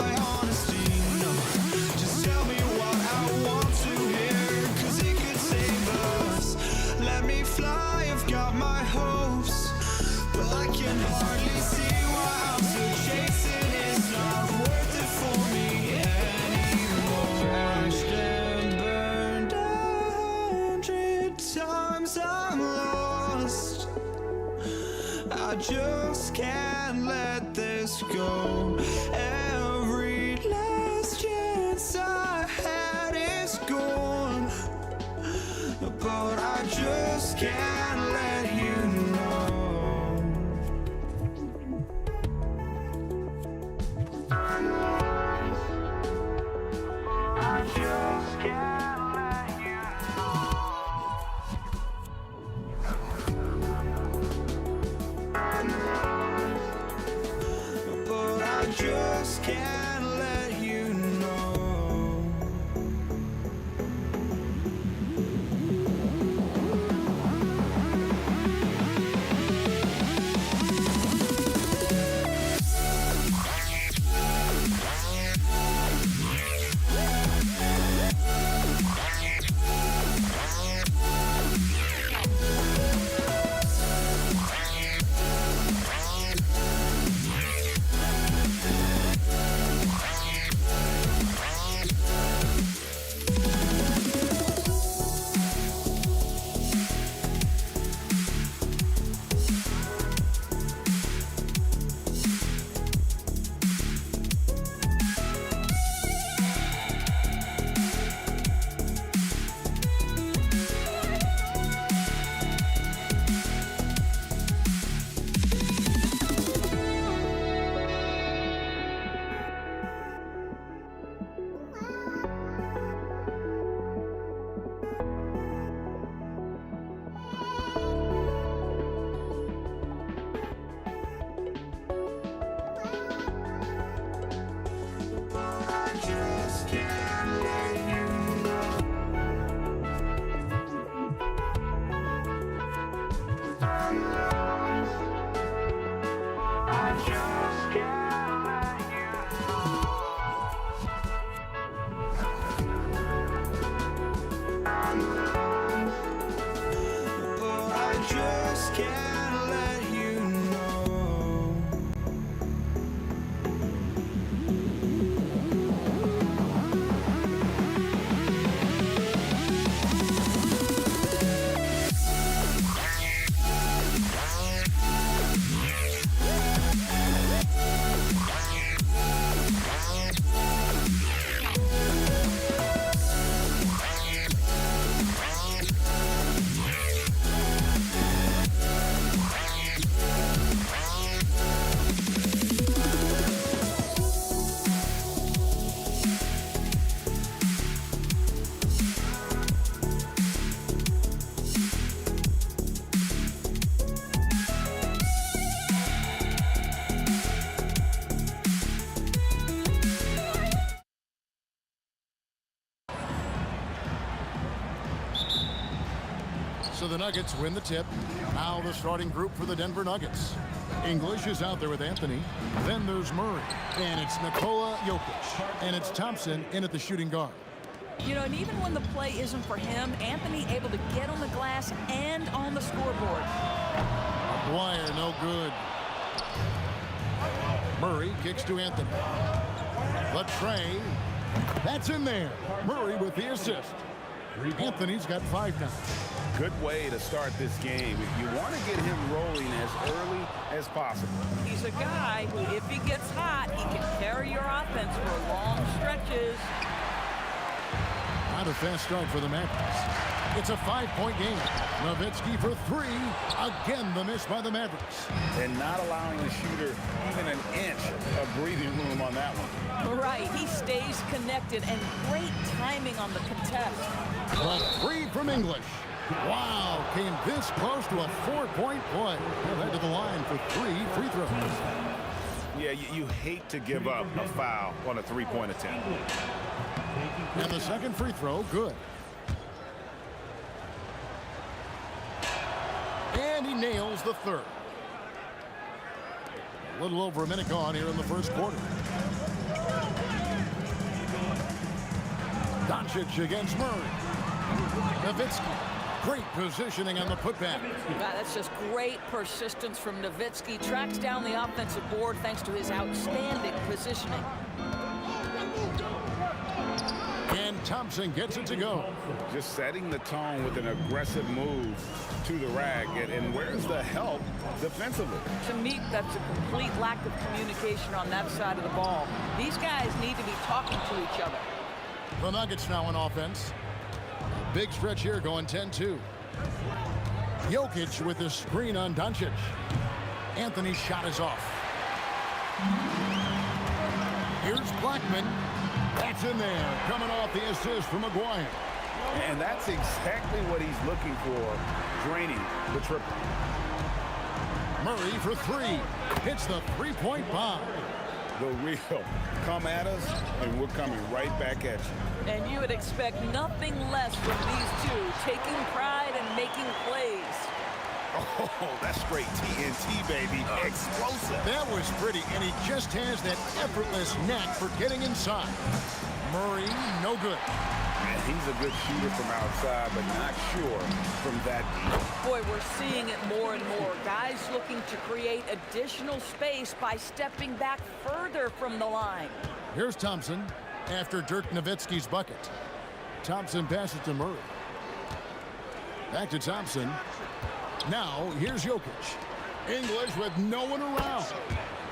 try honesty, no. Just tell me what I want to hear, 'cause it could save us. Let me fly, I've got my hopes, but I can hardly see why I'm still chasing. It's not worth it for me anymore. Crashed and burned 100 times, I'm lost. I just can't let this go. Every last chance I had is gone, but I just can't let you know. I just can't let you know. But I just can't let you know. So the Nuggets win the tip. Now the starting group for the Denver Nuggets. English is out there with Anthony. Then there's Murray. And it's Nikola Jokic. And it's Thompson in at the shooting guard. You know, and even when the play isn't for him, Anthony able to get on the glass and on the scoreboard. Wire, no good. Murray kicks to Anthony. The tray. That's in there. Murray with the assist. Anthony's got 5 now. Good way to start this game. You want to get him rolling as early as possible. He's a guy who, if he gets hot, he can carry your offense for long stretches. Not a fast start for the Mavericks. It's a 5-point game. Nowitzki for 3. Again, the miss by the Mavericks. And not allowing the shooter even an inch of breathing room on that one. Right, he stays connected, and great timing on the contest. The 3 from English. Wow, came this close to a 4-point play. Well, head to the line for 3 free throws. Yeah, you hate to give up a foul on a 3-point attempt. And the second free throw, good. And he nails the third. A little over a minute gone here in the first quarter. Doncic against Murray. Nowitzki. Great positioning on the putback. That's just great persistence from Nowitzki. Tracks down the offensive board thanks to his outstanding positioning. And Thompson gets it to go. Just setting the tone with an aggressive move to the rack. And where's the help defensively? To me, that's a complete lack of communication on that side of the ball. These guys need to be talking to each other. The Nuggets now on offense. Big stretch here going 10-2. Jokic with the screen on Doncic. Anthony's shot is off. Here's Blackman. That's in there. Coming off the assist from McGuire. And that's exactly what he's looking for. Draining the triple. Murray for three. Hits the three-point bomb. The real. Come at us, and we're coming right back at you. And you would expect nothing less from these two, taking pride and making plays. Oh, that's straight TNT, baby. Explosive. That was pretty, and he just has that effortless knack for getting inside. Murray, no good. And he's a good shooter from outside, but not sure from that deep. Boy, we're seeing it more and more. Guys looking to create additional space by stepping back further from the line. Here's Thompson after Dirk Nowitzki's bucket. Thompson passes to Murray. Back to Thompson. Now, here's Jokic. English with no one around.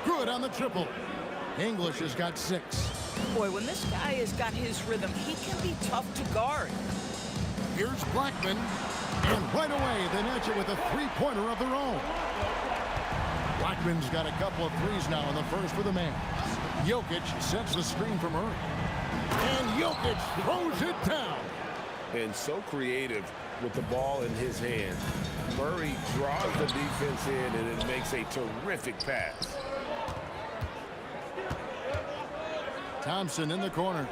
Good on the triple. English has got 6. Boy, when this guy has got his rhythm, he can be tough to guard. Here's Blackman. And right away, they match it with a three-pointer of their own. Blackman's got a couple of threes now in the first for the man. Jokic sets the screen for Murray. And Jokic throws it down. And so creative with the ball in his hand. Murray draws the defense in, and it makes a terrific pass. Thompson in the corner.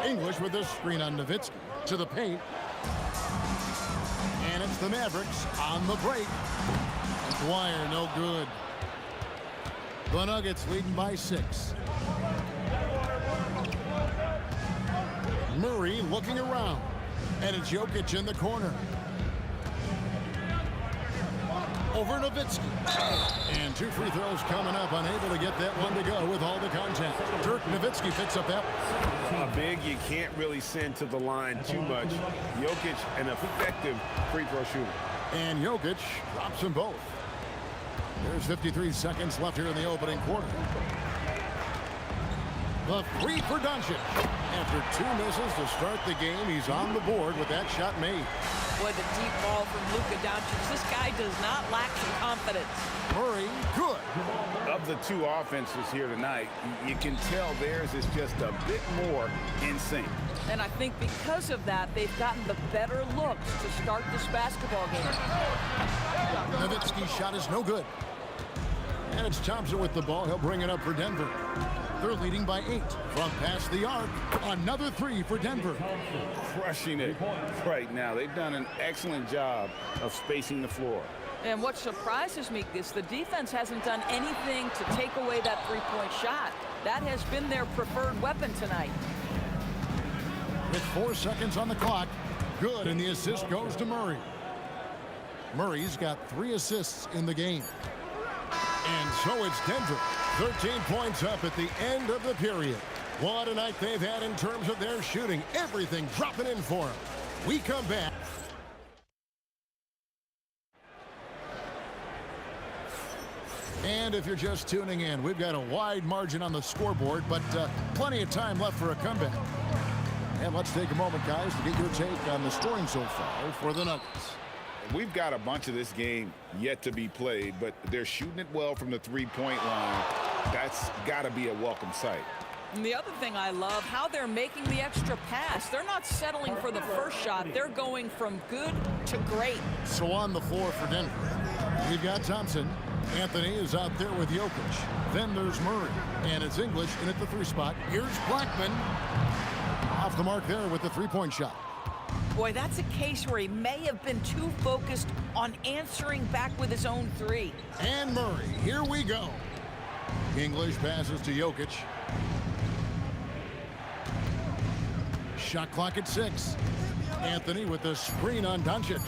English with the screen on Nowitzki. To the paint. And it's the Mavericks on the break. McGuire, no good. The Nuggets leading by 6. Murray looking around. And it's Jokic in the corner. Over Nowitzki. And 2 free throws coming up. Unable to get that one to go with all the contact. Dirk Nowitzki picks up that one. A big you can't really send to the line too much. Jokic, an effective free throw shooter. And Jokic drops them both. There's 53 seconds left here in the opening quarter. The three for Doncic. After 2 misses to start the game, he's on the board with that shot made. Boy, the deep ball from Luka Doncic. This guy does not lack some confidence. Murray, good. Of the 2 offenses here tonight, you can tell theirs is just a bit more in sync. And I think because of that, they've gotten the better looks to start this basketball game. Nowitzki's shot is no good. And it's Thompson with the ball. He'll bring it up for Denver. They're leading by 8 from past the arc. Another 3 for Denver. Crushing it right now. They've done an excellent job of spacing the floor. And what surprises me is the defense hasn't done anything to take away that three-point shot. That has been their preferred weapon tonight. With 4 seconds on the clock. Good, and the assist goes to Murray. Murray's got 3 assists in the game. And so it's Denver. 13 points up at the end of the period. What a night they've had in terms of their shooting. Everything dropping in for them. We come back. And if you're just tuning in, we've got a wide margin on the scoreboard, but plenty of time left for a comeback. And let's take a moment, guys, to get your take on the scoring so far for the Nuggets. We've got a bunch of this game yet to be played, but they're shooting it well from the three-point line. That's got to be a welcome sight. And the other thing I love, how they're making the extra pass. They're not settling for the first shot. They're going from good to great. So on the floor for Denver, we've got Thompson. Anthony is out there with Jokic. Then there's Murray. And it's English in at the 3 spot. Here's Blackman. Off the mark there with the three-point shot. Boy, that's a case where he may have been too focused on answering back with his own 3. And Murray, here we go. English passes to Jokic. Shot clock at 6. Anthony with the screen on Doncic.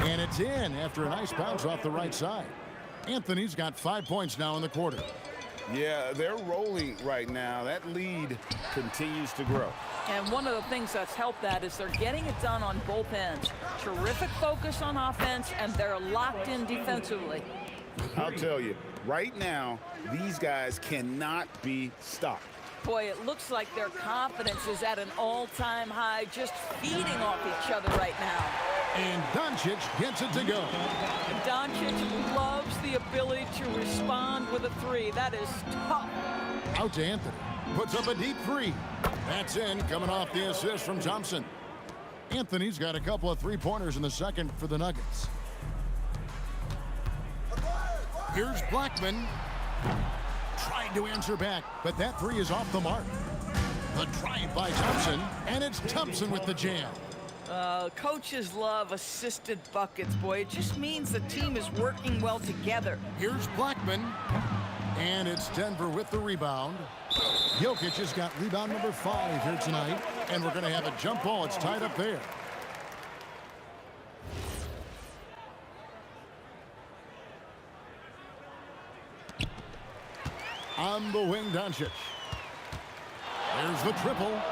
And it's in after a nice bounce off the right side. Anthony's got 5 points now in the quarter. Yeah, they're rolling right now. That lead continues to grow. And one of the things that's helped that is they're getting it done on both ends. Terrific focus on offense, and they're locked in defensively. I'll tell you, right now, these guys cannot be stopped. Boy, it looks like their confidence is at an all-time high, just feeding off each other right now. And Doncic gets it to go. Doncic loves the ability to respond with a three. That is tough. Out to Anthony. Puts up a deep three. That's in, coming off the assist from Thompson. Anthony's got a couple of three-pointers in the second for the Nuggets. Here's Blackman. Trying to answer back, but that three is off the mark. The drive by Thompson, and it's Thompson with the jam. Coaches love assisted buckets, boy. It just means the team is working well together. Here's Blackman, and it's Denver with the rebound. Jokic has got rebound number 5 here tonight, and we're going to have a jump ball. It's tied up there. On the wing, Doncic. There's the triple.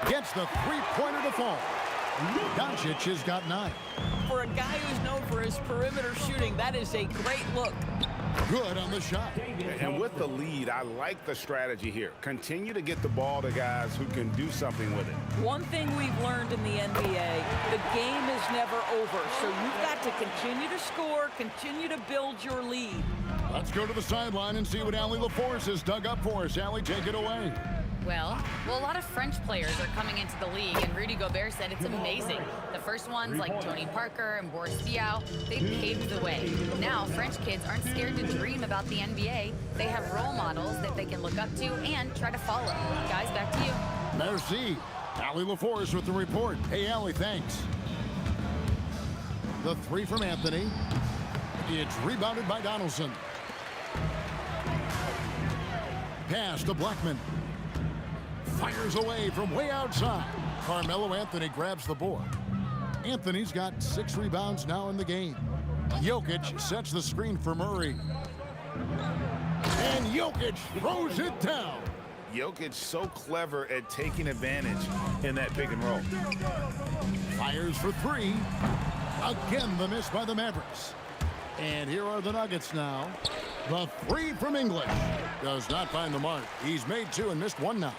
Gets the three-pointer to fall. Doncic has got 9. For a guy who's known for his perimeter shooting, that is a great look. Good on the shot. And with the lead, I like the strategy here. Continue to get the ball to guys who can do something with it. One thing we've learned in the NBA, the game is never over. So you've got to continue to score, continue to build your lead. Let's go to the sideline and see what Allie LaForce has dug up for us. Allie, take it away. Well, a lot of French players are coming into the league, and Rudy Gobert said it's amazing. The first ones, like Tony Parker and Boris Diaw, they paved the way. Now, French kids aren't scared to dream about the NBA. They have role models that they can look up to and try to follow. Guys, back to you. Merci. Allie LaForce with the report. Hey, Allie, thanks. The three from Anthony. It's rebounded by Donaldson. Pass to Blackman. Fires away from way outside. Carmelo Anthony grabs the board. Anthony's got 6 rebounds now in the game. Jokic sets the screen for Murray. And Jokic throws it down. Jokic so clever at taking advantage in that pick and roll. Fires for 3. Again, the miss by the Mavericks. And here are the Nuggets now. The 3 from English. Does not find the mark. He's made 2 and missed 1 now.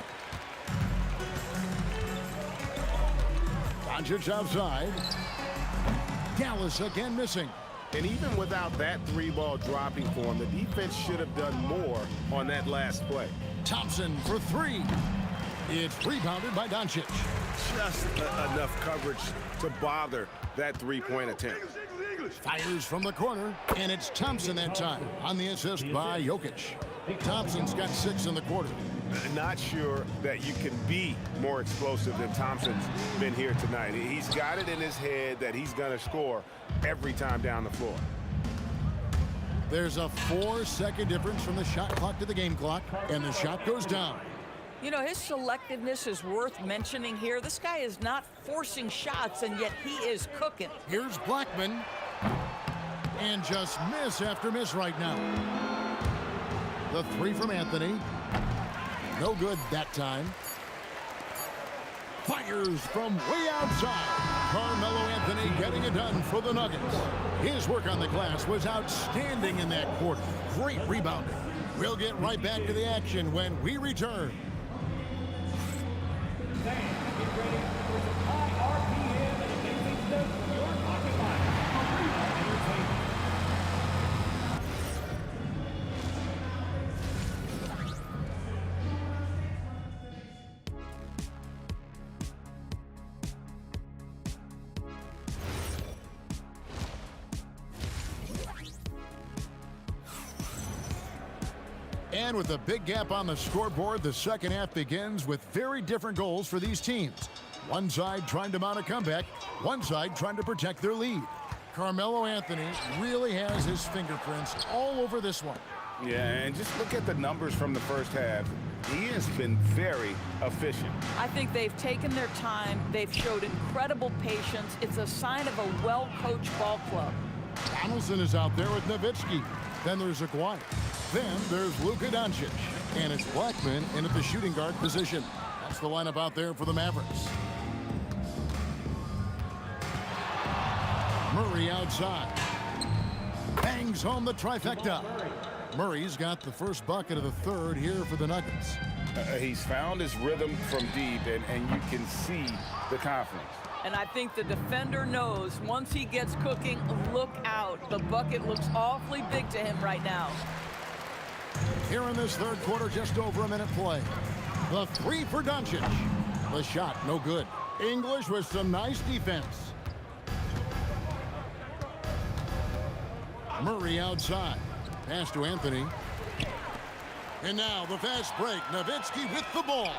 Doncic outside. Dallas again missing. And even without that 3-ball dropping for him, the defense should have done more on that last play. Thompson for 3. It's rebounded by Doncic. Just enough coverage to bother that 3-point attempt. Fires from the corner, and it's Thompson that time on the assist by Jokic. Thompson's got 6 in the quarter. Not sure that you can be more explosive than Thompson's been here tonight. He's got it in his head that he's going to score every time down the floor. There's a 4-second difference from the shot clock to the game clock, and the shot goes down. You know, his selectiveness is worth mentioning here. This guy is not forcing shots, and yet he is cooking. Here's Blackman. And just miss after miss right now. The 3 from Anthony. No good that time. Fires from way outside. Carmelo Anthony getting it done for the Nuggets. His work on the glass was outstanding in that quarter. Great rebounding. We'll get right back to the action when we return. And with a big gap on the scoreboard, the second half begins with very different goals for these teams. One side trying to mount a comeback, one side trying to protect their lead. Carmelo Anthony really has his fingerprints all over this one. Yeah, and just look at the numbers from the first half. He has been very efficient. I think they've taken their time. They've showed incredible patience. It's a sign of a well-coached ball club. Donaldson is out there with Nowitzki. Then there's Aguirre. Then there's Luka Doncic. And it's Blackman in at the shooting guard position. That's the lineup out there for the Mavericks. Murray outside. Bangs home the trifecta. Murray's got the first bucket of the third here for the Nuggets. He's found his rhythm from deep, and you can see the confidence. And I think the defender knows once he gets cooking, look out. The bucket looks awfully big to him right now. Here in this third quarter, just over a minute play. The three for Doncic. The shot, no good. English with some nice defense. Murray outside. Pass to Anthony. And now the fast break. Nowitzki with the ball.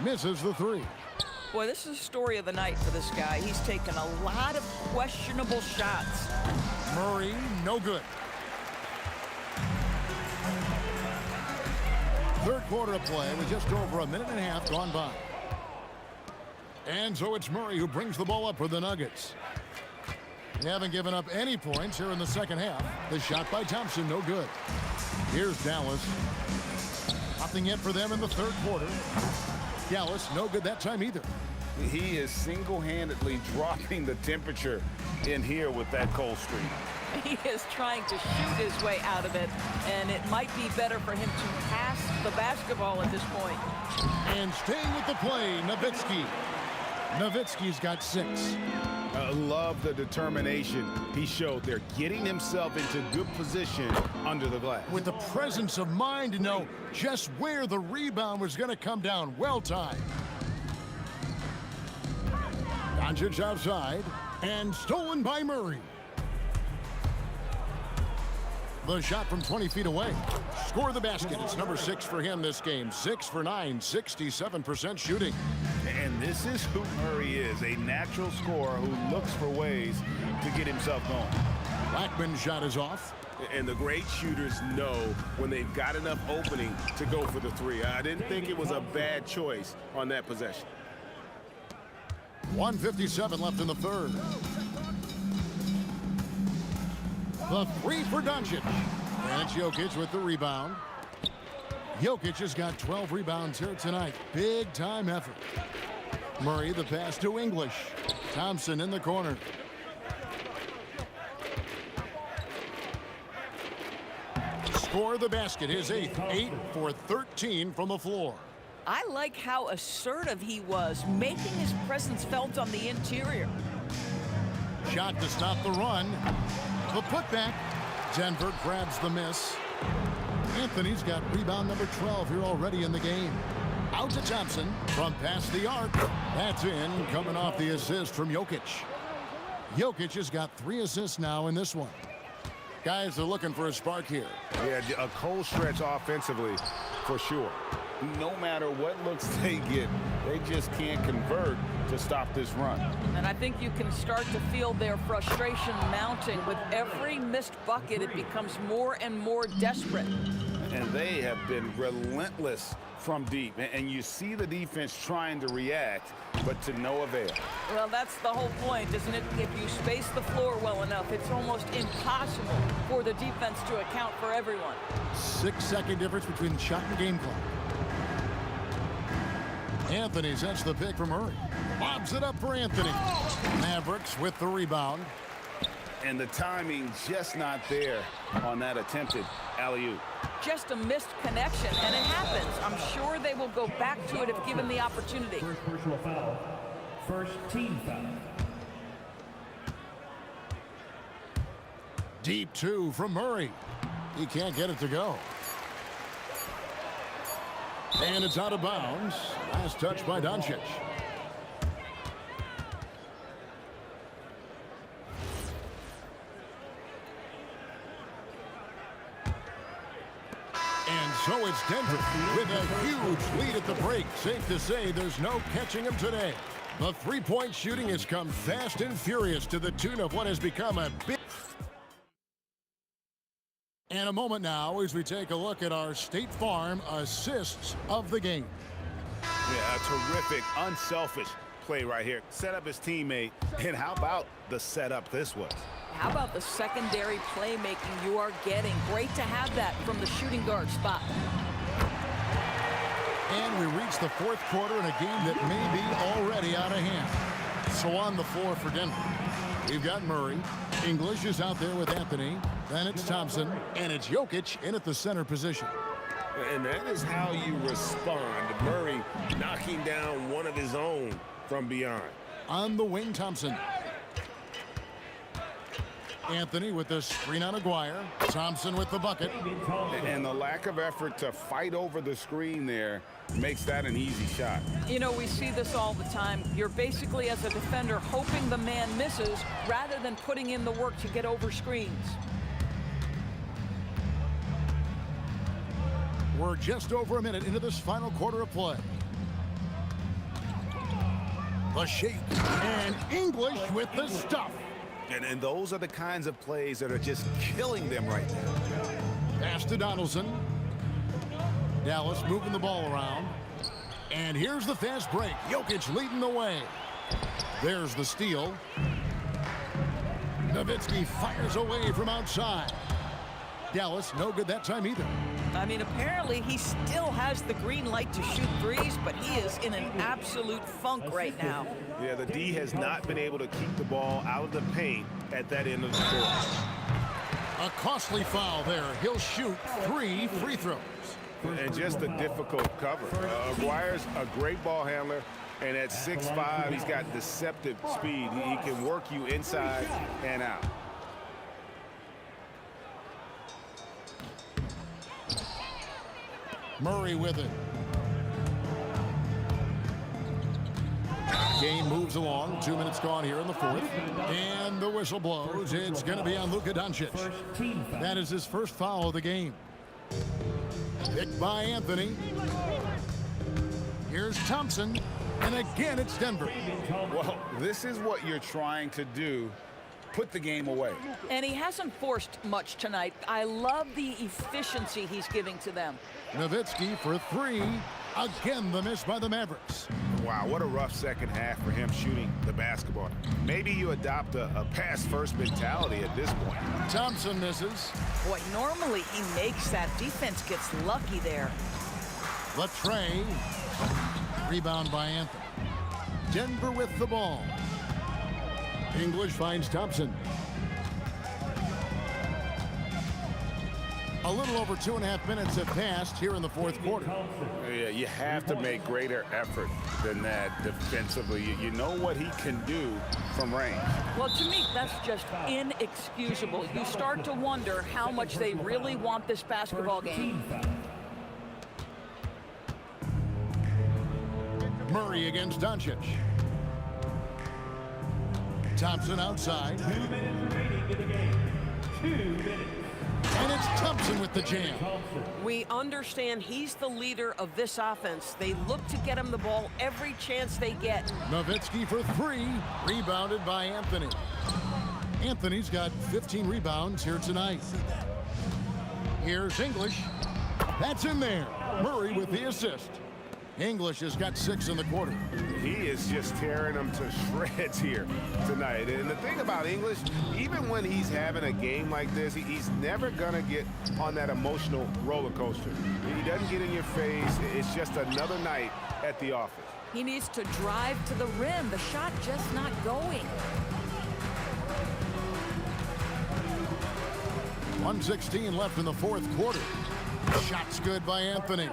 Misses the three. Boy, this is the story of the night for this guy. He's taken a lot of questionable shots. Murray, no good. Third quarter of play with just over a minute and a half gone by. And so it's Murray who brings the ball up for the Nuggets. They haven't given up any points here in the second half. The shot by Thompson, no good. Here's Dallas. Nothing yet for them in the third quarter. Dallas, no good that time either. He is single-handedly dropping the temperature in here with that cold streak. He is trying to shoot his way out of it, and it might be better for him to pass the basketball at this point. And staying with the play, Nowitzki. Nowitzki's got 6. I love the determination he showed there, getting himself into good position under the glass. With the presence of mind to know just where the rebound was going to come down. Well timed. Doncic outside and stolen by Murray. The shot from 20 feet away. Score the basket. It's number 6 for him this game. 6 for 9, 67% shooting. And this is who Murray is, a natural scorer who looks for ways to get himself going. Blackman's shot is off. And the great shooters know when they've got enough opening to go for the three. I didn't think it was a bad choice on that possession. 1:57 left in the third. The three for Doncic. And it's Jokic with the rebound. Jokic has got 12 rebounds here tonight. Big time effort. Murray the pass to English. Thompson in the corner. Score the basket, his 8th. 8 for 13 from the floor. I like how assertive he was, making his presence felt on the interior. Shot to stop the run. The putback. Denver grabs the miss. Anthony's got rebound number 12 here already in the game. Out to Thompson from past the arc. That's in, coming off the assist from Jokic. Jokic has got 3 assists now in this one. Guys are looking for a spark here. Yeah, a cold stretch offensively for sure. No matter what looks they get, they just can't convert to stop this run. And I think you can start to feel their frustration mounting. With every missed bucket, it becomes more and more desperate. And they have been relentless from deep. And you see the defense trying to react, but to no avail. Well, that's the whole point, isn't it? If you space the floor well enough, it's almost impossible for the defense to account for everyone. 6-second difference between shot and game clock. Anthony sets the pick for Murray. Lobs it up for Anthony. Mavericks with the rebound. And the timing just not there on that attempted alley-oop. Just a missed connection, and it happens. I'm sure they will go back to it if given the opportunity. First personal foul. First team foul. Deep 2 from Murray. He can't get it to go. And it's out of bounds. Last touch by Doncic. And so it's Denver with a huge lead at the break. Safe to say there's no catching them today. The three-point shooting has come fast and furious to the tune of what has become a big... And a moment now as we take a look at our State Farm assists of the game. Yeah, a terrific, unselfish play right here. Set up his teammate. And how about the setup this was? How about the secondary playmaking you are getting? Great to have that from the shooting guard spot. And we reach the fourth quarter in a game that may be already out of hand. So on the floor for Denver, we've got Murray. English is out there with Anthony. Then it's Thompson. And it's Jokic in at the center position. And that is how you respond. Murray knocking down one of his own from beyond. On the wing, Thompson. Anthony with the screen on Aguirre. Thompson with the bucket. And the lack of effort to fight over the screen there makes that an easy shot. You know, we see this all the time. You're basically, as a defender, hoping the man misses rather than putting in the work to get over screens. We're just over a minute into this final quarter of play. The shake. And English with the stuff. And those are the kinds of plays that are just killing them right now. Pass to Donaldson. Dallas moving the ball around. And here's the fast break. Jokic leading the way. There's the steal. Nowitzki fires away from outside. Dallas no good that time either. I mean, apparently he still has the green light to shoot threes, but he is in an absolute funk right now. Yeah, the D has not been able to keep the ball out of the paint at that end of the court. A costly foul there. He'll shoot 3 free throws. And just a difficult cover. Aguirre's a great ball handler, and at 6'5", he's got deceptive speed. He can work you inside and out. Murray with it. Game moves along. 2 minutes gone here in the fourth. And the whistle blows. It's going to be on Luka Doncic. That is his first foul of the game. Picked by Anthony. Here's Thompson. And again, it's Denver. Well, this is what you're trying to do. Put the game away. And he hasn't forced much tonight. I love the efficiency he's giving to them. Nowitzki for 3. Again, the miss by the Mavericks. Wow, what a rough second half for him shooting the basketball. Maybe you adopt a pass-first mentality at this point. Thompson misses. Boy, normally he makes that. Defense gets lucky there. Latrey. Rebound by Anthony. Denver with the ball. English finds Thompson. A little over 2.5 minutes have passed here in the fourth quarter. Yeah, you have to make greater effort than that defensively. You know what he can do from range. Well, to me, that's just inexcusable. You start to wonder how much they really want this basketball game. Murray against Doncic. Thompson outside. 2 minutes remaining in the game. 2 minutes. And it's Thompson with the jam. We understand he's the leader of this offense. They look to get him the ball every chance they get. Nowitzki for 3. Rebounded by Anthony. Anthony's got 15 rebounds here tonight. Here's English. That's in there. Murray with the assist. English has got 6 in the quarter. He is just tearing them to shreds here tonight. And the thing about English, even when he's having a game like this, he's never going to get on that emotional roller coaster. He doesn't get in your face. It's just another night at the office. He needs to drive to the rim. The shot just not going. 1:16 left in the fourth quarter. Shot's good by Anthony.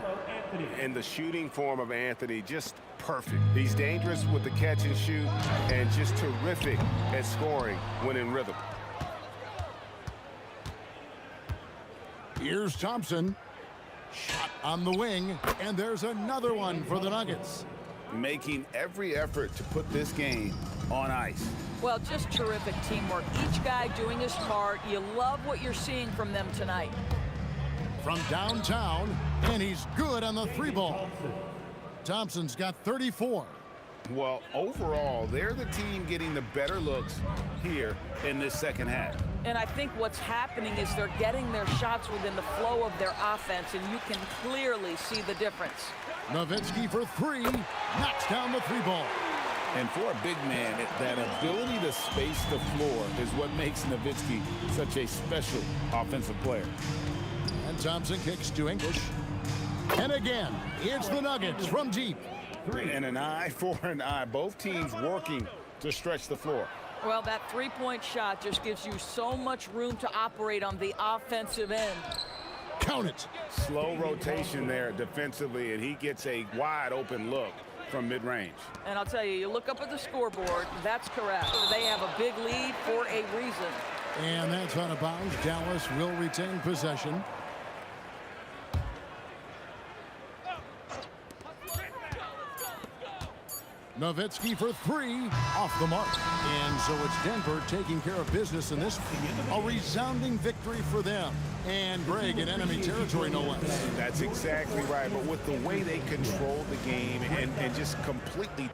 And the shooting form of Anthony, just perfect. He's dangerous with the catch and shoot and just terrific at scoring when in rhythm. Here's Thompson. Shot on the wing, and there's another one for the Nuggets. Making every effort to put this game on ice. Well, just terrific teamwork. Each guy doing his part. You love what you're seeing from them tonight. From downtown, and he's good on the 3-ball. Thompson's got 34. Well, overall, they're the team getting the better looks here in this second half. And I think what's happening is they're getting their shots within the flow of their offense, and you can clearly see the difference. Nowitzki for three, knocks down the three ball. And for a big man, that ability to space the floor is what makes Nowitzki such a special offensive player. And Thompson kicks to English. And again, it's the Nuggets from deep. And an eye for an eye. Both teams working to stretch the floor. Well, that three-point shot just gives you so much room to operate on the offensive end. Count it. Slow rotation there defensively, and he gets a wide open look from mid-range. And I'll tell you, you look up at the scoreboard, that's correct. They have a big lead for a reason. And that's out of bounds. Dallas will retain possession. Nowitzki for three, off the mark. And so it's Denver taking care of business in this. A resounding victory for them. And Greg in enemy territory, no less. That's exactly right. But with the way they control the game and just completely